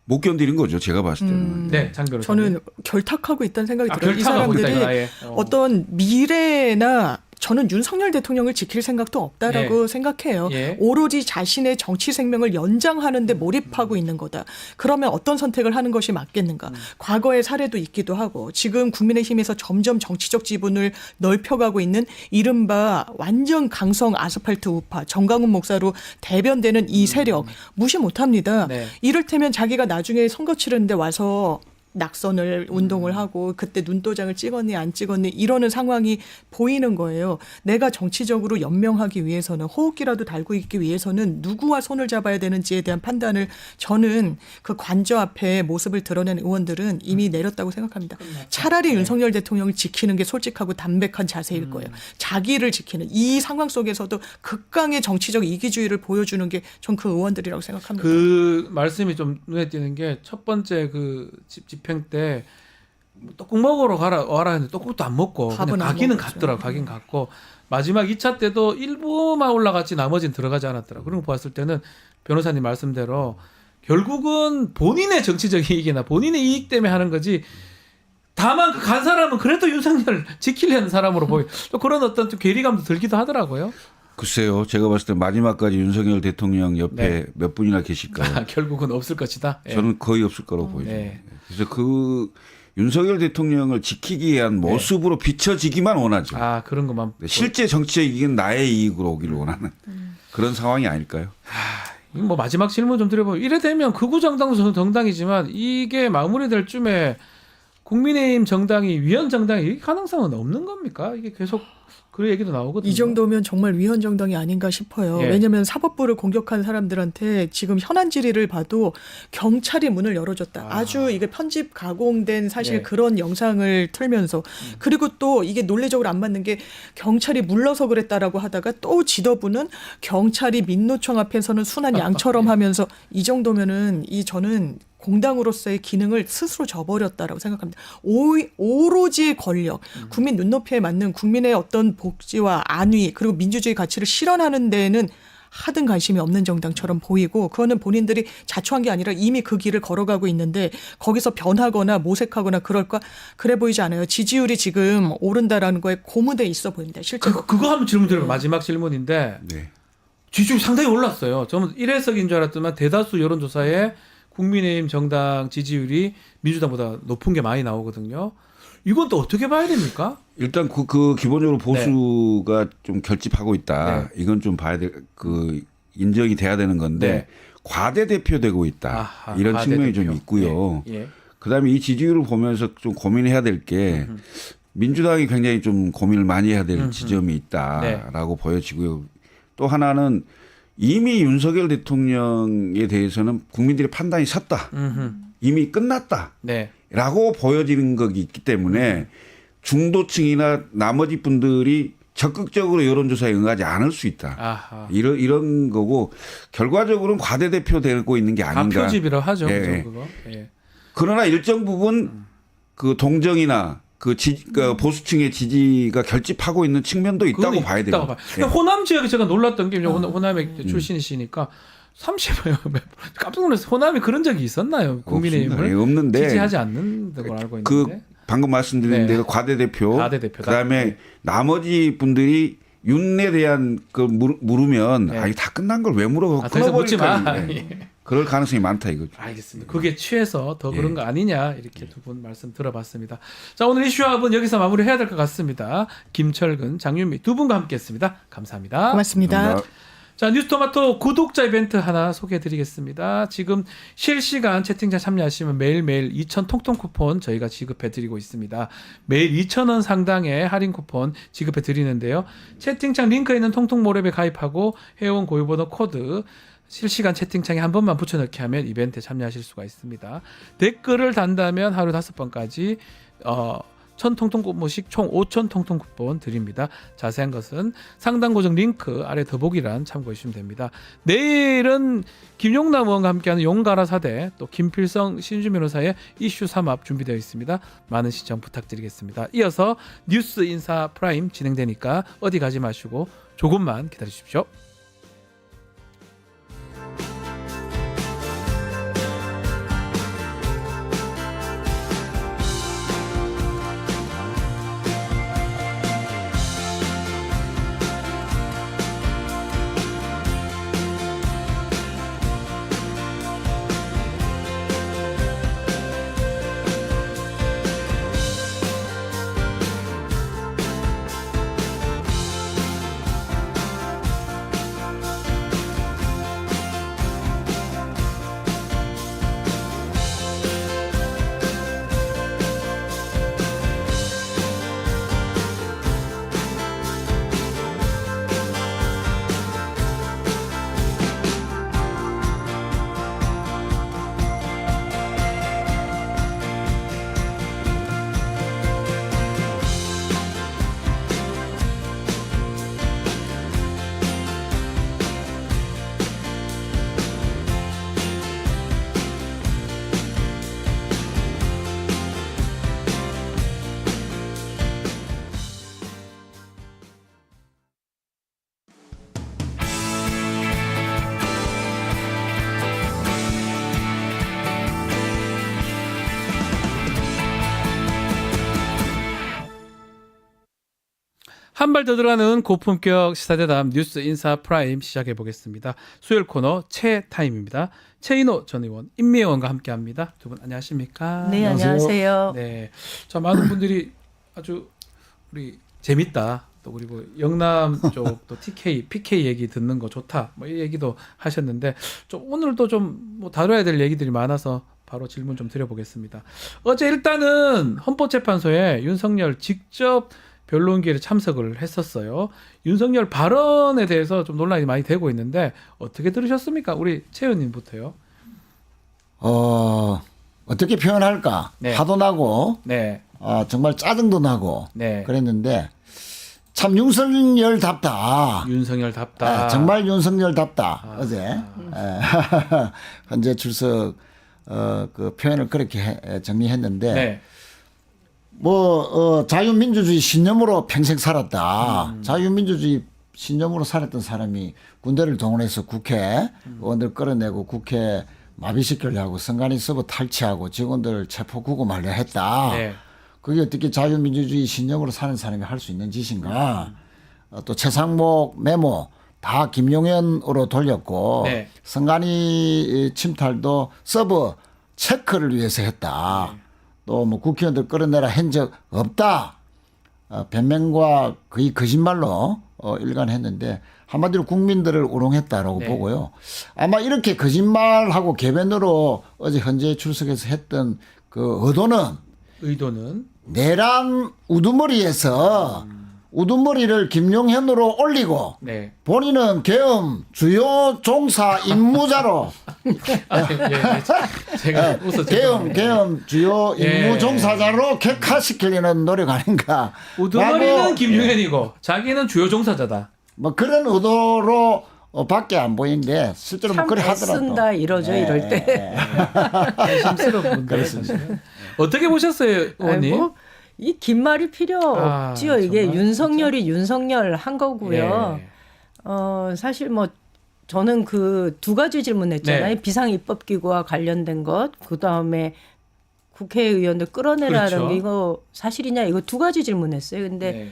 못 견디는 거죠. 제가 봤을 때는. 네, 장 변호사님. 저는 결탁하고 있다는 생각이 들어요. 이 결탁하고 있다, 사람들이 아예. 어떤 미래나 저는 윤석열 대통령을 지킬 생각도 없다라고 생각해요. 예. 오로지 자신의 정치 생명을 연장하는 데 몰입하고 있는 거다. 그러면 어떤 선택을 하는 것이 맞겠는가. 과거의 사례도 있기도 하고 지금 국민의힘에서 점점 정치적 지분을 넓혀가고 있는 이른바 완전 강성 아스팔트 우파 정강훈 목사로 대변되는 이 세력 무시 못합니다. 네. 이를테면 자기가 나중에 선거 치르는데 와서 낙선을 운동을 하고 그때 눈도장을 찍었니 안 찍었니 이러는 상황이 보이는 거예요. 내가 정치적으로 연명하기 위해서는 호흡기라도 달고 있기 위해서는 누구와 손을 잡아야 되는지에 대한 판단을 저는 그 관저 앞에 모습을 드러낸 의원들은 이미 내렸다고 생각합니다. 차라리 윤석열 대통령을 지키는 게 솔직하고 담백한 자세일 거예요. 자기를 지키는 이 상황 속에서도 극강의 정치적 이기주의를 보여주는 게 전 그 의원들이라고 생각합니다. 그 말씀이 좀 눈에 띄는 게 첫 번째 그 집행 때 떡국 먹으러 와라 했는데 떡국도 안 먹고 그냥 밥은 안 가기는 먹었죠. 갔더라고. 가긴 갔고 마지막 2차 때도 일부만 올라갔지 나머지는 들어가지 않았더라고. 그런 거 봤을 때는 변호사님 말씀대로 결국은 본인의 정치적 이익이나 본인의 이익 때문에 하는 거지. 다만 그 간 사람은 그래도 윤석열 지키려는 사람으로 보여. 또 그런 어떤 좀 괴리감도 들기도 하더라고요. 글쎄요. 제가 봤을 때 마지막까지 윤석열 대통령 옆에 네. 몇 분이나 계실까요? 결국은 없을 것이다. 예. 저는 거의 없을 거라고 보여요. 네. 그래서 그 윤석열 대통령을 지키기 위한 모습으로 비춰지기만 원하죠. 아 그런 것만. 실제 정치적 이익은 나의 이익으로 오기를 원하는 그런 상황이 아닐까요? 뭐 마지막 질문 좀 드려보면 이래 되면 극우 정당도 정당이지만 이게 마무리될 쯤에 국민의힘 정당이 위헌 정당이 이 가능성은 없는 겁니까? 이게 계속 그 얘기도 나오거든요. 이 정도면 정말 위헌 정당이 아닌가 싶어요. 예. 왜냐하면 사법부를 공격한 사람들한테 지금 현안 질의를 봐도 경찰이 문을 열어줬다. 아주 이게 편집 가공된 사실 예. 그런 영상을 틀면서 그리고 또 이게 논리적으로 안 맞는 게 경찰이 물러서 그랬다라고 하다가 또 지도부는 경찰이 민노총 앞에서는 순한 양처럼 하면서 이 정도면은 저는 공당으로서의 기능을 스스로 저버렸다라고 생각합니다. 오로지 권력, 국민 눈높이에 맞는 국민의 어떤 복지와 안위 그리고 민주주의 가치를 실현하는 데에는 하등 관심이 없는 정당처럼 보이고 그거는 본인들이 자초한 게 아니라 이미 그 길을 걸어가고 있는데 거기서 변하거나 모색하거나 그럴까 그래 보이지 않아요. 지지율이 지금 오른다라는 거에 고무돼 있어 보입니다. 실제로. 그거 한번 질문 드려요. 마지막 질문인데 네. 지지율이 상당히 올랐어요. 저는 1회석인 줄 알았더만 대다수 여론조사에 국민의힘 정당 지지율이 민주당보다 높은 게 많이 나오거든요. 이건 또 어떻게 봐야 됩니까? 일단 그 기본적으로 보수가 좀 결집하고 있다. 네. 이건 좀 봐야 인정이 돼야 되는 건데 네. 과대 대표되고 있다. 아하, 이런 과대 측면이 대표. 좀 있고요. 예. 예. 그다음에 이 지지율을 보면서 좀 고민해야 될 게 민주당이 굉장히 좀 고민을 많이 해야 될 지점이 있다라고 보여지고요. 또 하나는 이미 윤석열 대통령에 대해서는 국민들의 판단이 섰다. 이미 끝났다. 네. 라고 보여지는 것이 있기 때문에 중도층이나 나머지 분들이 적극적으로 여론조사에 응하지 않을 수 있다. 아하. 이런 거고 결과적으로는 과대 대표 되고 있는 게 아닌가. 가표집이라 하죠. 예. 그죠, 그거. 예. 그러나 일정 부분 그 동정이나 그 보수층의 지지가 결집하고 있는 측면도 있다고 그건 봐야 있다고 됩니다. 봐요. 근데 호남 지역에 제가 놀랐던 게 호남의 음. 출신이시니까 30몇 깜짝 놀랐어요. 호남이 그런 적이 있었나요? 국민의힘을 예, 없는데 지지하지 않는 걸로 알고 그 있는데. 방금 말씀드린 네. 대로 과대 대표, 과대 대표다. 그다음에 네. 나머지 분들이 윤에 대한 그 물으면 네. 아, 다 끝난 걸 왜 물어? 아, 더 이상 묻지 마. 끊어버릴까? 예. 그럴 가능성이 많다 이거죠. 알겠습니다. 그게 취해서 더 예. 그런 거 아니냐 이렇게 두 분 말씀 들어봤습니다. 자, 오늘 이슈합은 여기서 마무리해야 될 것 같습니다. 김철근, 장윤미 두 분과 함께했습니다. 감사합니다. 고맙습니다. 감사합니다. 자, 뉴스토마토 구독자 이벤트 하나 소개해드리겠습니다. 지금 실시간 채팅창 참여하시면 매일매일 2,000 통통 쿠폰 저희가 지급해드리고 있습니다. 매일 2,000원 상당의 할인 쿠폰 지급해드리는데요. 채팅창 링크에 있는 통통 모랩에 가입하고 회원 고유번호 코드 실시간 채팅창에 한 번만 붙여넣기 하면 이벤트에 참여하실 수가 있습니다. 댓글을 단다면 하루 5번까지 1,000통통 쿠폰씩 총 5,000 통통 쿠폰 드립니다. 자세한 것은 상단 고정 링크 아래 더보기란 참고해 주시면 됩니다. 내일은 김용남 의원과 함께하는 용가라 사대, 또 김필성 신주 변호사의 이슈 3합 준비되어 있습니다. 많은 시청 부탁드리겠습니다. 이어서 뉴스 인사 프라임 진행되니까 어디 가지 마시고 조금만 기다려 주십시오. 한 발 더 들어가는 고품격 시사대담 뉴스 인사 프라임 시작해 보겠습니다. 수요일 코너 최 타임입니다. 최인호 전 의원, 임미 의원과 함께합니다. 두 분 안녕하십니까? 네, 안녕하세요. 네, 자 많은 분들이 아주 우리 재밌다. 또 그리고 영남 쪽 또 TK, PK 얘기 듣는 거 좋다. 뭐 이 얘기도 하셨는데 좀 오늘도 좀 뭐 다뤄야 될 얘기들이 많아서 바로 질문 좀 드려보겠습니다. 어제 일단은 헌법재판소에 윤석열 직접 변론기에 참석을 했었어요. 윤석열 발언에 대해서 좀 논란이 많이 되고 있는데 어떻게 들으셨습니까? 우리 최 의원님부터요. 어떻게 표현할까? 네. 화도 나고, 네, 정말 짜증도 나고, 네. 그랬는데, 참 윤석열답다. 윤석열답다. 정말 윤석열답다. 어제. 현재 출석, 그 표현을 그렇게 정리했는데, 네, 자유민주주의 신념으로 평생 살았다. 자유민주주의 신념으로 살았던 사람이 군대를 동원해서 국회 의원들 끌어내고 국회 마비시키려고 선관위 서버 탈취하고 직원들 체포 구금하려 했다. 네. 그게 어떻게 자유민주주의 신념으로 사는 사람이 할 수 있는 짓인가. 또 최상목 메모 다 김용현으로 돌렸고 네. 선관위 침탈도 서버 체크를 위해서 했다. 또 뭐 국회의원들 끌어내라 한 적 없다. 변명과 거의 거짓말로 일관했는데 한마디로 국민들을 우롱했다라고 네. 보고요. 아마 이렇게 거짓말하고 개변으로 어제 현재 출석해서 했던 그 의도는 내란 우두머리에서 우두머리를 김용현으로 올리고 네. 본인은 계엄 주요 종사 임무자로 제가 웃어 계엄 주요 예. 임무 종사자로 객화시키려는 노력 아닌가. 우두머리는 라고, 김용현이고 자기는 주요 종사자다. 뭐 그런 의도로 밖에 안 보이는데 실제로 뭐 참 그래 하더라도. 애쓴다 이러죠 이럴 때. 심스러운 분들 사실은. 어떻게 보셨어요, 의원님? 이 긴 말이 필요 아, 없지요. 이게 정말 윤석열이 윤석열 한 거고요. 예. 사실 뭐 저는 그 두 가지 질문했잖아요. 네. 비상입법기구와 관련된 것, 그 다음에 국회의원들 끌어내라는 그렇죠. 게 이거 사실이냐 이거 두 가지 질문했어요. 근데 네.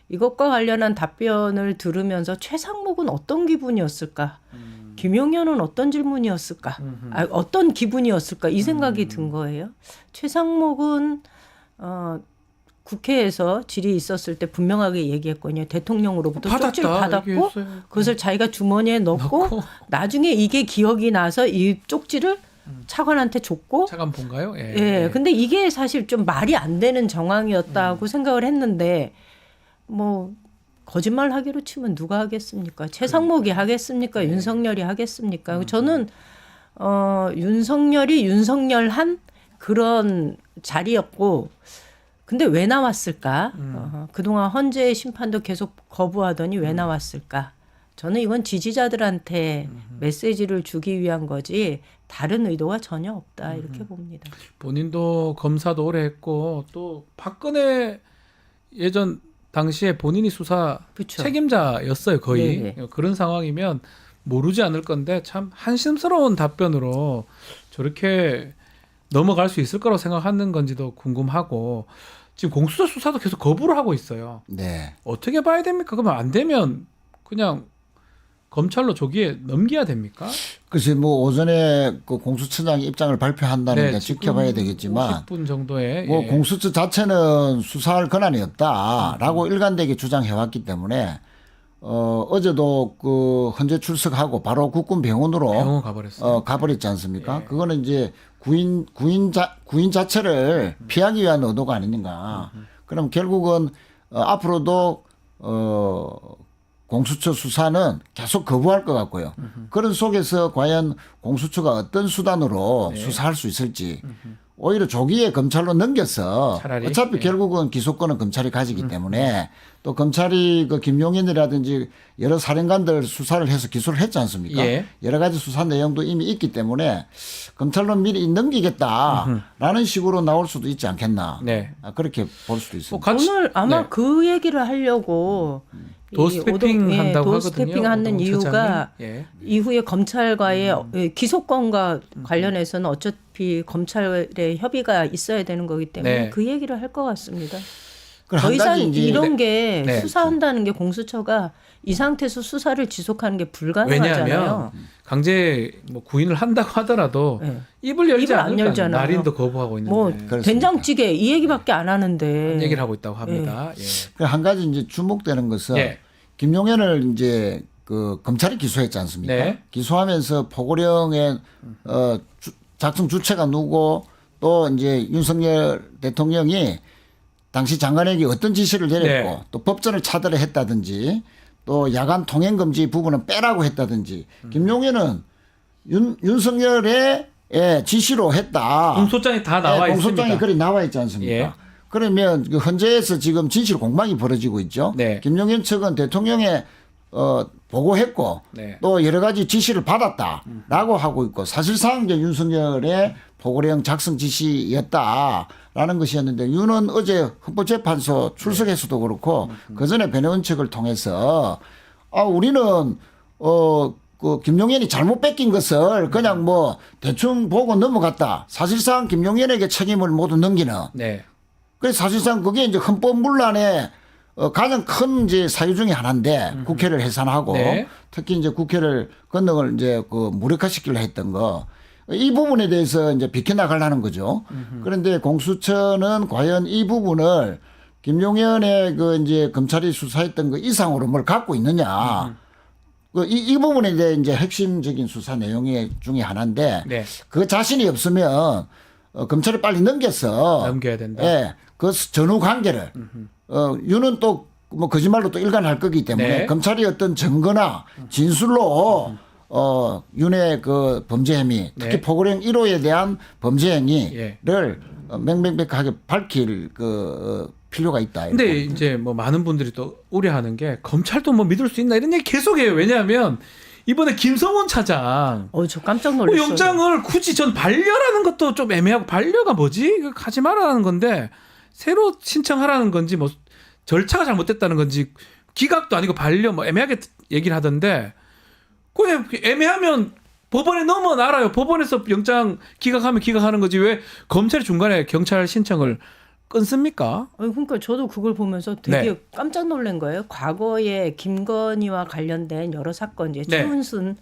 이것과 관련한 답변을 들으면서 최상목은 어떤 기분이었을까? 김용현은 어떤 질문이었을까? 어떤 기분이었을까? 이 생각이 든 거예요. 최상목은 국회에서 질의 있었을 때 분명하게 얘기했거든요. 대통령으로부터 쪽지를 받았고 얘기했어요. 그것을 자기가 주머니에 넣고 나중에 이게 기억이 나서 이 쪽지를 차관한테 줬고 차관 본가요? 예. 예. 근데 이게 사실 좀 말이 안 되는 정황이었다고 생각을 했는데 뭐 거짓말 하기로 치면 누가 하겠습니까? 최상목이 하겠습니까? 윤석열이 하겠습니까? 저는 윤석열이 윤석열한 그런 자리였고 근데 왜 나왔을까? 그동안 헌재의 심판도 계속 거부하더니 왜 나왔을까? 저는 이건 지지자들한테 메시지를 주기 위한 거지 다른 의도가 전혀 없다 이렇게 봅니다. 본인도 검사도 오래 했고 또 박근혜 예전 당시에 본인이 수사 그쵸. 책임자였어요 거의. 네네. 그런 상황이면 모르지 않을 건데 참 한심스러운 답변으로 저렇게 넘어갈 수 있을 거라고 생각하는 건지도 궁금하고 지금 공수처 수사도 계속 거부를 하고 있어요. 네. 어떻게 봐야 됩니까? 그러면 안 되면 그냥 검찰로 조기에 넘겨야 됩니까? 글쎄 뭐 오전에 그 공수처장 입장을 발표한다는 게 지금 지켜봐야 되겠지만 50분 정도에 뭐 예. 공수처 자체는 수사할 권한이 없다라고 일관되게 주장해 왔기 때문에 어제도 그 헌재 출석하고 바로 국군 병원으로 병원 가버렸어요. 가버렸지 않습니까? 예. 그거는 이제 구인 자체를 피하기 위한 의도가 아니닌가. 그럼 결국은 앞으로도 공수처 수사는 계속 거부할 것 같고요. 그런 속에서 과연 공수처가 어떤 수단으로 네. 수사할 수 있을지 오히려 조기에 검찰로 넘겨서 차라리? 어차피 네. 결국은 기소권은 검찰이 가지기 때문에 또 검찰이 그 김용현이라든지 여러 사령관들 수사를 해서 기소를 했지 않습니까? 예. 여러 가지 수사 내용도 이미 있기 때문에 검찰로 미리 넘기겠다라는 식으로 나올 수도 있지 않겠나. 네. 그렇게 볼 수도 있습니다. 뭐 같이 오늘 아마 네. 그 얘기를 하려고 도스태핑 한다고 도스태핑 하거든요. 하는 오동훈 이유가 차장이. 예. 이후에 검찰과의 기소권과 관련해서는 어차피 검찰의 협의가 있어야 되는 거기 때문에 네. 그 얘기를 할 것 같습니다. 그럼 더 한 이상 가지 이제 이런 게 네. 수사한다는 게 공수처가 이 상태에서 수사를 지속하는 게 불가능하잖아요. 왜냐하면 강제 뭐 구인을 한다고 하더라도 네. 입을 열지 입을 안 않을까. 열잖아요. 날인도 거부하고 있는데 뭐 그렇습니다. 된장찌개 이 얘기밖에 안 하는데 그런 얘기를 하고 있다고 합니다. 한 가지 이제 주목되는 것은 예. 김용현을 이제 그 검찰이 기소했지 않습니까? 네. 기소하면서 포고령의 작성 주체가 누구 또 이제 윤석열 대통령이 당시 장관에게 어떤 지시를 내렸고 네. 또 법전을 차별을 했다든지 또 야간 통행 금지 부분은 빼라고 했다든지 김용현은 윤석열의 지시로 했다. 공소장에 다 나와 있습니다. 공소장에 글이 나와 있지 않습니까? 예. 그러면 그 헌재에서 지금 진실 공방이 벌어지고 있죠. 네. 김용현 측은 대통령에 보고했고 네. 또 여러 가지 지시를 받았다라고 하고 있고 사실상 이제 윤석열의 보고령 작성 지시였다라는 것이었는데 윤은 어제 헌법재판소 출석해서도 그렇고 그 전에 변호인 측을 통해서 우리는 그 김용현이 잘못 뺏긴 것을 그냥 뭐 대충 보고 넘어갔다. 사실상 김용현에게 책임을 모두 넘기는. 네. 그래서 사실상 그게 이제 헌법문란의 가장 큰 이제 사유 중에 하나인데 국회를 해산하고 네. 특히 이제 국회를 권능을 이제 그 무력화시키려 했던 거. 이 부분에 대해서 이제 비켜나가려는 거죠. 그런데 공수처는 과연 이 부분을 김용현의 그 이제 검찰이 수사했던 그 이상으로 뭘 갖고 있느냐. 이 부분에 대해 이제 핵심적인 수사 내용 중에 하나인데 네. 그 자신이 없으면 검찰에 빨리 넘겨서 넘겨야 된다. 예, 그 전후 관계를 윤은 또 뭐 거짓말로 또 일관할 거기 때문에 네. 검찰이 어떤 증거나 진술로 윤의 그 범죄 행위, 특히 네. 포고령 1호에 대한 범죄 행위를 예. 맹맹하게 밝힐 그 필요가 있다. 근데 이렇게. 이제 뭐 많은 분들이 또 우려하는 게 검찰도 뭐 믿을 수 있나 이런 얘기 계속해요. 왜냐하면 이번에 김성원 차장 저 깜짝 놀랐어요. 영장을 굳이 전 반려라는 것도 좀 애매하고 반려가 뭐지? 이거 가지 말라는 건데 새로 신청하라는 건지 뭐 절차가 잘못됐다는 건지 기각도 아니고 반려 뭐 애매하게 얘기를 하던데 그냥 애매하면 법원에 넘어놔라요. 법원에서 영장 기각하면 기각하는 거지 왜 검찰이 중간에 경찰 신청을 끊습니까? 그러니까 저도 그걸 보면서 되게 네. 깜짝 놀란 거예요. 과거에 김건희와 관련된 여러 사건, 이제 네. 최은순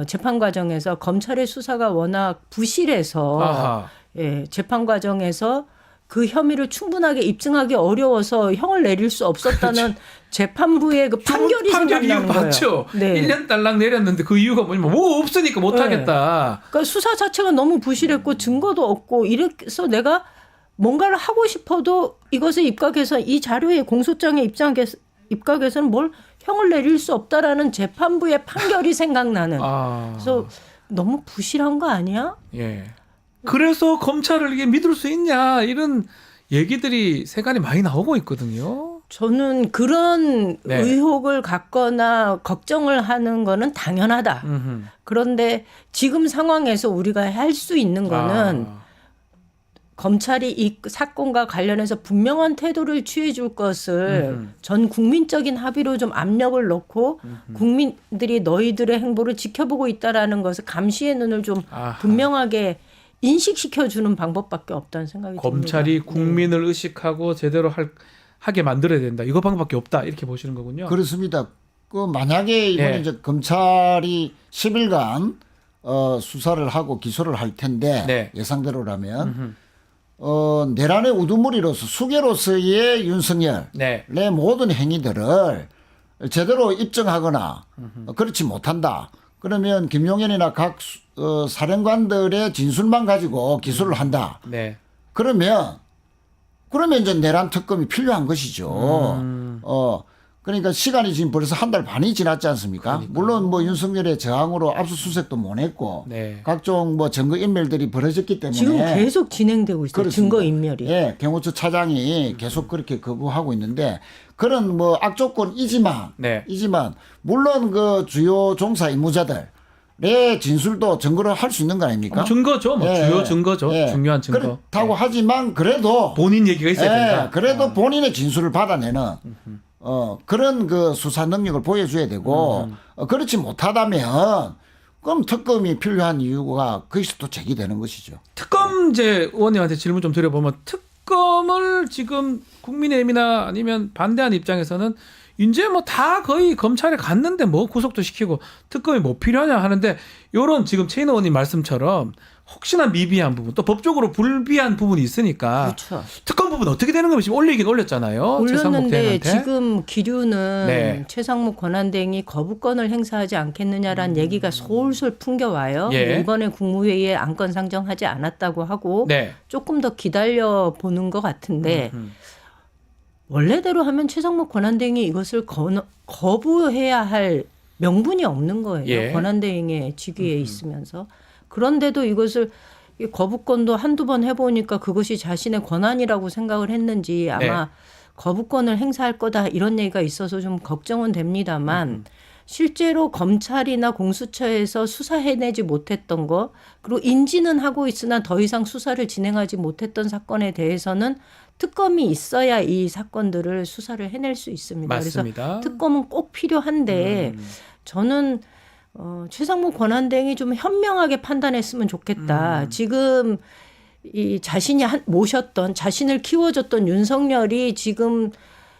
재판 과정에서 검찰의 수사가 워낙 부실해서 아하. 예, 재판 과정에서 그 혐의를 충분하게 입증하기 어려워서 형을 내릴 수 없었다는 재판부의 그 판결이 판결 이유 생각나는 거예요. 맞죠? 네. 1년 딸랑 내렸는데 그 이유가 뭐냐면 뭐 없으니까 못 네. 하겠다. 그러니까 수사 자체가 너무 부실했고 증거도 없고 이래서 내가 뭔가를 하고 싶어도 이것에 입각해서 이 자료의 공소장에 입각해서는 뭘 형을 내릴 수 없다라는 재판부의 판결이 생각나는. 그래서 너무 부실한 거 아니야? 예. 그래서 검찰을 이게 믿을 수 있냐 이런 얘기들이 세간에 많이 나오고 있거든요. 저는 그런 네. 의혹을 갖거나 걱정을 하는 거는 당연하다. 음흠. 그런데 지금 상황에서 우리가 할 수 있는 거는 검찰이 이 사건과 관련해서 분명한 태도를 취해 줄 것을 전 국민적인 합의로 좀 압력을 넣고 국민들이 너희들의 행보를 지켜보고 있다라는 것을 감시의 눈을 좀 아하. 분명하게 인식시켜 주는 방법밖에 없다는 생각이 검찰이 듭니다. 국민을 의식하고 제대로 하게 만들어야 된다. 이거 방법밖에 없다. 이렇게 보시는 거군요. 그렇습니다. 그 만약에 이번에 예. 이제 검찰이 10일간 수사를 하고 기소를 할 텐데 네. 예상대로라면 내란의 우두머리로서 수괴로서의 윤석열의 네. 모든 행위들을 제대로 입증하거나 그렇지 못한다. 그러면 김용현이나 각 사령관들의 진술만 가지고 기소를 한다. 네. 그러면 이제 내란 특검이 필요한 것이죠. 그러니까 시간이 지금 벌써 한 달 반이 지났지 않습니까? 물론 뭐 윤석열의 저항으로 압수수색도 못 했고 네. 각종 뭐 증거 인멸들이 벌어졌기 때문에 지금 계속 진행되고 있어요. 그렇습니다. 증거 인멸이. 예, 경호처 차장이 계속 그렇게 거부하고 있는데 그런 뭐 악조건이지만 네. 물론 그 주요 종사 임무자들의 진술도 증거를 할 수 있는 거 아닙니까? 증거죠. 뭐 예, 주요 증거죠. 예. 중요한 증거. 그렇다고 네. 하지만 그래도 본인 얘기가 있어야 된다. 그래도 본인의 진술을 받아내는 그런 그 수사 능력을 보여줘야 되고 그렇지 못하다면 그럼 특검이 필요한 이유가 거기서 또 제기되는 것이죠. 특검제 의원님한테 질문 좀 드려보면 특검을 지금 국민의힘이나 아니면 반대하는 입장에서는 이제 뭐 다 거의 검찰에 갔는데 뭐 구속도 시키고 특검이 뭐 필요하냐 하는데 요런 지금 최인호 의원님 말씀처럼 혹시나 미비한 부분 또 법적으로 불비한 부분이 있으니까 그렇죠. 특검 부분 어떻게 되는 거면 지금 올리긴 올렸잖아요. 최상목 올렸는데 대행한테. 지금 기류는 네. 최상목 권한대행이 거부권을 행사하지 않겠느냐라는 얘기가 솔솔 풍겨와요. 예. 이번에 국무회의에 안건 상정하지 않았다고 하고 네. 조금 더 기다려 보는 것 같은데 원래대로 하면 최상목 권한대행이 이것을 거부해야 할 명분이 없는 거예요. 예. 권한대행의 직위에 있으면서. 그런데도 이것을 이 거부권도 한두 번 해보니까 그것이 자신의 권한이라고 생각을 했는지 아마 네. 거부권을 행사할 거다 이런 얘기가 있어서 좀 걱정은 됩니다만 실제로 검찰이나 공수처에서 수사해내지 못했던 거 그리고 인지는 하고 있으나 더 이상 수사를 진행하지 못했던 사건에 대해서는 특검이 있어야 이 사건들을 수사를 해낼 수 있습니다. 맞습니다. 그래서 특검은 꼭 필요한데 저는 최상목 권한대행이 좀 현명하게 판단했으면 좋겠다. 지금 이 자신이 모셨던 자신을 키워줬던 윤석열이 지금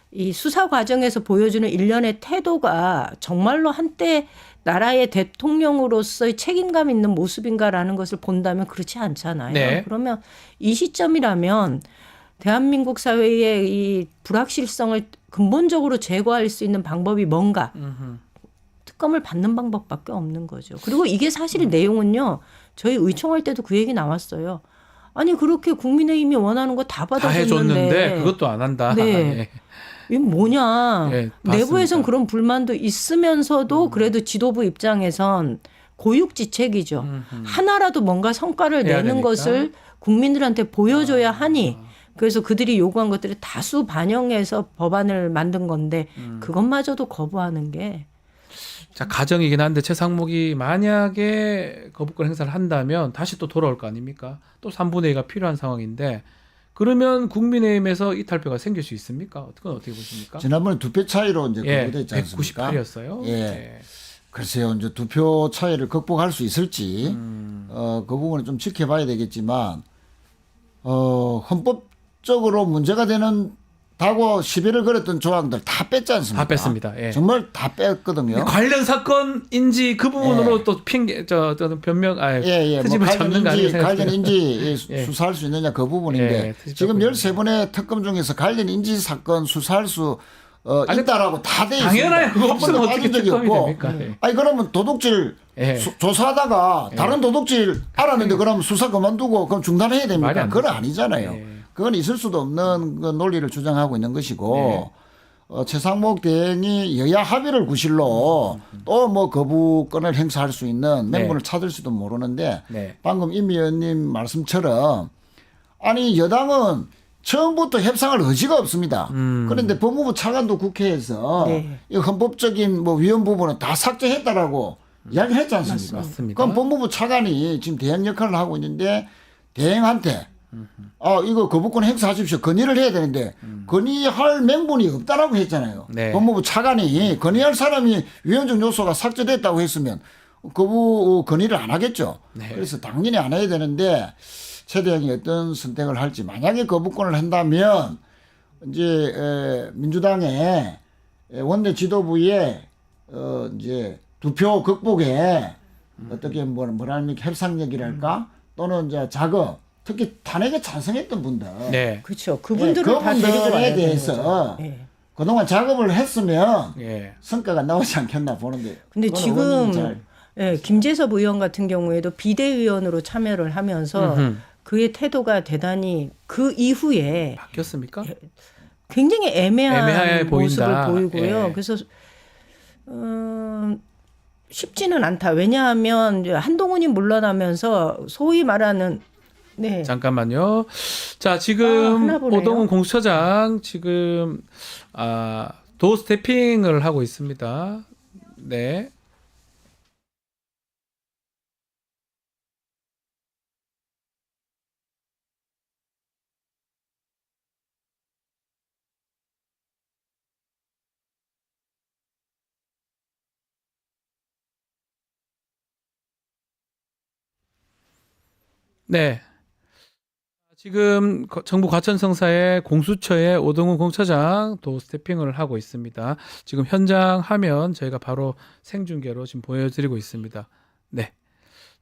이 수사 과정에서 보여주는 일련의 태도가 정말로 한때 나라의 대통령으로서의 책임감 있는 모습인가라는 것을 본다면 그렇지 않잖아요. 네. 그러면 이 시점이라면 대한민국 사회의 이 불확실성을 근본적으로 제거할 수 있는 방법이 뭔가 특검을 받는 방법밖에 없는 거죠. 그리고 이게 사실 내용은요. 저희 의총할 때도 그 얘기 나왔어요. 아니 그렇게 국민의힘이 원하는 거 다 다 받아줬는데 해줬는데 그것도 안 한다. 네. 예. 이게 뭐냐. 예, 내부에선 맞습니다. 그런 불만도 있으면서도 그래도 지도부 입장에선 고육지책이죠. 하나라도 뭔가 성과를 해야 내는 되니까. 것을 국민들한테 보여줘야 하니 그래서 그들이 요구한 것들을 다수 반영해서 법안을 만든 건데 그것마저도 거부하는 게 자, 가정이긴 한데 최상목이 만약에 거부권 행사를 한다면 다시 또 돌아올 거 아닙니까? 또 3분의 2가 필요한 상황인데 그러면 국민의힘에서 이탈표가 생길 수 있습니까? 어떻게 보십니까? 지난번에 2표 차이로 이제 예, 거부됐지 않습니까? 198이었어요. 예. 글쎄요, 이제 2표 차이를 극복할 수 있을지, 그 부분은 좀 지켜봐야 되겠지만, 헌법적으로 문제가 되는 다고 시비를 걸었던 조항들 다 뺐지 않습니까? 다 뺐습니다. 예. 정말 다 뺐거든요. 관련 사건인지 그 부분으로 예. 또 핑계, 변명, 뭐 트집을 잡는 거 아니에요? 관련 인지 예. 수사할 수 있느냐 그 부분인데 예, 트집 지금 잡고 13번의 특검 중에서 관련 인지 사건 수사할 수 아니, 있다라고 다 돼 있습니다. 당연하요. 그거 없으면 한 번도 어떻게 빠진 적이 특검이 없고. 됩니까? 예. 아니 그러면 도둑질 예. 조사하다가 다른 도둑질 알았는데 그럼 수사 그만두고 그럼 중단해야 말이 됩니까? 안 그건 되죠. 아니잖아요. 예. 그건 있을 수도 없는 그 논리를 주장하고 있는 것이고 네. 최상목 대행이 여야 합의를 구실로 또 뭐 거부권을 행사할 수 있는 맹문을 찾을지도 모르는데 네. 방금 임 의원님 말씀처럼 아니 여당은 처음부터 협상할 의지가 없습니다. 그런데 법무부 차관도 국회에서 네. 이 헌법적인 뭐 위헌 부분은 다 삭제했다라고 이야기했지 않습니까? 맞습니다. 그럼 법무부 차관이 지금 대행 역할을 하고 있는데 대행한테 이거 거부권 행사하십시오. 건의를 해야 되는데 건의할 명분이 없다라고 했잖아요. 네. 법무부 차관이 건의할 사람이 위헌적 요소가 삭제됐다고 했으면 건의를 안 하겠죠. 네. 그래서 당연히 안 해야 되는데 최 대행이 어떤 선택을 할지 만약에 거부권을 한다면 이제 민주당의 원내 지도부의 이제 2표 극복에 어떻게 뭐랄까 협상력이랄까 또는 이제 작업 특히 탄핵에 찬성했던 분들 네. 그렇죠. 그분들을 예, 다 데리고 와야 그분들에 되는 대해서 거죠. 예. 그동안 작업을 했으면 예. 성과가 나오지 않겠나 보는데 근데 그건 의원님이 지금 잘 예, 김재섭 의원 같은 경우에도 비대위원으로 참여를 하면서 음흠. 그의 태도가 대단히 그 이후에 바뀌었습니까? 굉장히 애매한 애매해 모습을 보인다. 보이고요. 예. 그래서 쉽지는 않다. 왜냐하면 이제 한동훈이 물러나면서 소위 말하는 네. 잠깐만요. 자, 하나 지금 보네요. 오동훈 공수처장 지금 도 스태핑을 하고 있습니다. 네. 네. 지금 정부 과천성사의 공수처의 오동훈 공처장 도 스태핑을 하고 있습니다. 지금 현장 화면 저희가 바로 생중계로 지금 보여드리고 있습니다. 네.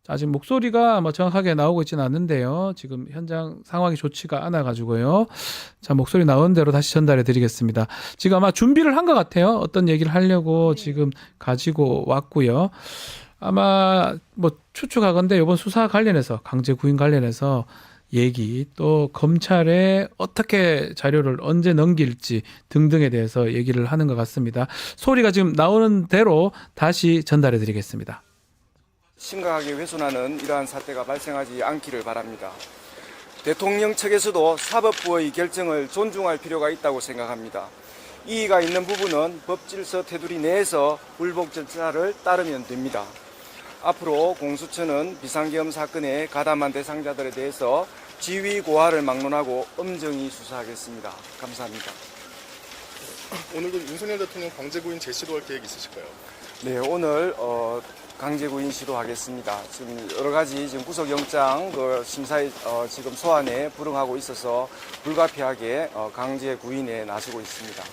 자, 지금 목소리가 뭐 정확하게 나오고 있지는 않는데요. 지금 현장 상황이 좋지가 않아 가지고요. 자, 목소리 나온 대로 다시 전달해 드리겠습니다. 지금 아마 준비를 한 것 같아요. 어떤 얘기를 하려고 지금 가지고 왔고요. 아마 뭐 추측하건대 이번 수사 관련해서 강제 구인 관련해서 얘기 또 검찰에 어떻게 자료를 언제 넘길지 등등에 대해서 얘기를 하는 것 같습니다. 소리가 지금 나오는 대로 다시 전달해 드리겠습니다. 심각하게 훼손하는 이러한 사태가 발생하지 않기를 바랍니다. 대통령 측에서도 사법부의 결정을 존중할 필요가 있다고 생각합니다. 이의가 있는 부분은 법질서 테두리 내에서 불복 절차를 따르면 됩니다. 앞으로 공수처는 비상계엄 사건에 가담한 대상자들에 대해서 지위 고하를 막론하고 엄정히 수사하겠습니다. 감사합니다. 오늘도 윤석열 대통령 강제구인 재시도할 계획 있으실까요? 네, 오늘 강제구인 시도하겠습니다. 지금 여러 가지 지금 구속영장 심사에 지금 소환에 불응하고 있어서 불가피하게 강제구인에 나서고 있습니다.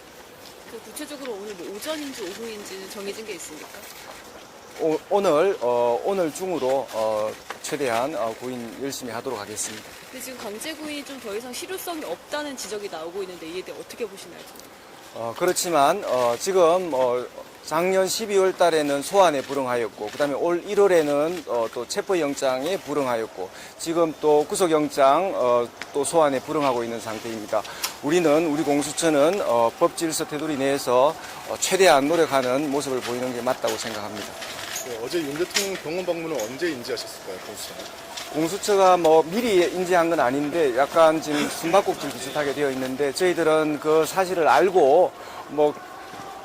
구체적으로 오늘 오전인지 오후인지는 정해진 게 있습니까? 오늘 중으로 최대한 구인 열심히 하도록 하겠습니다. 근데 지금 강제구인이 좀 더 이상 실효성이 없다는 지적이 나오고 있는데 이에 대해 어떻게 보시나요? 그렇지만 지금 작년 12월 달에는 소환에 불응하였고 그다음에 올 1월에는 또 체포영장에 불응하였고 지금 또 구속영장 또 소환에 불응하고 있는 상태입니다. 우리 공수처는 법 질서 테두리 내에서 최대한 노력하는 모습을 보이는 게 맞다고 생각합니다. 네, 어제 윤 대통령 병원 방문을 언제 인지하셨을까요, 공수처? 공수처가 미리 인지한 건 아닌데 약간 지금 숨바꼭질 비슷하게 되어 있는데 저희들은 그 사실을 알고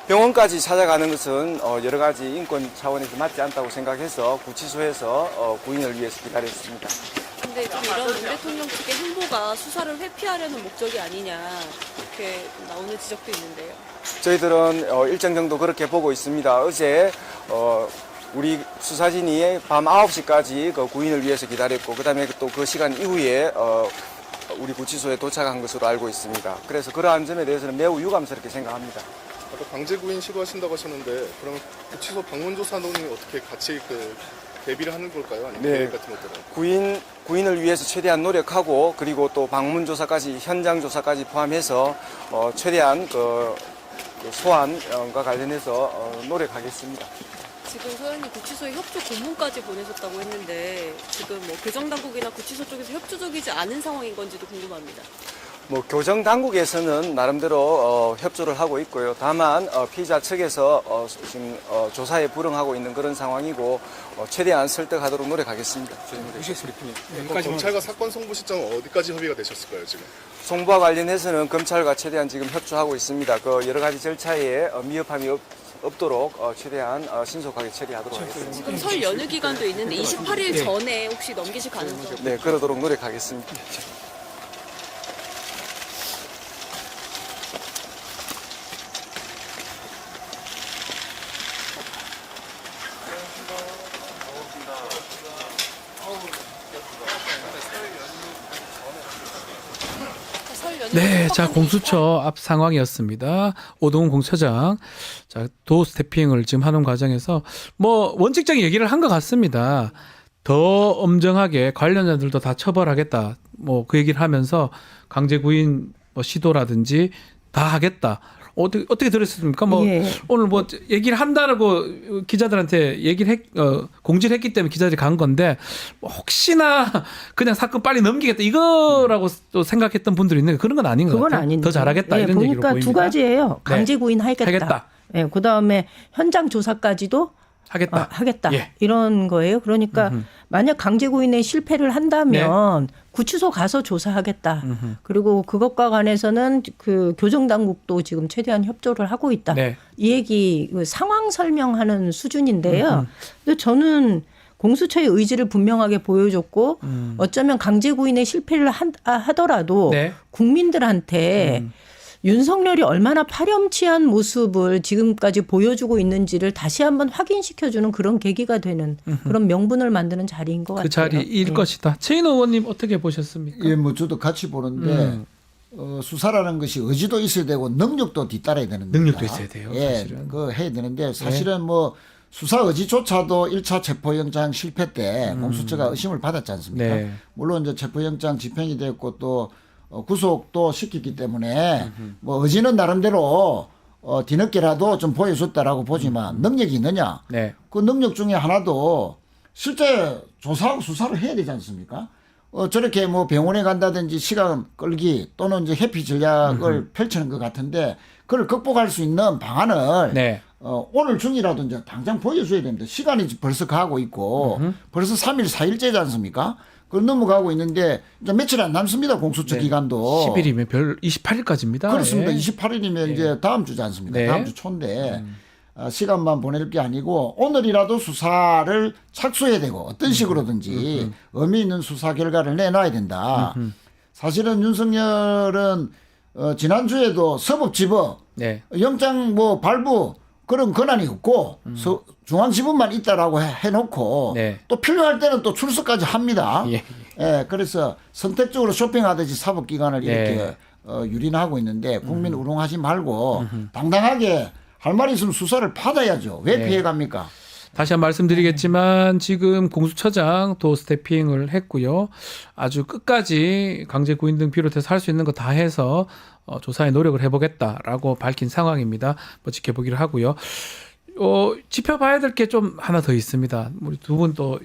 병원까지 찾아가는 것은 여러 가지 인권 차원에서 맞지 않다고 생각해서 구치소에서 구인을 위해서 기다렸습니다. 근데 좀 이런 윤 대통령 측의 행보가 수사를 회피하려는 목적이 아니냐 이렇게 나오는 지적도 있는데요. 저희들은 일정 정도 그렇게 보고 있습니다. 어제 우리 수사진이 밤 9시까지 그 구인을 위해서 기다렸고 그다음에 또 그 시간 이후에 우리 구치소에 도착한 것으로 알고 있습니다. 그래서 그러한 점에 대해서는 매우 유감스럽게 생각합니다. 아까 강제 구인 시도하신다고 하셨는데 그러면 구치소 방문 조사 등이 어떻게 같이 대비를 하는 걸까요? 아니면 네. 계획 같은 것들은? 구인을 위해서 최대한 노력하고 그리고 또 방문 조사까지 현장 조사까지 포함해서 최대한 그 소환과 관련해서 노력하겠습니다. 지금 소연이 구치소에 협조 고문까지 보내셨다고 했는데 지금 교정당국이나 구치소 쪽에서 협조적이지 않은 상황인 건지도 궁금합니다. 교정 당국에서는 나름대로 협조를 하고 있고요. 다만 피의자 측에서 지금 조사에 불응하고 있는 그런 상황이고 최대한 설득하도록 노력하겠습니다. 검찰과 사건 송부 시점은 어디까지 협의가 되셨을까요, 지금? 송부와 관련해서는 검찰과 최대한 지금 협조하고 있습니다. 그 여러 가지 절차에 미흡함이 없도록 최대한 신속하게 처리하도록 하겠습니다. 지금 설 연휴 기간도 있는데 28일 전에 혹시 넘기실 가능성? 네, 그러도록 노력하겠습니다. 네, 자 공수처 앞 상황이었습니다. 오동훈 공처장, 자 도 스태핑을 지금 하는 과정에서 원칙적인 얘기를 한 것 같습니다. 더 엄정하게 관련자들도 다 처벌하겠다. 그 얘기를 하면서 강제 구인 시도라든지 다 하겠다. 어떻게 들었습니까? 예. 오늘 얘기를 한다라고 기자들한테 공지를 했기 때문에 기자들이 간 건데 혹시나 그냥 사건 빨리 넘기겠다 이거라고 또 생각했던 분들이 있는데 그런 건 아닌 것 그건 같아요. 아닌데. 더 잘하겠다 이런 얘기로 보니까 보입니다. 두 가지예요. 강제 구인 하겠다. 하겠다. 네, 그다음에 현장 조사까지도 하겠다. 하겠다. 예. 이런 거예요. 그러니까 만약 강제 구인에 실패를 한다면 구치소 가서 조사하겠다. 그리고 그것과 관해서는 그 교정 당국도 지금 최대한 협조를 하고 있다. 네. 이 얘기 상황 설명하는 수준인데요. 근데 저는 공수처의 의지를 분명하게 보여줬고 어쩌면 강제 구인에 실패를 하더라도 네. 국민들한테 윤석열이 얼마나 파렴치한 모습을 지금까지 보여주고 있는지를 다시 한번 확인시켜주는 그런 계기가 되는 그런 명분을 만드는 자리인 것 같아요. 그 자리일 것이다. 최인호 의원님 어떻게 보셨습니까? 예, 저도 같이 보는데 수사라는 것이 의지도 있어야 되고 능력도 뒤따라야 되는 겁니다. 능력도 있어야 돼요. 예, 사실은. 해야 되는데 사실은 수사 의지조차도 1차 체포영장 실패 때 공수처가 의심을 받았지 않습니까? 네. 물론 이제 체포영장 집행이 됐고 또 구속도 시켰기 때문에 의지는 나름대로 뒤늦게라도 좀 보여줬다라고 보지만 능력이 있느냐? 네. 그 능력 중에 하나도 실제 조사하고 수사를 해야 되지 않습니까? 저렇게 병원에 간다든지 시간 끌기 또는 이제 회피 전략을 펼치는 것 같은데 그걸 극복할 수 있는 방안을 네. 오늘 중이라도 이제 당장 보여줘야 됩니다. 시간이 벌써 가고 있고 벌써 3일, 4일째지 않습니까? 그걸 넘어가고 있는데 이제 며칠 안 남습니다. 공수처 네. 기간도. 10일이면 28일까지입니다. 그렇습니다. 네. 28일이면 이제 다음 주지 않습니까? 네. 다음 주 초인데 시간만 보낼 게 아니고 오늘이라도 수사를 착수해야 되고 어떤 식으로든지 의미 있는 수사 결과를 내놔야 된다. 사실은 윤석열은 지난주에도 서법지법 네. 영장 발부 그런 권한이 없고 중앙지법만 있다라고 해놓고 네. 또 필요할 때는 또 출석까지 합니다. 예. 예, 그래서 선택적으로 쇼핑하듯이 사법기관을 이렇게 네. 유린하고 있는데 국민 우롱하지 말고 당당하게 할 말이 있으면 수사를 받아야죠. 왜 네. 피해갑니까? 다시 한 번 말씀드리겠지만 지금 공수처장 도 스태핑을 했고요. 아주 끝까지 강제 구인 등 비롯해서 할 수 있는 거 다 해서 조사에 노력을 해보겠다라고 밝힌 상황입니다. 지켜보기를 하고요. 짚어봐야 될 게 좀 하나 더 있습니다. 우리 두 분 또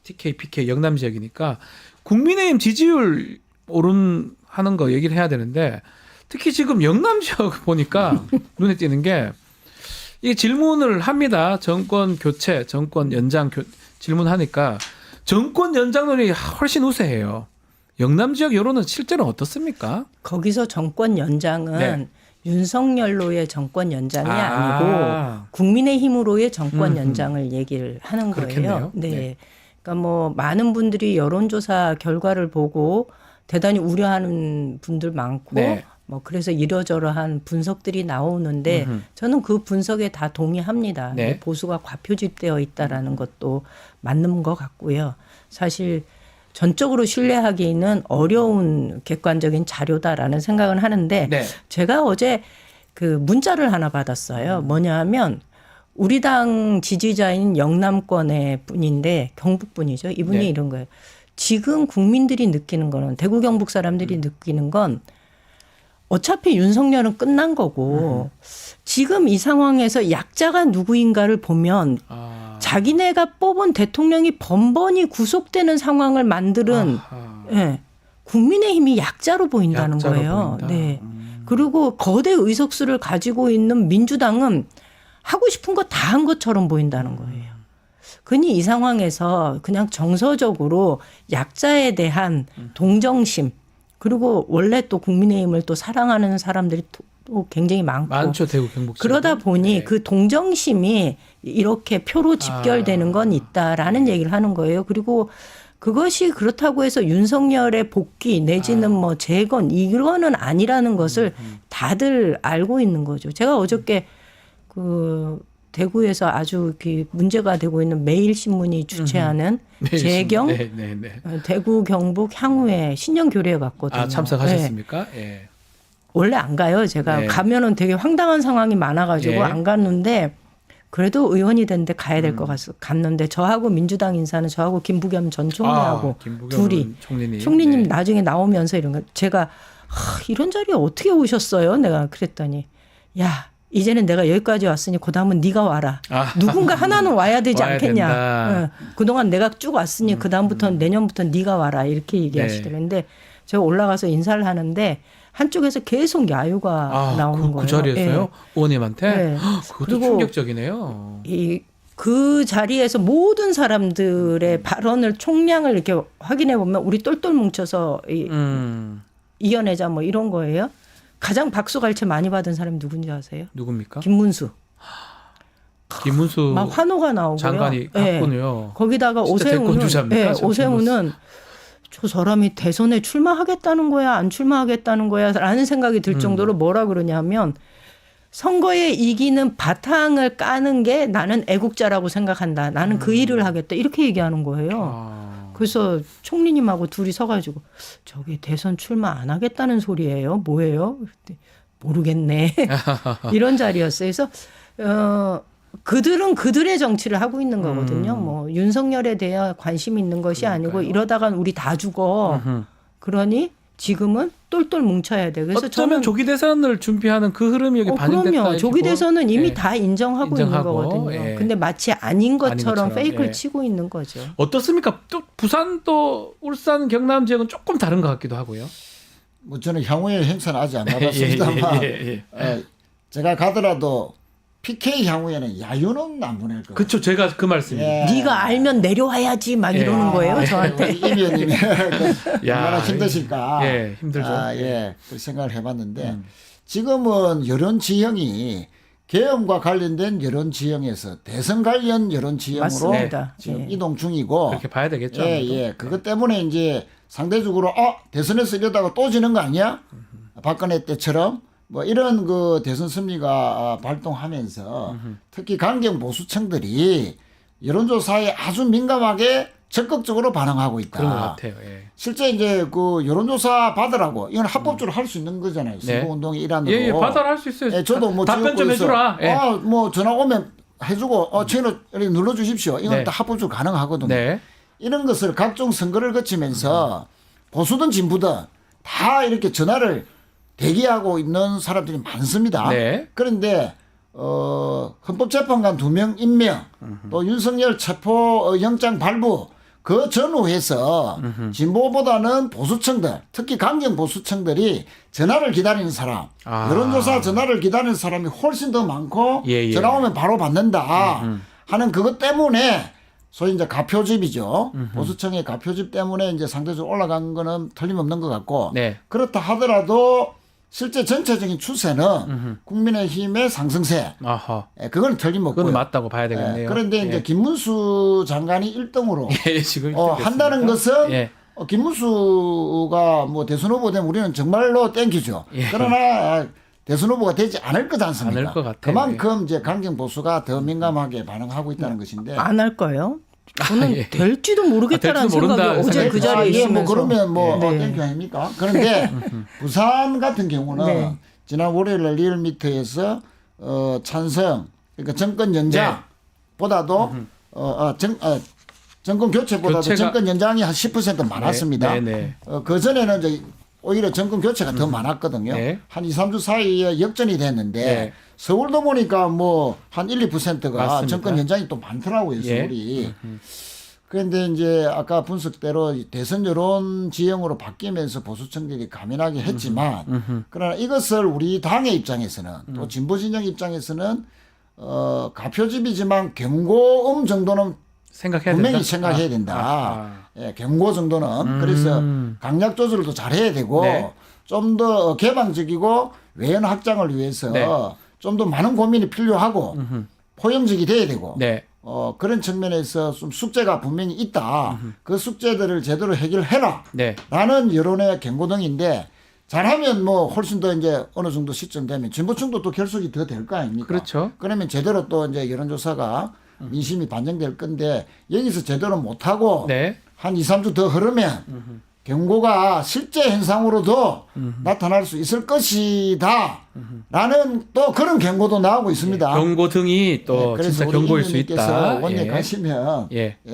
TK, PK 영남 지역이니까 국민의힘 지지율 오름하는 거 얘기를 해야 되는데 특히 지금 영남 지역 보니까 눈에 띄는 게 이게 질문을 합니다. 정권 교체, 정권 연장 질문하니까 정권 연장론이 훨씬 우세해요. 영남 지역 여론은 실제로 어떻습니까? 거기서 정권 연장은 네. 윤석열로의 정권 연장이 아니고 국민의힘으로의 정권 연장을 얘기를 하는 거예요. 그렇겠네요. 네. 네. 그러니까 뭐 많은 분들이 여론조사 결과를 보고 대단히 우려하는 분들 많고 네. 뭐 그래서 이러저러한 분석들이 나오는데 저는 그 분석에 다 동의합니다. 네. 보수가 과표집되어 있다라는 것도 맞는 것 같고요. 사실 전적으로 신뢰하기는 어려운 객관적인 자료다라는 생각은 하는데 네. 제가 어제 그 문자를 하나 받았어요. 뭐냐 하면 우리 당 지지자인 영남권의 분인데 경북 분이죠. 이분이 네. 이런 거예요. 지금 국민들이 느끼는 거는 대구 경북 사람들이 느끼는 건 어차피 윤석열은 끝난 거고 지금 이 상황에서 약자가 누구인가를 보면 자기네가 뽑은 대통령이 번번이 구속되는 상황을 만드는 예, 국민의힘이 약자로 보인다는 약자로 거예요. 보인다. 네. 그리고 거대 의석수를 가지고 있는 민주당은 하고 싶은 거 다 한 것처럼 보인다는 거예요. 그니 이 상황에서 그냥 정서적으로 약자에 대한 동정심 그리고 원래 또 국민의힘을 또 사랑하는 사람들이 또 굉장히 많죠, 대구 경북. 그러다 보니 네. 그 동정심이 이렇게 표로 집결되는 건 있다라는 얘기를 하는 거예요. 그리고 그것이 그렇다고 해서 윤석열의 복귀 내지는 뭐 재건 이거는 아니라는 것을 다들 알고 있는 거죠. 제가 어저께 그 대구에서 아주 문제가 되고 있는 매일신문이 주최하는 재경 네, 네, 네. 대구 경북 향후에 신년 교례에 갔거든요. 참석하셨습니까? 네. 예. 원래 안 가요. 제가 네. 가면은 되게 황당한 상황이 많아가지고 예. 안 갔는데 그래도 의원이 됐는데 가야 될 것 같아서 갔는데 저하고 민주당 인사는 저하고 김부겸 전 총리하고 김부겸 둘이 총리님 네. 나중에 나오면서 이런 거 제가 이런 자리에 어떻게 오셨어요? 내가 그랬더니 야 이제는 내가 여기까지 왔으니 그다음은 네가 와라. 누군가 하나는 와야 되지 와야 않겠냐. 된다. 그동안 내가 쭉 왔으니 그다음부터는 내년부터 네가 와라 이렇게 얘기하시더라고요. 근데 제가 올라가서 인사를 하는데 한쪽에서 계속 야유가 나오는 거예요. 그 자리에서요? 의원님한테? 네. 그것도 그리고 충격적이네요. 그 자리에서 모든 사람들의 발언을 총량을 이렇게 확인해 보면 우리 똘똘 뭉쳐서 이겨내자 뭐 이런 거예요. 가장 박수갈채 많이 받은 사람이 누군지 아세요? 누굽니까? 김문수. 김문수 막 환호가 나오고요. 장관이 갔군요. 네. 거기다가 진짜 대권 오세훈은 주자입니까? 오세훈은 저 사람이 대선에 출마하겠다는 거야, 안 출마하겠다는 거야라는 생각이 들 정도로 뭐라 그러냐면 선거에 이기는 바탕을 까는 게 나는 애국자라고 생각한다. 나는 그 일을 하겠다. 이렇게 얘기하는 거예요. 그래서 총리님하고 둘이 서가지고 저기 대선 출마 안 하겠다는 소리예요. 뭐예요? 모르겠네. 이런 자리였어요. 그래서 그들은 그들의 정치를 하고 있는 거거든요. 뭐 윤석열에 대해 관심 있는 것이 아니고 이러다간 우리 다 죽어. 그러니 지금은 똘똘 뭉쳐야 돼. 그래서 어쩌면 조기 대선을 준비하는 그 흐름이 여기 반영됐다. 그럼요. 조기 대선은 이미 예. 다 인정하고 있는 거거든요. 예. 근데 마치 아닌 것처럼 페이크를 예. 치고 있는 거죠. 어떻습니까? 또 부산 또 울산 경남 지역은 조금 다른 것 같기도 하고요. 뭐 저는 향후에 행사는 아직 안 가봤습니다만 제가 가더라도 PK 향후에는 야유는 안 보낼 거예요. 그렇죠. 제가 그 말씀이에요. 네가 알면 내려와야지 막 이러는 거예요. 저한테. 임 의원님이 얼마나 힘드실까. 예, 힘들죠. 그 생각을 해봤는데 지금은 여론 지형이 계엄과 관련된 여론 지형에서 대선 관련 여론 지형으로 맞습니다. 지금 예. 이동 중이고 그렇게 봐야 되겠죠. 그것 때문에 이제 상대적으로 대선에서 이러다가 또 지는 거 아니야? 박근혜 때처럼 뭐 이런 그 대선 심리가 발동하면서 특히 강경 보수층들이 여론조사에 아주 민감하게 적극적으로 반응하고 있다. 그런 것 같아요. 예. 실제 이제 그 여론조사 받으라고 이건 합법적으로 할 수 있는 거잖아요. 선거운동의 일환으로. 예, 받아라 할 수 있어요. 저도 뭐 답변 좀 해주라. 뭐 전화 오면 해주고 채널 이렇게 눌러주십시오. 이건 다 합법적으로 가능하거든요. 네. 이런 것을 각종 선거를 거치면서 보수든 진보든 다 이렇게 전화를 대기하고 있는 사람들이 많습니다. 네. 그런데 헌법재판관 2명 임명, 또 윤석열 체포 영장 발부, 그 전후해서 진보보다는 보수층들, 특히 강경 보수층들이 전화를 기다리는 사람, 여론조사 전화를 기다리는 사람이 훨씬 더 많고 전화 오면 바로 받는다 하는 그것 때문에 소위 이제 가표집이죠. 보수층의 가표집 때문에 이제 상대적으로 올라간 거는 틀림없는 것 같고 그렇다 하더라도 실제 전체적인 추세는 국민의힘의 상승세. 그건 틀림없고요. 그건 맞다고 봐야 되겠네요. 그런데 이제 김문수 장관이 1등으로 지금 한다는 것은 김문수가 뭐 대선 후보 되면 우리는 정말로 땡큐죠. 그러나 대선 후보가 되지 않을 것 않습니까? 않을 것 같아요. 그만큼 이제 강경 보수가 더 민감하게 반응하고 있다는 것인데 안 할 거예요? 저는 될지도 모르겠다라는 생각이 어제 그 자리에 있으면서. 뭐 그러면 뭐 땡큐 아닙니까? 그런데 부산 같은 경우는 지난 월요일 날 리얼미터에서 찬성 그러니까 정권 연장보다도 정권 교체보다도 정권 연장이 한 10% 많았습니다. 그 전에는 이제 오히려 정권 교체가 더 많았거든요. 한 2, 3주 사이에 역전이 됐는데 서울도 보니까 뭐 한 1, 2%가 맞습니다. 정권 연장이 또 많더라고요, 서울이. 그런데 이제 아까 분석대로 대선 여론 지형으로 바뀌면서 보수층들이 가민하게 했지만 그러나 이것을 우리 당의 입장에서는 또 진보 진영 입장에서는 가표집이지만 경고음 정도는 분명히 생각해야 된다. 경고 정도는. 그래서 강약 조절도 잘해야 되고 좀 더 개방적이고 외연 확장을 위해서 좀 더 많은 고민이 필요하고 포용적이 돼야 되고 그런 측면에서 좀 숙제가 분명히 있다. 그 숙제들을 제대로 해결해라. 라는 여론의 경고등인데 잘하면 뭐 훨씬 더 이제 어느 정도 시점 되면 진보층도 또 결속이 더 될 거 아닙니까? 그렇죠. 그러면 제대로 또 이제 여론조사가 민심이 반영될 건데 여기서 제대로 못하고 한 2, 3주 더 흐르면 경고가 실제 현상으로도 나타날 수 있을 것이다 라는 또 그런 경고도 나오고 있습니다. 경고 등이 또 진짜 경고일 수 있다. 원내 가시면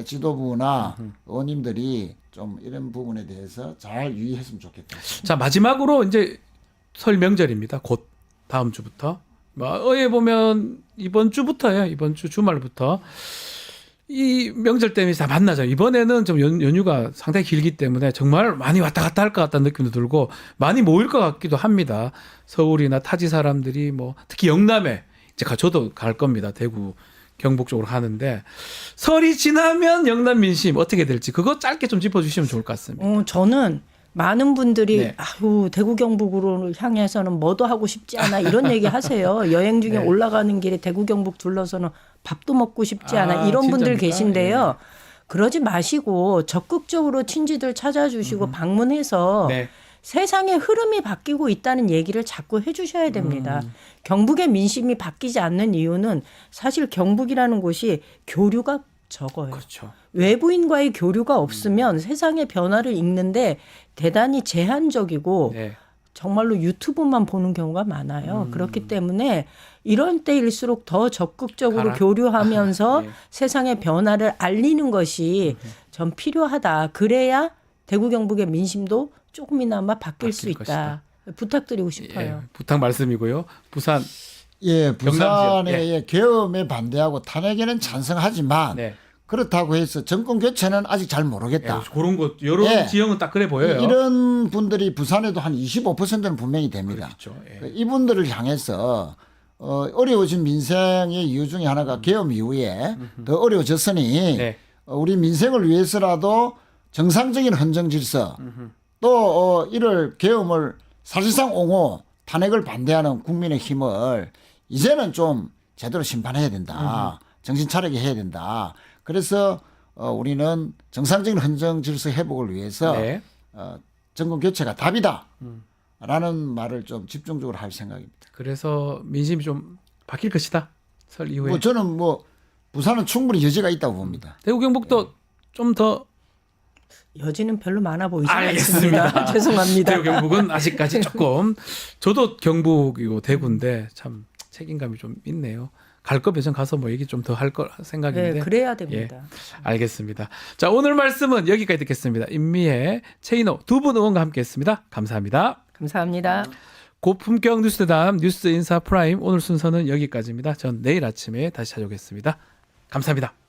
지도부나 의원님들이 좀 이런 부분에 대해서 잘 유의했으면 좋겠다. 자, 마지막으로 이제 설 명절입니다. 곧 다음 주부터. 어에 보면 이번 주부터요. 이번 주 주말부터 이 명절 때문에 다 만나죠. 이번에는 좀 연휴가 상당히 길기 때문에 정말 많이 왔다 갔다 할 것 같다는 느낌도 들고 많이 모일 것 같기도 합니다. 서울이나 타지 사람들이 뭐 특히 영남에 이제 저도 갈 겁니다. 대구 경북 쪽으로 가는데 설이 지나면 영남 민심 어떻게 될지 그거 짧게 좀 짚어주시면 좋을 것 같습니다. 저는 많은 분들이 아유 대구 경북으로 향해서는 뭐도 하고 싶지 않아 이런 얘기 하세요. 여행 중에 올라가는 길에 대구 경북 둘러서는 밥도 먹고 싶지 않아 이런 분들 계신데요. 그러지 마시고 적극적으로 친지들 찾아주시고 방문해서 세상의 흐름이 바뀌고 있다는 얘기를 자꾸 해주셔야 됩니다. 경북의 민심이 바뀌지 않는 이유는 사실 경북이라는 곳이 교류가 적어요. 그렇죠. 외부인과의 교류가 없으면 세상의 변화를 읽는데 대단히 제한적이고 정말로 유튜브만 보는 경우가 많아요. 그렇기 때문에 이런 때일수록 더 적극적으로 교류하면서 세상의 변화를 알리는 것이 전 필요하다. 그래야 대구 경북의 민심도 조금이나마 바뀔 수 있다. 부탁드리고 싶어요. 부탁 말씀이고요. 부산. 부산의 계엄에 반대하고 탄핵에는 찬성하지만 그렇다고 해서 정권 교체는 아직 잘 모르겠다. 그런 것 여러 지형은 딱 그래 보여요. 이런 분들이 부산에도 한 25%는 분명히 됩니다. 이분들을 향해서 어려워진 민생의 이유 중에 하나가 계엄 이후에 더 어려워졌으니 우리 민생을 위해서라도 정상적인 헌정 질서 또 이를 계엄을 사실상 옹호 탄핵을 반대하는 국민의 힘을 이제는 좀 제대로 심판해야 된다. 정신 차리게 해야 된다. 그래서 우리는 정상적인 헌정 질서 회복을 위해서 정권 교체가 답이다. 라는 말을 좀 집중적으로 할 생각입니다. 그래서 민심이 좀 바뀔 것이다. 설 이후에. 저는 부산은 충분히 여지가 있다고 봅니다. 대구 경북도 좀 더 여지는 별로 많아 보이지 않습니다. 죄송합니다. 대구 경북은 아직까지 조금 저도 경북이고 대구인데 참 책임감이 좀 있네요. 갈 거면 전 가서 뭐 얘기 좀 더 할 거 생각인데. 그래야 됩니다. 알겠습니다. 자, 오늘 말씀은 여기까지 듣겠습니다. 임미애, 최인호 두 분 의원과 함께했습니다. 감사합니다. 감사합니다. 고품격 뉴스대담 뉴스 인사 프라임 오늘 순서는 여기까지입니다. 전 내일 아침에 다시 찾아오겠습니다. 감사합니다.